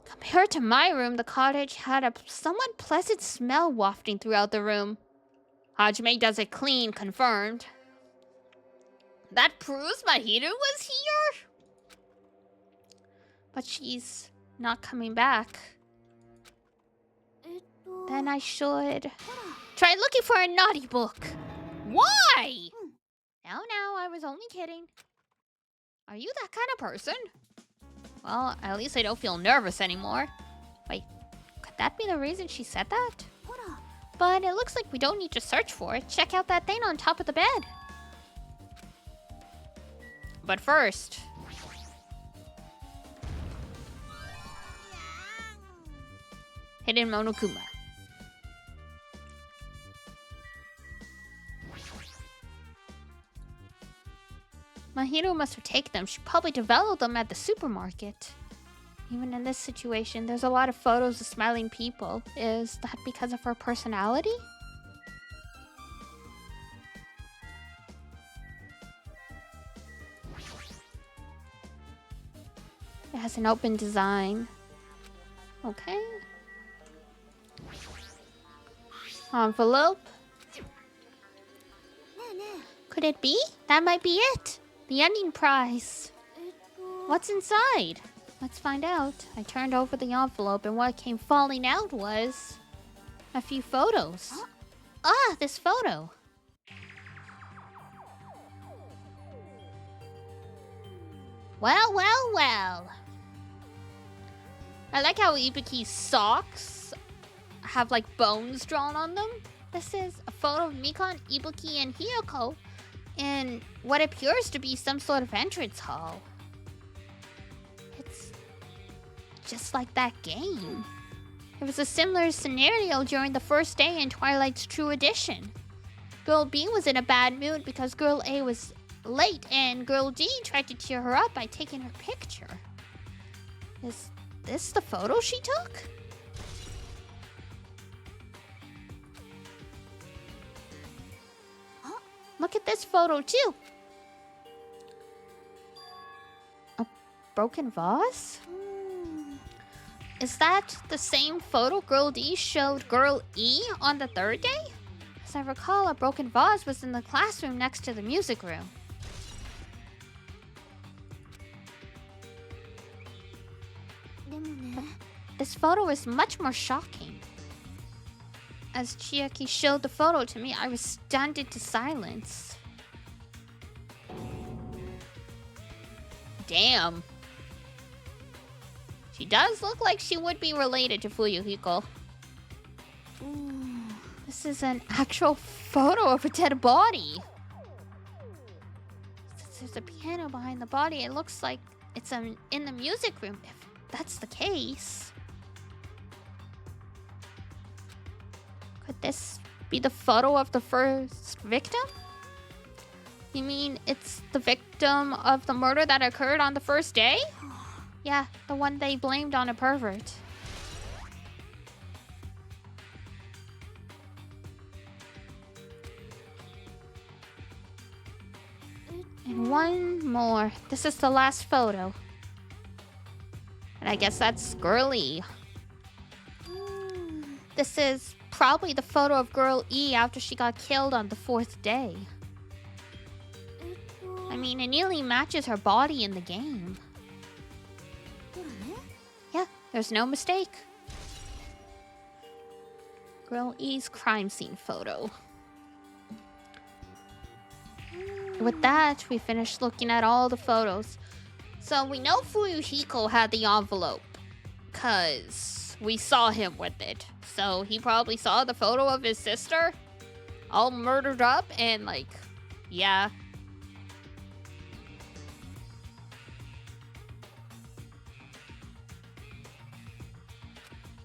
Compared to my room, the cottage had a somewhat pleasant smell wafting throughout the room. Hajime does it clean, confirmed. That proves Mahiru was here? But she's not coming back. Then I should try looking for a naughty book. Why? No, I was only kidding. Are you that kind of person? Well, at least I don't feel nervous anymore. Wait, could that be the reason she said that? But it looks like we don't need to search for it. Check out that thing on top of the bed. But first... Hidden Monokuma. Mahiro must have taken them. She probably developed them at the supermarket. Even in this situation, there's a lot of photos of smiling people. Is that because of her personality? It has an open design. Okay. Envelope. Could it be? That might be it. The ending prize. What's inside? Let's find out. I turned over the envelope and what came falling out was... a few photos. Ah, this photo. Well, well, well. I like how Ibuki's socks have like bones drawn on them. This is a photo of Mikon, Ibuki, and Hiyoko in what appears to be some sort of entrance hall. It's just like that game. It was a similar scenario during the first day in Twilight's True Edition. Girl B was in a bad mood because Girl A was late and Girl D tried to cheer her up by taking her picture. Is this the photo she took? Look at this photo too. A broken vase? Is that the same photo Girl D showed Girl E on the third day? As I recall, a broken vase was in the classroom next to the music room. But this photo is much more shocking. As Chiaki showed the photo to me, I was stunned into silence. Damn. She does look like she would be related to Fuyuhiko. This is an actual photo of a dead body. Since there's a piano behind the body, it looks like it's in the music room, if that's the case. Could this be the photo of the first victim? You mean it's the victim of the murder that occurred on the first day? Yeah, the one they blamed on a pervert. And one more. This is the last photo. And I guess that's Girly. This is probably the photo of Girl E after she got killed on the fourth day. I mean, it nearly matches her body in the game. Yeah, there's no mistake. Girl E's crime scene photo. With that, we finished looking at all the photos. So we know Fuyuhiko had the envelope, cause we saw him with it. So he probably saw the photo of his sister all murdered up and like, yeah.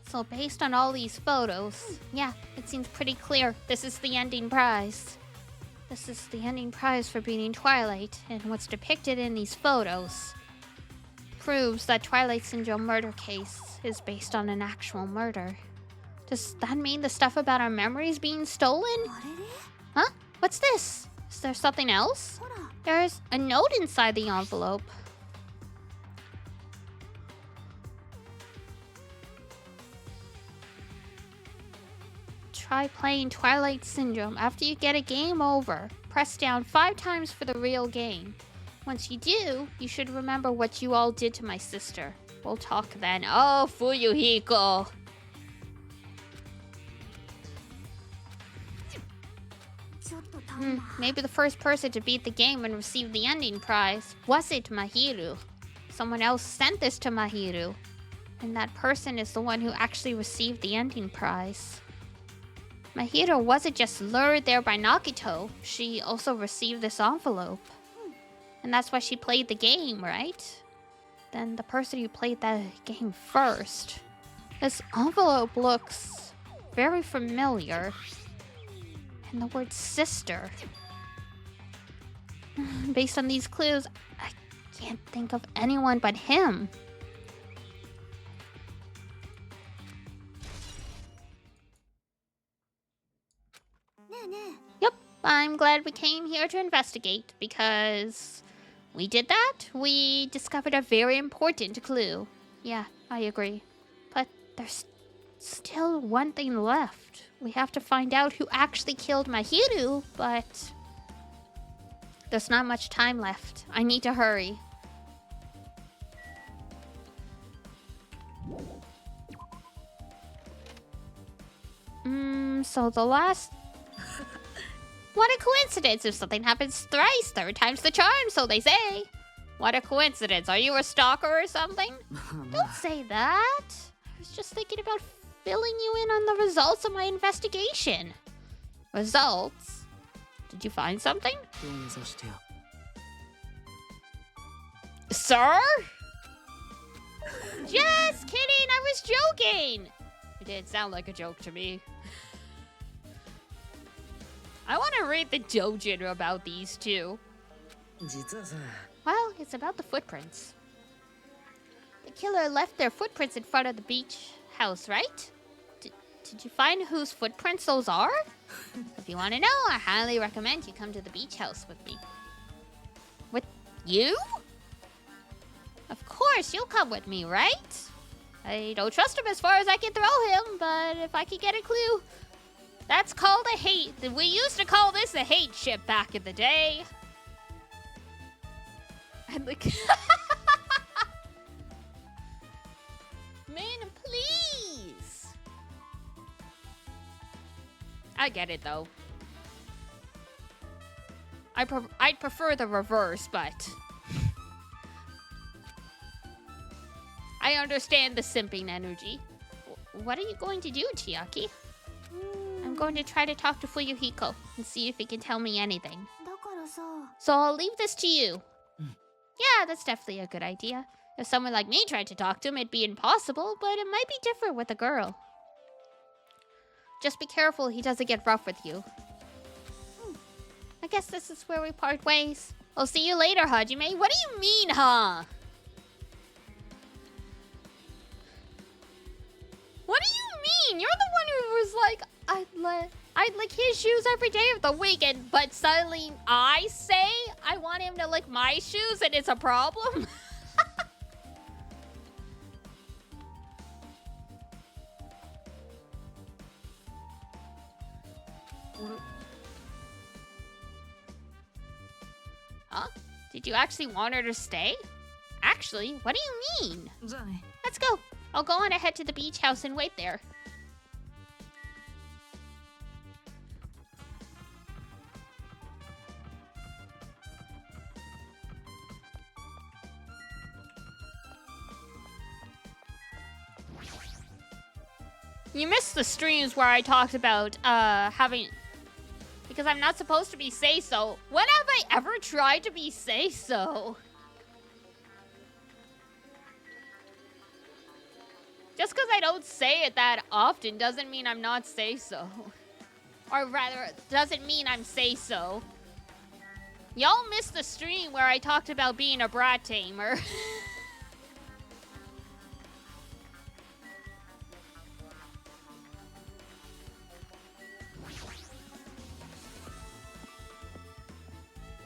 So based on all these photos, yeah, it seems pretty clear this is the ending prize. This is the ending prize for beating Twilight, and what's depicted in these photos proves that Twilight Syndrome murder case is based on an actual murder. Does that mean the stuff about our memories being stolen? Huh? What's this? Is there something else? There's a note inside the envelope. Try playing Twilight Syndrome. After you get a game over, press down 5 times for the real game. Once you do, you should remember what you all did to my sister. We'll talk then. Oh, Fuyuhiko. Maybe the first person to beat the game and receive the ending prize wasn't Mahiru. Someone else sent this to Mahiru. And that person is the one who actually received the ending prize. Mahiru wasn't just lured there by Nagito. She also received this envelope. And that's why she played the game, right? Then the person who played that game first. This envelope looks very familiar. And the word sister. Based on these clues, I can't think of anyone but him. Yep, I'm glad we came here to investigate because we did that. We discovered a very important clue. Yeah, I agree. But there's still one thing left. We have to find out who actually killed Mahiru, but there's not much time left. I need to hurry. So the last... What a coincidence! If something happens thrice, third time's the charm, so they say. What a coincidence. Are you a stalker or something? Don't say that. I was just thinking about filling you in on the results of my investigation. Results? Did you find something? Sir? Just kidding, I was joking. It did sound like a joke to me. I want to read the dojin about these two. Well, it's about the footprints. The killer left their footprints in front of the beach house, right? Did you find whose footprints those are? If you want to know, I highly recommend you come to the beach house with me. With you? Of course, you'll come with me, right? I don't trust him as far as I can throw him, but if I can get a clue... That's called a hate. We used to call this a hate ship back in the day. And like... Man, please! I get it, though. I'd prefer the reverse, but... I understand the simping energy. What are you going to do, Chiaki? I'm going to try to talk to Fuyuhiko and see if he can tell me anything. So I'll leave this to you. Yeah, that's definitely a good idea. If someone like me tried to talk to him, it'd be impossible, but it might be different with a girl. Just be careful he doesn't get rough with you. I guess this is where we part ways. I'll see you later, Hajime. What do you mean, huh? What do you mean? You're the one who was like, I'd lick his shoes every day of the weekend, but suddenly I say I want him to lick my shoes and it's a problem? Huh? Did you actually want her to stay? Actually, what do you mean? Let's go. I'll go on ahead to the beach house and wait there. You missed the streams where I talked about having... Because I'm not supposed to be say-so. When have I ever tried to be say-so? Just because I don't say it that often doesn't mean I'm not say-so. Or rather, doesn't mean I'm say-so. Y'all missed the stream where I talked about being a brat tamer.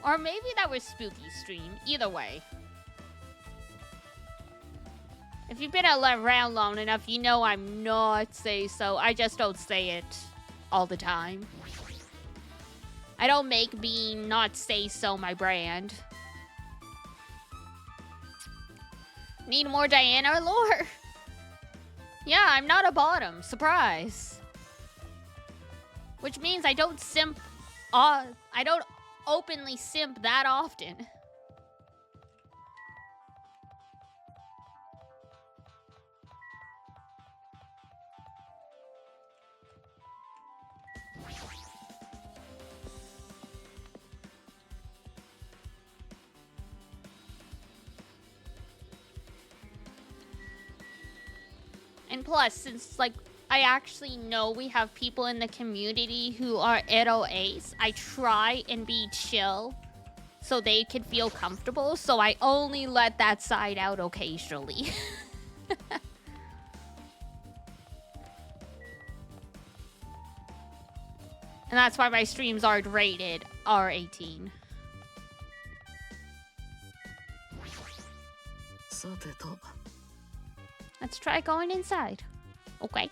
Or maybe that was Spooky stream. Either way. If you've been around long enough, you know I'm not say-so. I just don't say it all the time. I don't make being not say-so my brand. Need more Diana lore? Yeah, I'm not a bottom. Surprise. Which means I don't simp openly simp that often. And plus, since, like, I actually know we have people in the community who are eroes, I try and be chill so they can feel comfortable, so I only let that side out occasionally. And that's why my streams aren't rated R18. Let's try going inside. Okay.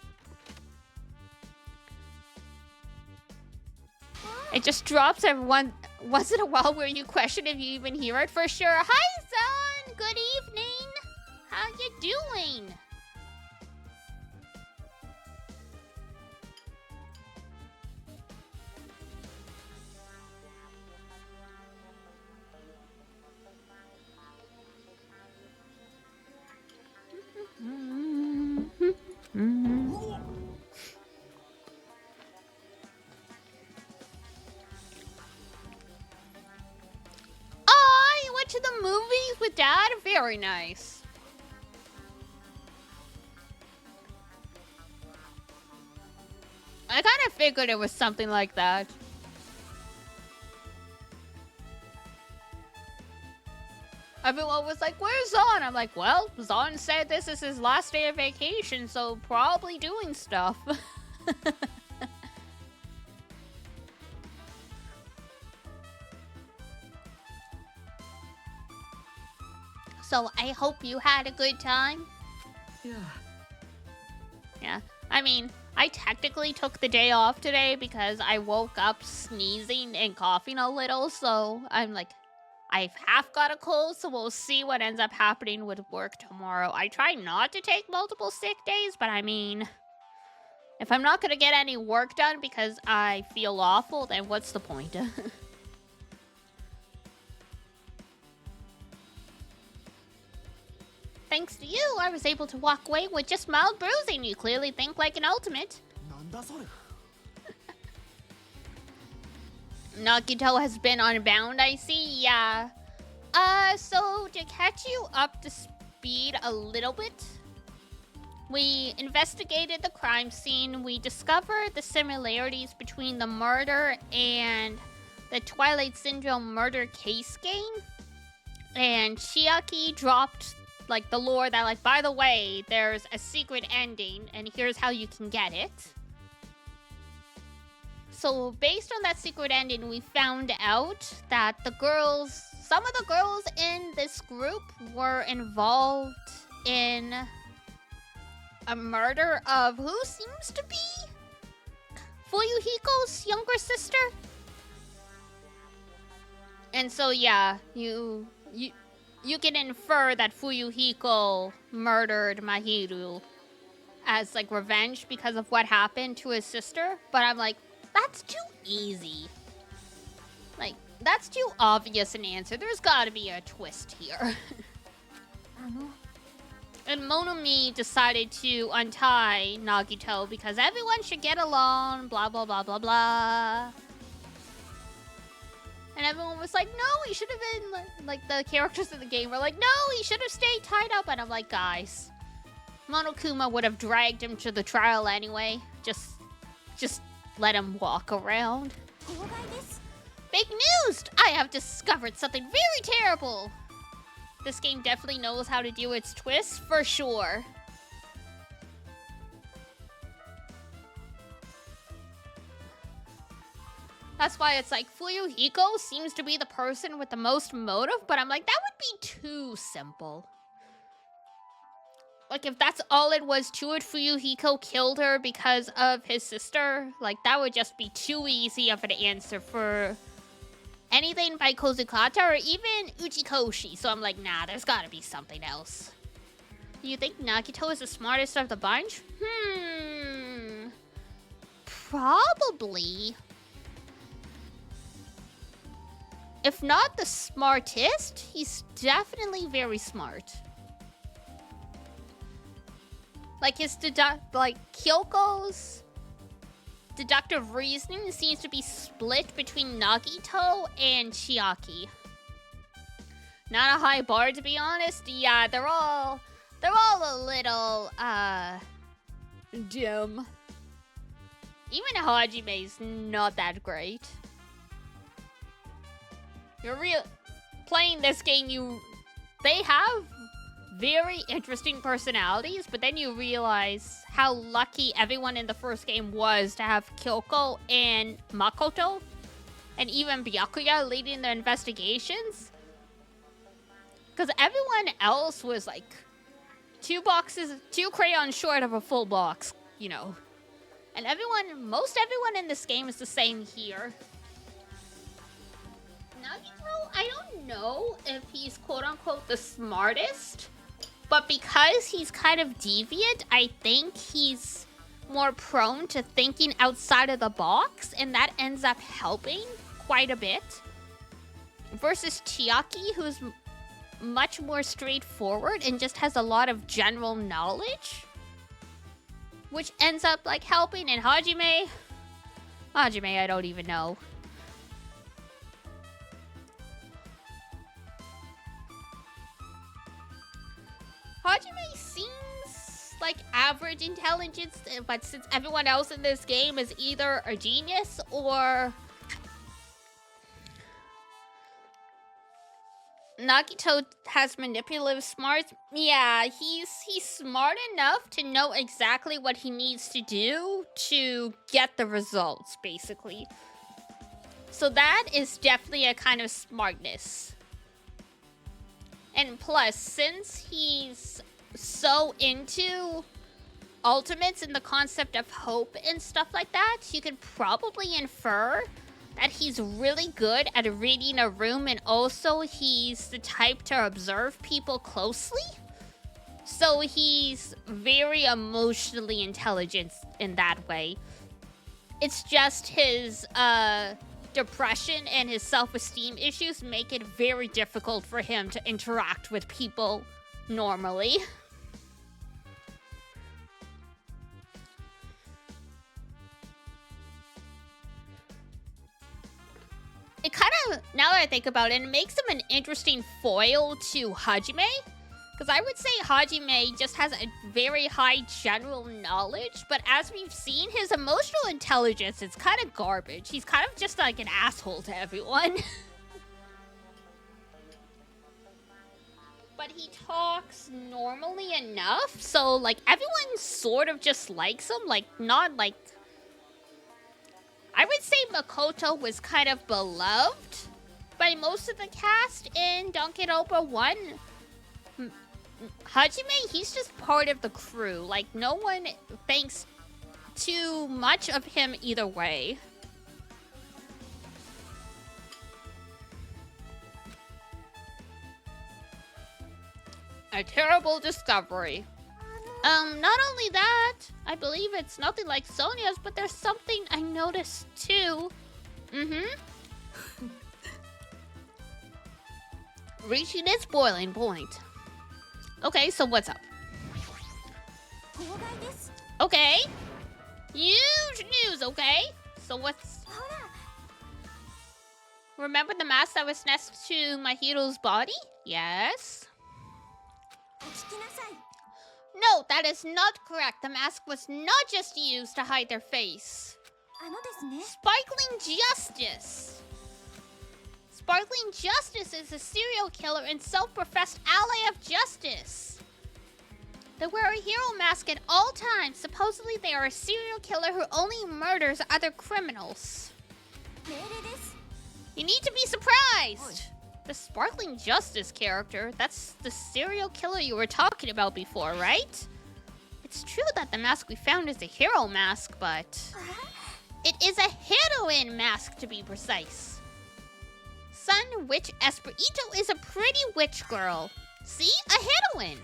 It just drops every once in a while where you question if you even hear it for sure. Hi, son! Good evening! How you doing? Oh, you went to the movies with Dad? Very nice. I kind of figured it was something like that. Everyone was like, where's Zon? I'm like, well, Zon said this is his last day of vacation, so probably doing stuff. So I hope you had a good time. Yeah. Yeah. I mean, I technically took the day off today because I woke up sneezing and coughing a little, so I'm like, I've half got a cold, so we'll see what ends up happening with work tomorrow. I try not to take multiple sick days, but I mean, if I'm not gonna get any work done because I feel awful, then what's the point? Thanks to you, I was able to walk away with just mild bruising. You clearly think like an ultimate. Nagito has been unbound, I see. Yeah. So to catch you up to speed a little bit, we investigated the crime scene. We discovered the similarities between the murder and the Twilight Syndrome murder case game. And Chiaki dropped, like, the lore that, like, by the way, there's a secret ending, and here's how you can get it. So, based on that secret ending, we found out that some of the girls in this group were involved in a murder of who seems to be Fuyuhiko's younger sister. And so, yeah, you can infer that Fuyuhiko murdered Mahiru as, like, revenge because of what happened to his sister. But I'm like, that's too easy. Like, that's too obvious an answer. There's gotta be a twist here. And Monomi decided to untie Nagito because everyone should get along, blah, blah, blah, blah, blah. And everyone was like, no, he should have been, like, the characters in the game were like, no, he should have stayed tied up. And I'm like, guys, Monokuma would have dragged him to the trial anyway. Just let him walk around. Big news! I have discovered something very terrible. This game definitely knows how to do its twists, for sure. That's why it's like, Fuyuhiko seems to be the person with the most motive, but I'm like, that would be too simple. Like, if that's all it was to it, Fuyuhiko killed her because of his sister, like, that would just be too easy of an answer for anything by Kozukata or even Uchikoshi. So I'm like, nah, there's gotta be something else. Do you think Nagito is the smartest of the bunch? Probably. if not the smartest, he's definitely very smart. Like Kyoko's deductive reasoning seems to be split between Nagito and Chiaki. Not a high bar, to be honest. Yeah, they're all a little dumb. Even Hajime's not that great. You're playing this game, they have very interesting personalities, but then you realize how lucky everyone in the first game was to have Kyoko and Makoto, and even Byakuya leading the investigations. Because everyone else was like 2 crayons short of a full box, you know. And most everyone in this game is the same here. Nagito, I don't know if he's quote-unquote the smartest, but because he's kind of deviant, I think he's more prone to thinking outside of the box, and that ends up helping quite a bit. Versus Chiaki, who's much more straightforward and just has a lot of general knowledge, which ends up like helping. And Hajime, I don't even know. Hajime seems like average intelligence, but since everyone else in this game is either a genius or Nagito has manipulative smarts, yeah, he's smart enough to know exactly what he needs to do to get the results, basically. So that is definitely a kind of smartness. And plus, since he's so into ultimates and the concept of hope and stuff like that, you could probably infer that he's really good at reading a room, and also he's the type to observe people closely. So he's very emotionally intelligent in that way. It's just his depression and his self-esteem issues make it very difficult for him to interact with people normally. It kind of, now that I think about it, it makes him an interesting foil to Hajime. Because I would say Hajime just has a very high general knowledge, but as we've seen, his emotional intelligence is kind of garbage. He's kind of just like an asshole to everyone. But he talks normally enough, so like everyone sort of just likes him, like not like... I would say Makoto was kind of beloved by most of the cast in Danganronpa 1. Hajime, he's just part of the crew. Like, no one thinks too much of him either way. A terrible discovery. Not only that, I believe it's nothing like Sonia's, but there's something I noticed too. Reaching its boiling point. Okay, so what's up? Okay. Huge news, okay? So what's... Remember the mask that was next to Mahiro's body? Yes. No, that is not correct. The mask was not just used to hide their face. Sparkling Justice. Sparkling Justice is a serial killer and self-professed ally of justice. They wear a hero mask at all times. Supposedly they are a serial killer who only murders other criminals. You need to be surprised. The Sparkling Justice character, that's the serial killer you were talking about before, right? It's true that the mask we found is a hero mask, but... It is a heroine mask, to be precise. Sun Witch Esperito is a pretty witch girl. See? A heroine.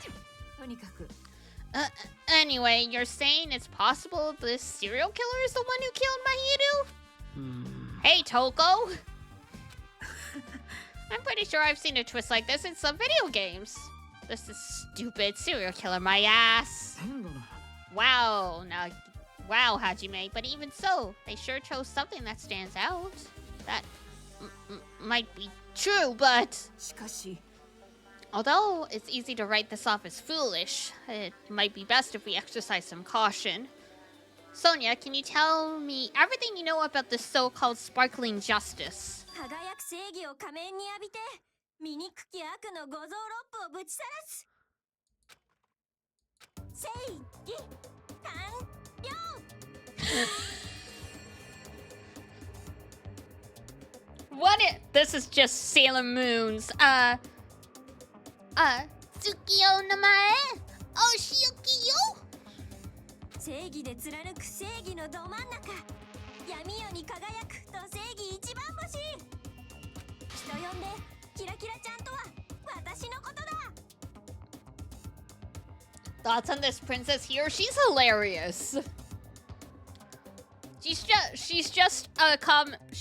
Anyway, you're saying it's possible this serial killer is the one who killed Mahiru? Hey, Toko. I'm pretty sure I've seen a twist like this in some video games. This is stupid. Serial killer my ass. Wow, now, wow, Hajime. But even so, they sure chose something that stands out. That might be true, but... Although it's easy to write this off as foolish, it might be best if we exercise some caution. Sonia, can you tell me everything you know about this so-called sparkling justice? What it? This is just Sailor Moon's, Tsukio namae? Oshiyuki-yo? 正義で貫く正義のど真ん中闇夜に輝くと正義一番星人呼んでキラキラちゃんとは私のことだ Thoughts on this princess here? She's hilarious. She's just a tokusatsu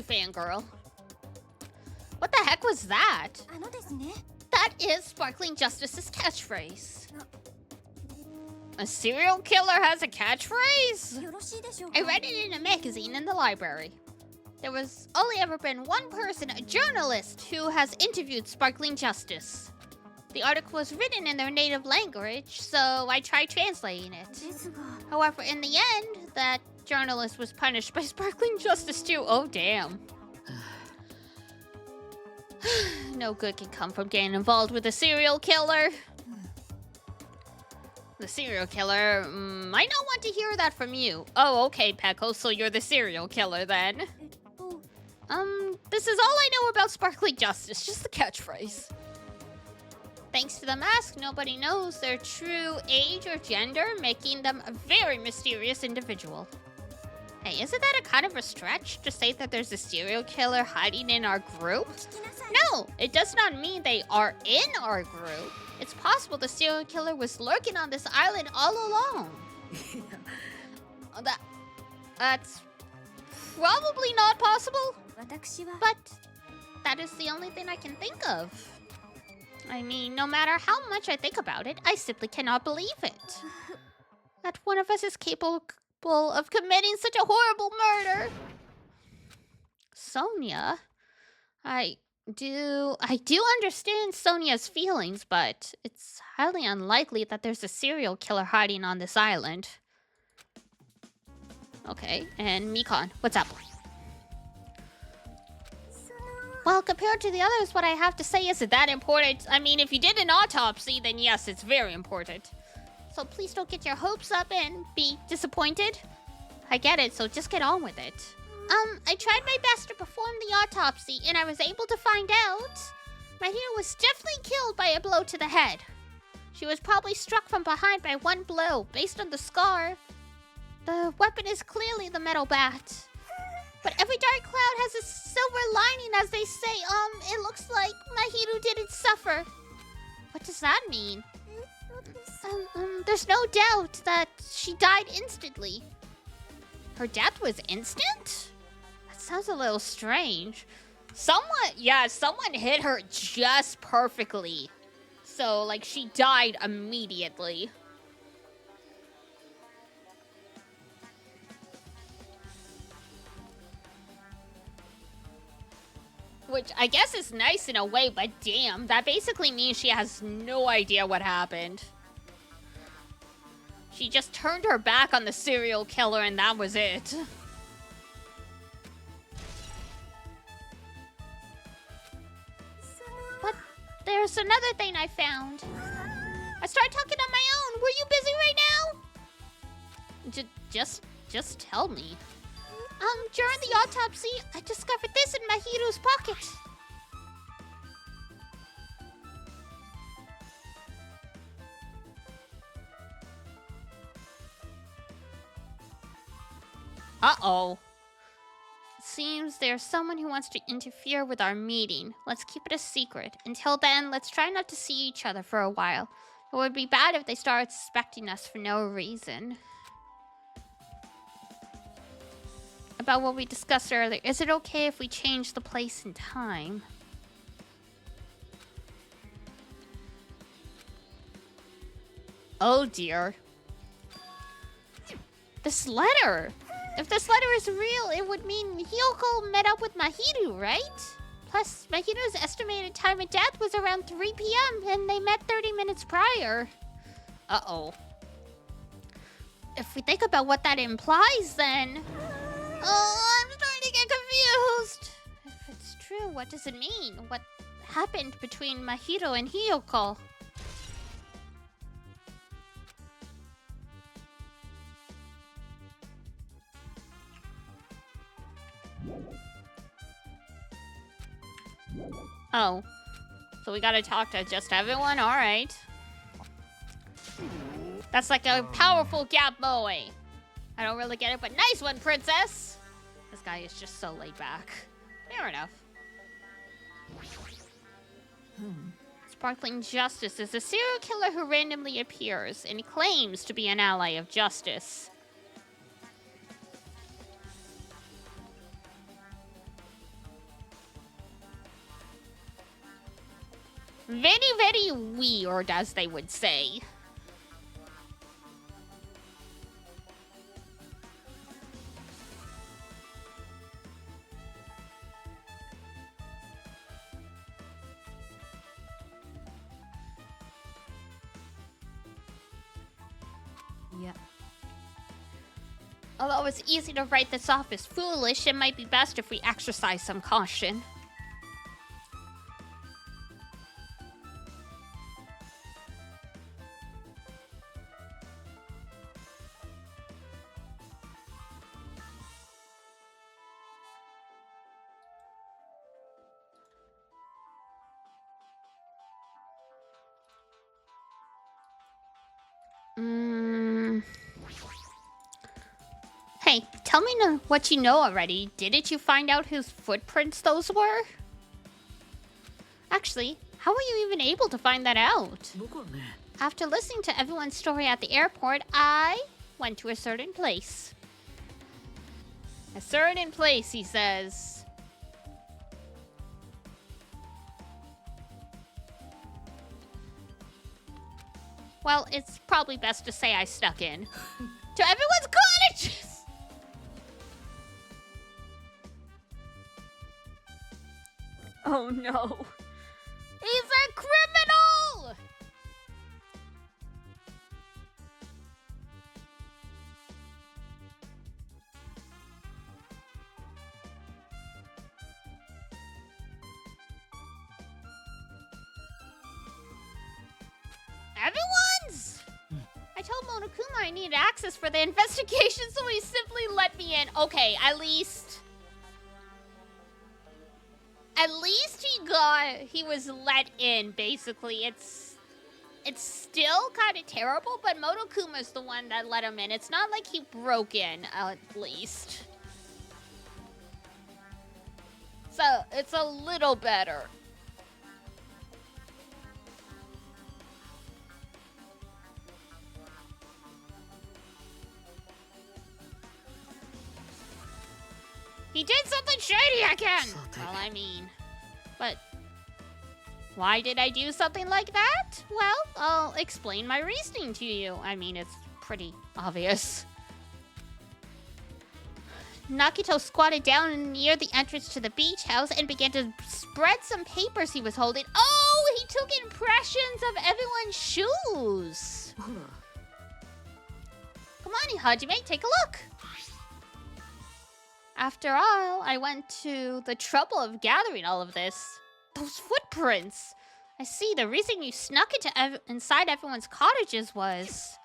fangirl. What the heck was that? That is Sparkling Justice's catchphrase. A serial killer has a catchphrase? I read it in a magazine in the library. There was only ever been one person, a journalist, who has interviewed Sparkling Justice. The article was written in their native language, so I tried translating it. However, in the end, that journalist was punished by Sparkling Justice too. Oh, damn. No good can come from getting involved with a serial killer. The serial killer might not want to hear that from you. Oh, okay, Peko, so you're the serial killer then. This is all I know about Sparkling Justice, just the catchphrase. Thanks to the mask, nobody knows their true age or gender, making them a very mysterious individual. Hey, isn't that a kind of a stretch to say that there's a serial killer hiding in our group? No, it does not mean they are in our group. It's possible the serial killer was lurking on this island all along. That's probably not possible. But that is the only thing I can think of. I mean, no matter how much I think about it, I simply cannot believe it. That one of us is capable of committing such a horrible murder. Sonia, I do understand Sonia's feelings, but it's highly unlikely that there's a serial killer hiding on this island. Okay, and Mikan, what's up? Well, compared to the others, what I have to say isn't that important. I mean, if you did an autopsy, then yes, it's very important. So please don't get your hopes up and be disappointed. I get it, so just get on with it. I tried my best to perform the autopsy, and I was able to find out Mahiro was definitely killed by a blow to the head. She was probably struck from behind by one blow. Based on the scar, the weapon is clearly the metal bat. But every dark cloud has a silver lining, as they say. It looks like Mahiro didn't suffer. What does that mean? There's no doubt that she died instantly. Her death was instant? That sounds a little strange. Someone hit her just perfectly. So, like, she died immediately. Which I guess is nice in a way, but damn, that basically means she has no idea what happened. She just turned her back on the serial killer and that was it. But there's another thing I found. I started talking on my own. Were you busy right now? Just tell me. During the autopsy, I discovered this in Mahiru's pocket. Uh-oh. It seems there's someone who wants to interfere with our meeting. Let's keep it a secret. Until then, let's try not to see each other for a while. It would be bad if they started suspecting us for no reason. about what we discussed earlier. Is it okay if we change the place and time? Oh dear. This letter! If this letter is real, it would mean Hiyoko met up with Mahiru, right? Plus, Mahiru's estimated time of death was around 3 p.m. and they met 30 minutes prior. Uh-oh. If we think about what that implies, then... Oh, I'm starting to get confused. If it's true, what does it mean? What happened between Mahiru and Hiyoko? Oh. So we gotta talk to just everyone? Alright. That's like a powerful gap boy. I don't really get it, but nice one, princess! This guy is just so laid back. Fair enough. Sparkling Justice is a serial killer who randomly appears and claims to be an ally of justice. Very, very weird, as they would say. Yeah. Although it's easy to write this off as foolish, it might be best if we exercise some caution. Hey, tell me what you know already. Didn't you find out whose footprints those were? Actually, how were you even able to find that out? After listening to everyone's story at the airport, I went to a certain place. A certain place, he says. Well, it's probably best to say I snuck in. To everyone's cottages! Oh no. He's a criminal! Everyone's! I told Monokuma I needed access for the investigation, so he simply let me in. Okay, at least he was let in, basically. It's still kind of terrible, but Monokuma's the one that let him in. It's not like he broke in, at least. So, it's a little better. He did something shady again! Well, I mean... But... why did I do something like that? Well, I'll explain my reasoning to you. I mean, it's pretty obvious. Nakito squatted down near the entrance to the beach house and began to spread some papers he was holding. Oh, he took impressions of everyone's shoes! Come on, Hajime, take a look! After all, I went to the trouble of gathering all of this. Those footprints! I see, the reason you snuck into inside everyone's cottages was...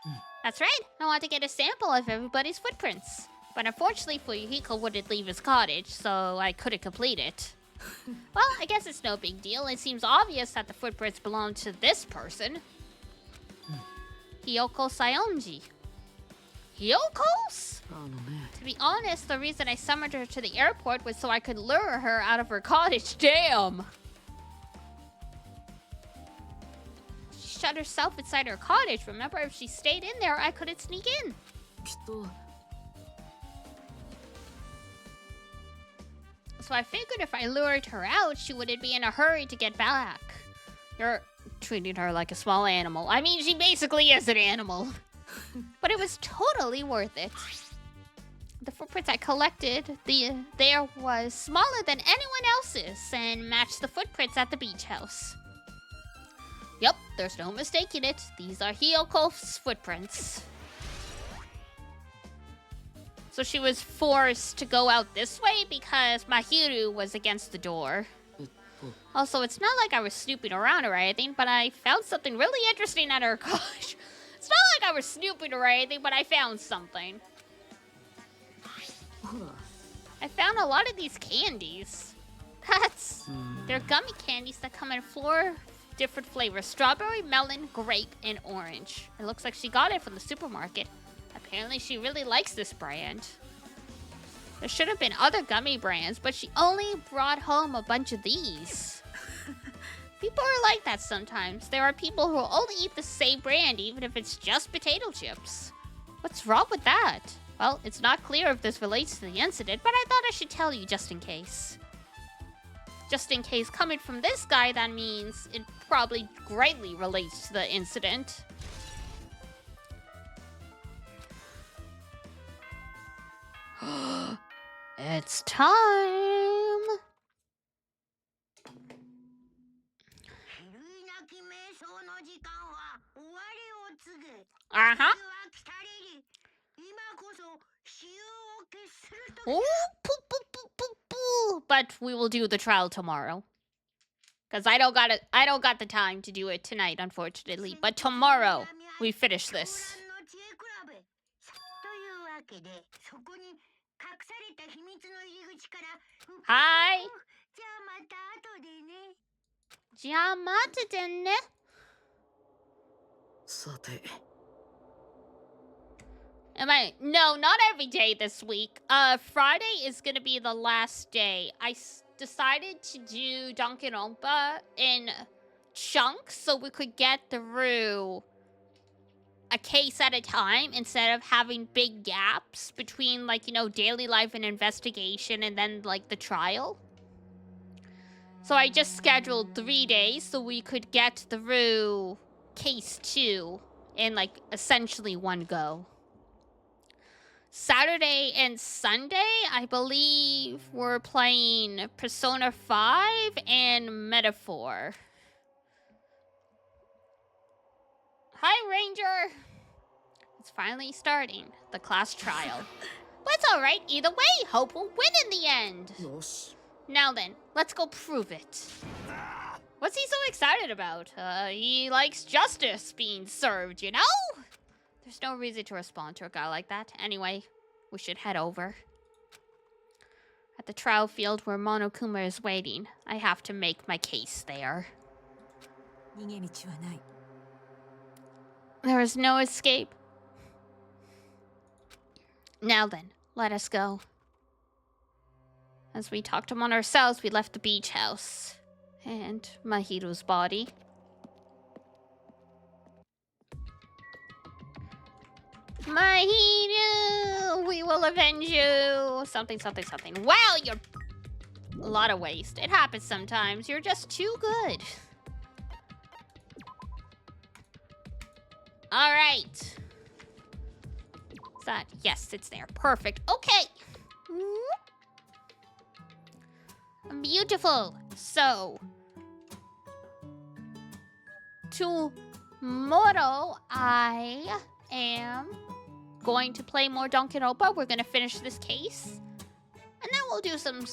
That's right, I wanted to get a sample of everybody's footprints. But unfortunately, Fuyuhiko wouldn't leave his cottage, so I couldn't complete it. Well, I guess it's no big deal. It seems obvious that the footprints belong to this person. Hiyoko Sayonji. Hiyoko's? To be honest, the reason I summoned her to the airport was so I could lure her out of her cottage. Damn! She shut herself inside her cottage. Remember, if she stayed in there, I couldn't sneak in. So I figured if I lured her out, she wouldn't be in a hurry to get back. You're treating her like a small animal. I mean, she basically is an animal. But it was totally worth it. The footprints I collected there was smaller than anyone else's and matched the footprints at the beach house. Yup, there's no mistaking it. These are Hyoko's footprints. So she was forced to go out this way because Mahiru was against the door. Also, it's not like I was snooping around or anything, but I found something really interesting at her cottage. It's not like I was snooping or anything, but I found something. I found a lot of these candies. They're gummy candies that come in 4 different flavors. Strawberry, melon, grape, and orange. It looks like she got it from the supermarket. Apparently she really likes this brand. There should have been other gummy brands, but she only brought home a bunch of these. People are like that sometimes. There are people who will only eat the same brand, even if it's just potato chips. What's wrong with that? Well, it's not clear if this relates to the incident, but I thought I should tell you just in case. Just in case, coming from this guy, that means it probably greatly relates to the incident. It's time! Uh-huh. Ooh, poo, poo, poo, poo, poo. But we will do the trial tomorrow. Because I don't got the time to do it tonight, unfortunately. But tomorrow, we finish this. Hi! No, not every day this week. Friday is gonna be the last day. I decided to do Danganronpa in chunks so we could get through a case at a time instead of having big gaps between, like, you know, daily life and investigation and then, like, the trial. So I just scheduled 3 days so we could get through case 2 in, like, essentially one go. Saturday and Sunday, I believe we're playing Persona 5 and Metaphor. Hi, Ranger! It's finally starting, the class trial. But it's alright, either way, Hope will win in the end! Yes. Now then, let's go prove it. What's he so excited about? He likes justice being served, you know? There's no reason to respond to a guy like that. Anyway, we should head over. At the trial field where Monokuma is waiting, I have to make my case there. There is no escape. Now then, let us go. As we talked among ourselves, we left the beach house. And Mahiru's body. Mahiru! We will avenge you! Something, something, something. Wow, you're... A lot of waste. It happens sometimes. You're just too good. Alright. Is that... Yes, it's there. Perfect. Okay. Beautiful. So... Tomorrow, I am going to play more Danganronpa. We're going to finish this case. And then we'll do some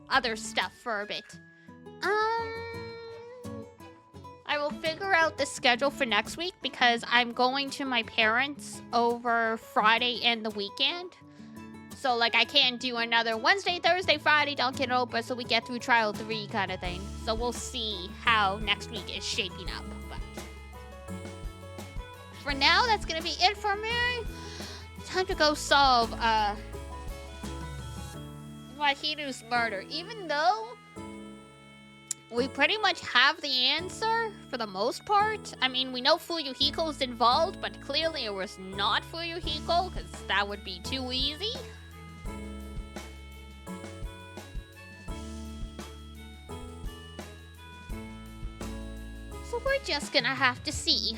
other stuff for a bit. I will figure out the schedule for next week because I'm going to my parents over Friday and the weekend. So, like, I can't do another Wednesday, Thursday, Friday Danganronpa so we get through Trial 3 kind of thing. So we'll see how next week is shaping up. But for now, that's going to be it for me. Time to go solve Mahiru's murder. Even though we pretty much have the answer for the most part. I mean, we know Fuyuhiko's involved, but clearly it was not Fuyuhiko because that would be too easy. we're just gonna have to see.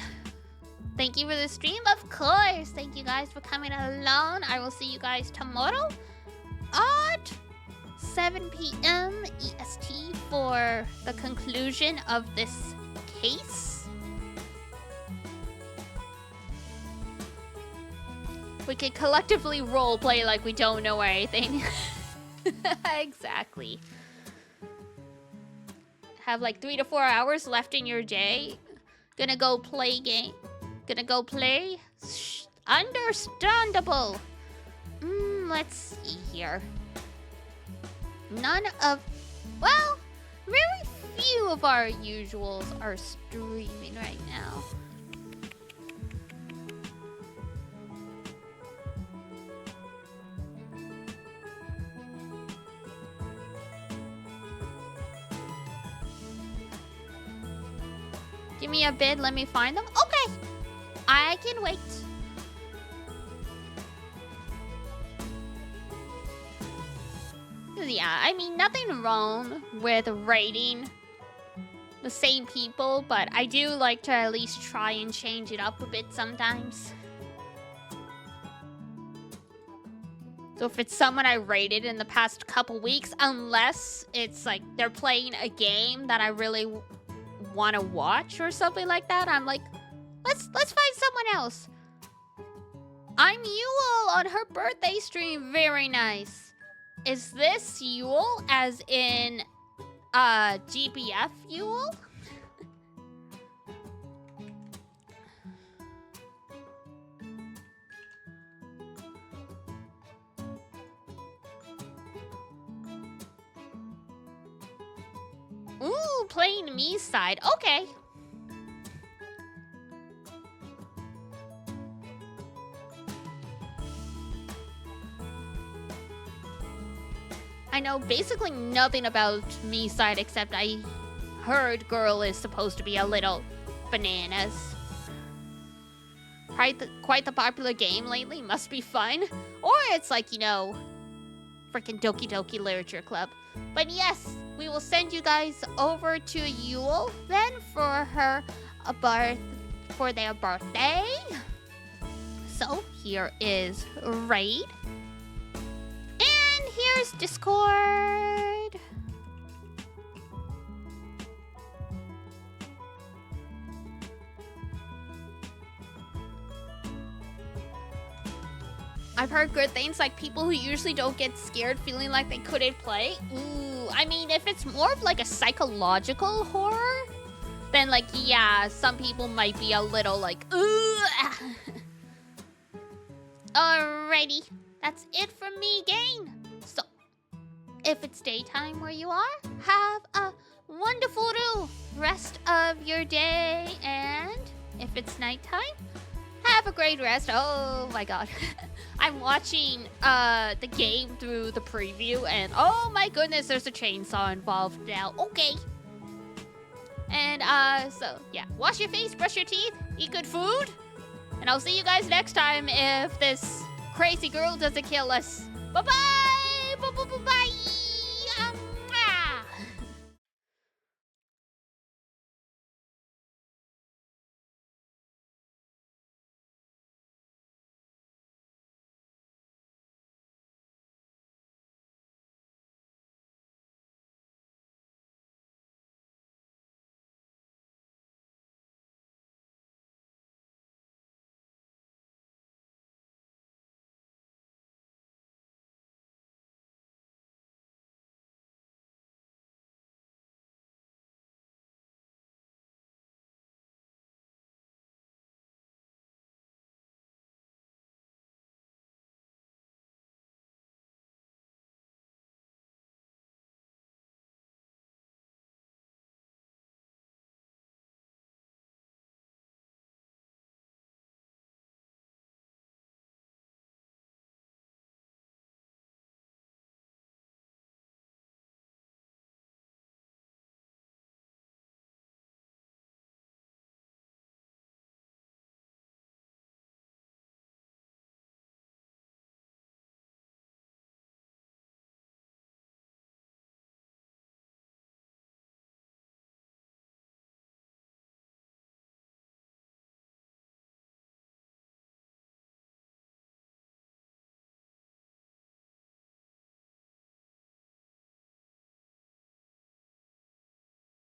Thank you for the stream, of course. Thank you guys for coming along. I will see you guys tomorrow at 7 p.m. EST for the conclusion of this case. We can collectively roleplay like we don't know anything. Exactly. Have like 3 to 4 hours left in your day. Gonna go play game. Gonna go play? Understandable. Let's see here. None of... Well, very few of our usuals are streaming right now. Give me a bid, let me find them. Okay, I can wait. Yeah, I mean, nothing wrong with rating the same people, but I do like to at least try and change it up a bit sometimes. So if it's someone I rated in the past couple weeks, unless it's like they're playing a game that I really want to watch or something like that, I'm like, let's find someone else. I'm Yule on her birthday stream. Very nice. Is this Yule as in GPF Yule? Ooh, playing me side. Okay. I know basically nothing about me side except I heard girl is supposed to be a little bananas. Quite the popular game lately. Must be fun. Or it's like, you know, freaking Doki Doki Literature Club. But yes, we will send you guys over to Yule then for their birthday. So here is Raid. And here's Discord. I've heard good things, like people who usually don't get scared feeling like they couldn't play. Ooh, I mean, if it's more of like a psychological horror, then like, yeah, some people might be a little like, ooh. Alrighty, that's it from me, gang. So, if it's daytime where you are, have a wonderful rest of your day, and if it's nighttime, have a great rest. Oh my god. I'm watching the game through the preview, and oh my goodness, there's a chainsaw involved now. Okay. And so yeah, wash your face, brush your teeth, eat good food, and I'll see you guys next time if this crazy girl doesn't kill us. Bye-bye! Bye-bye!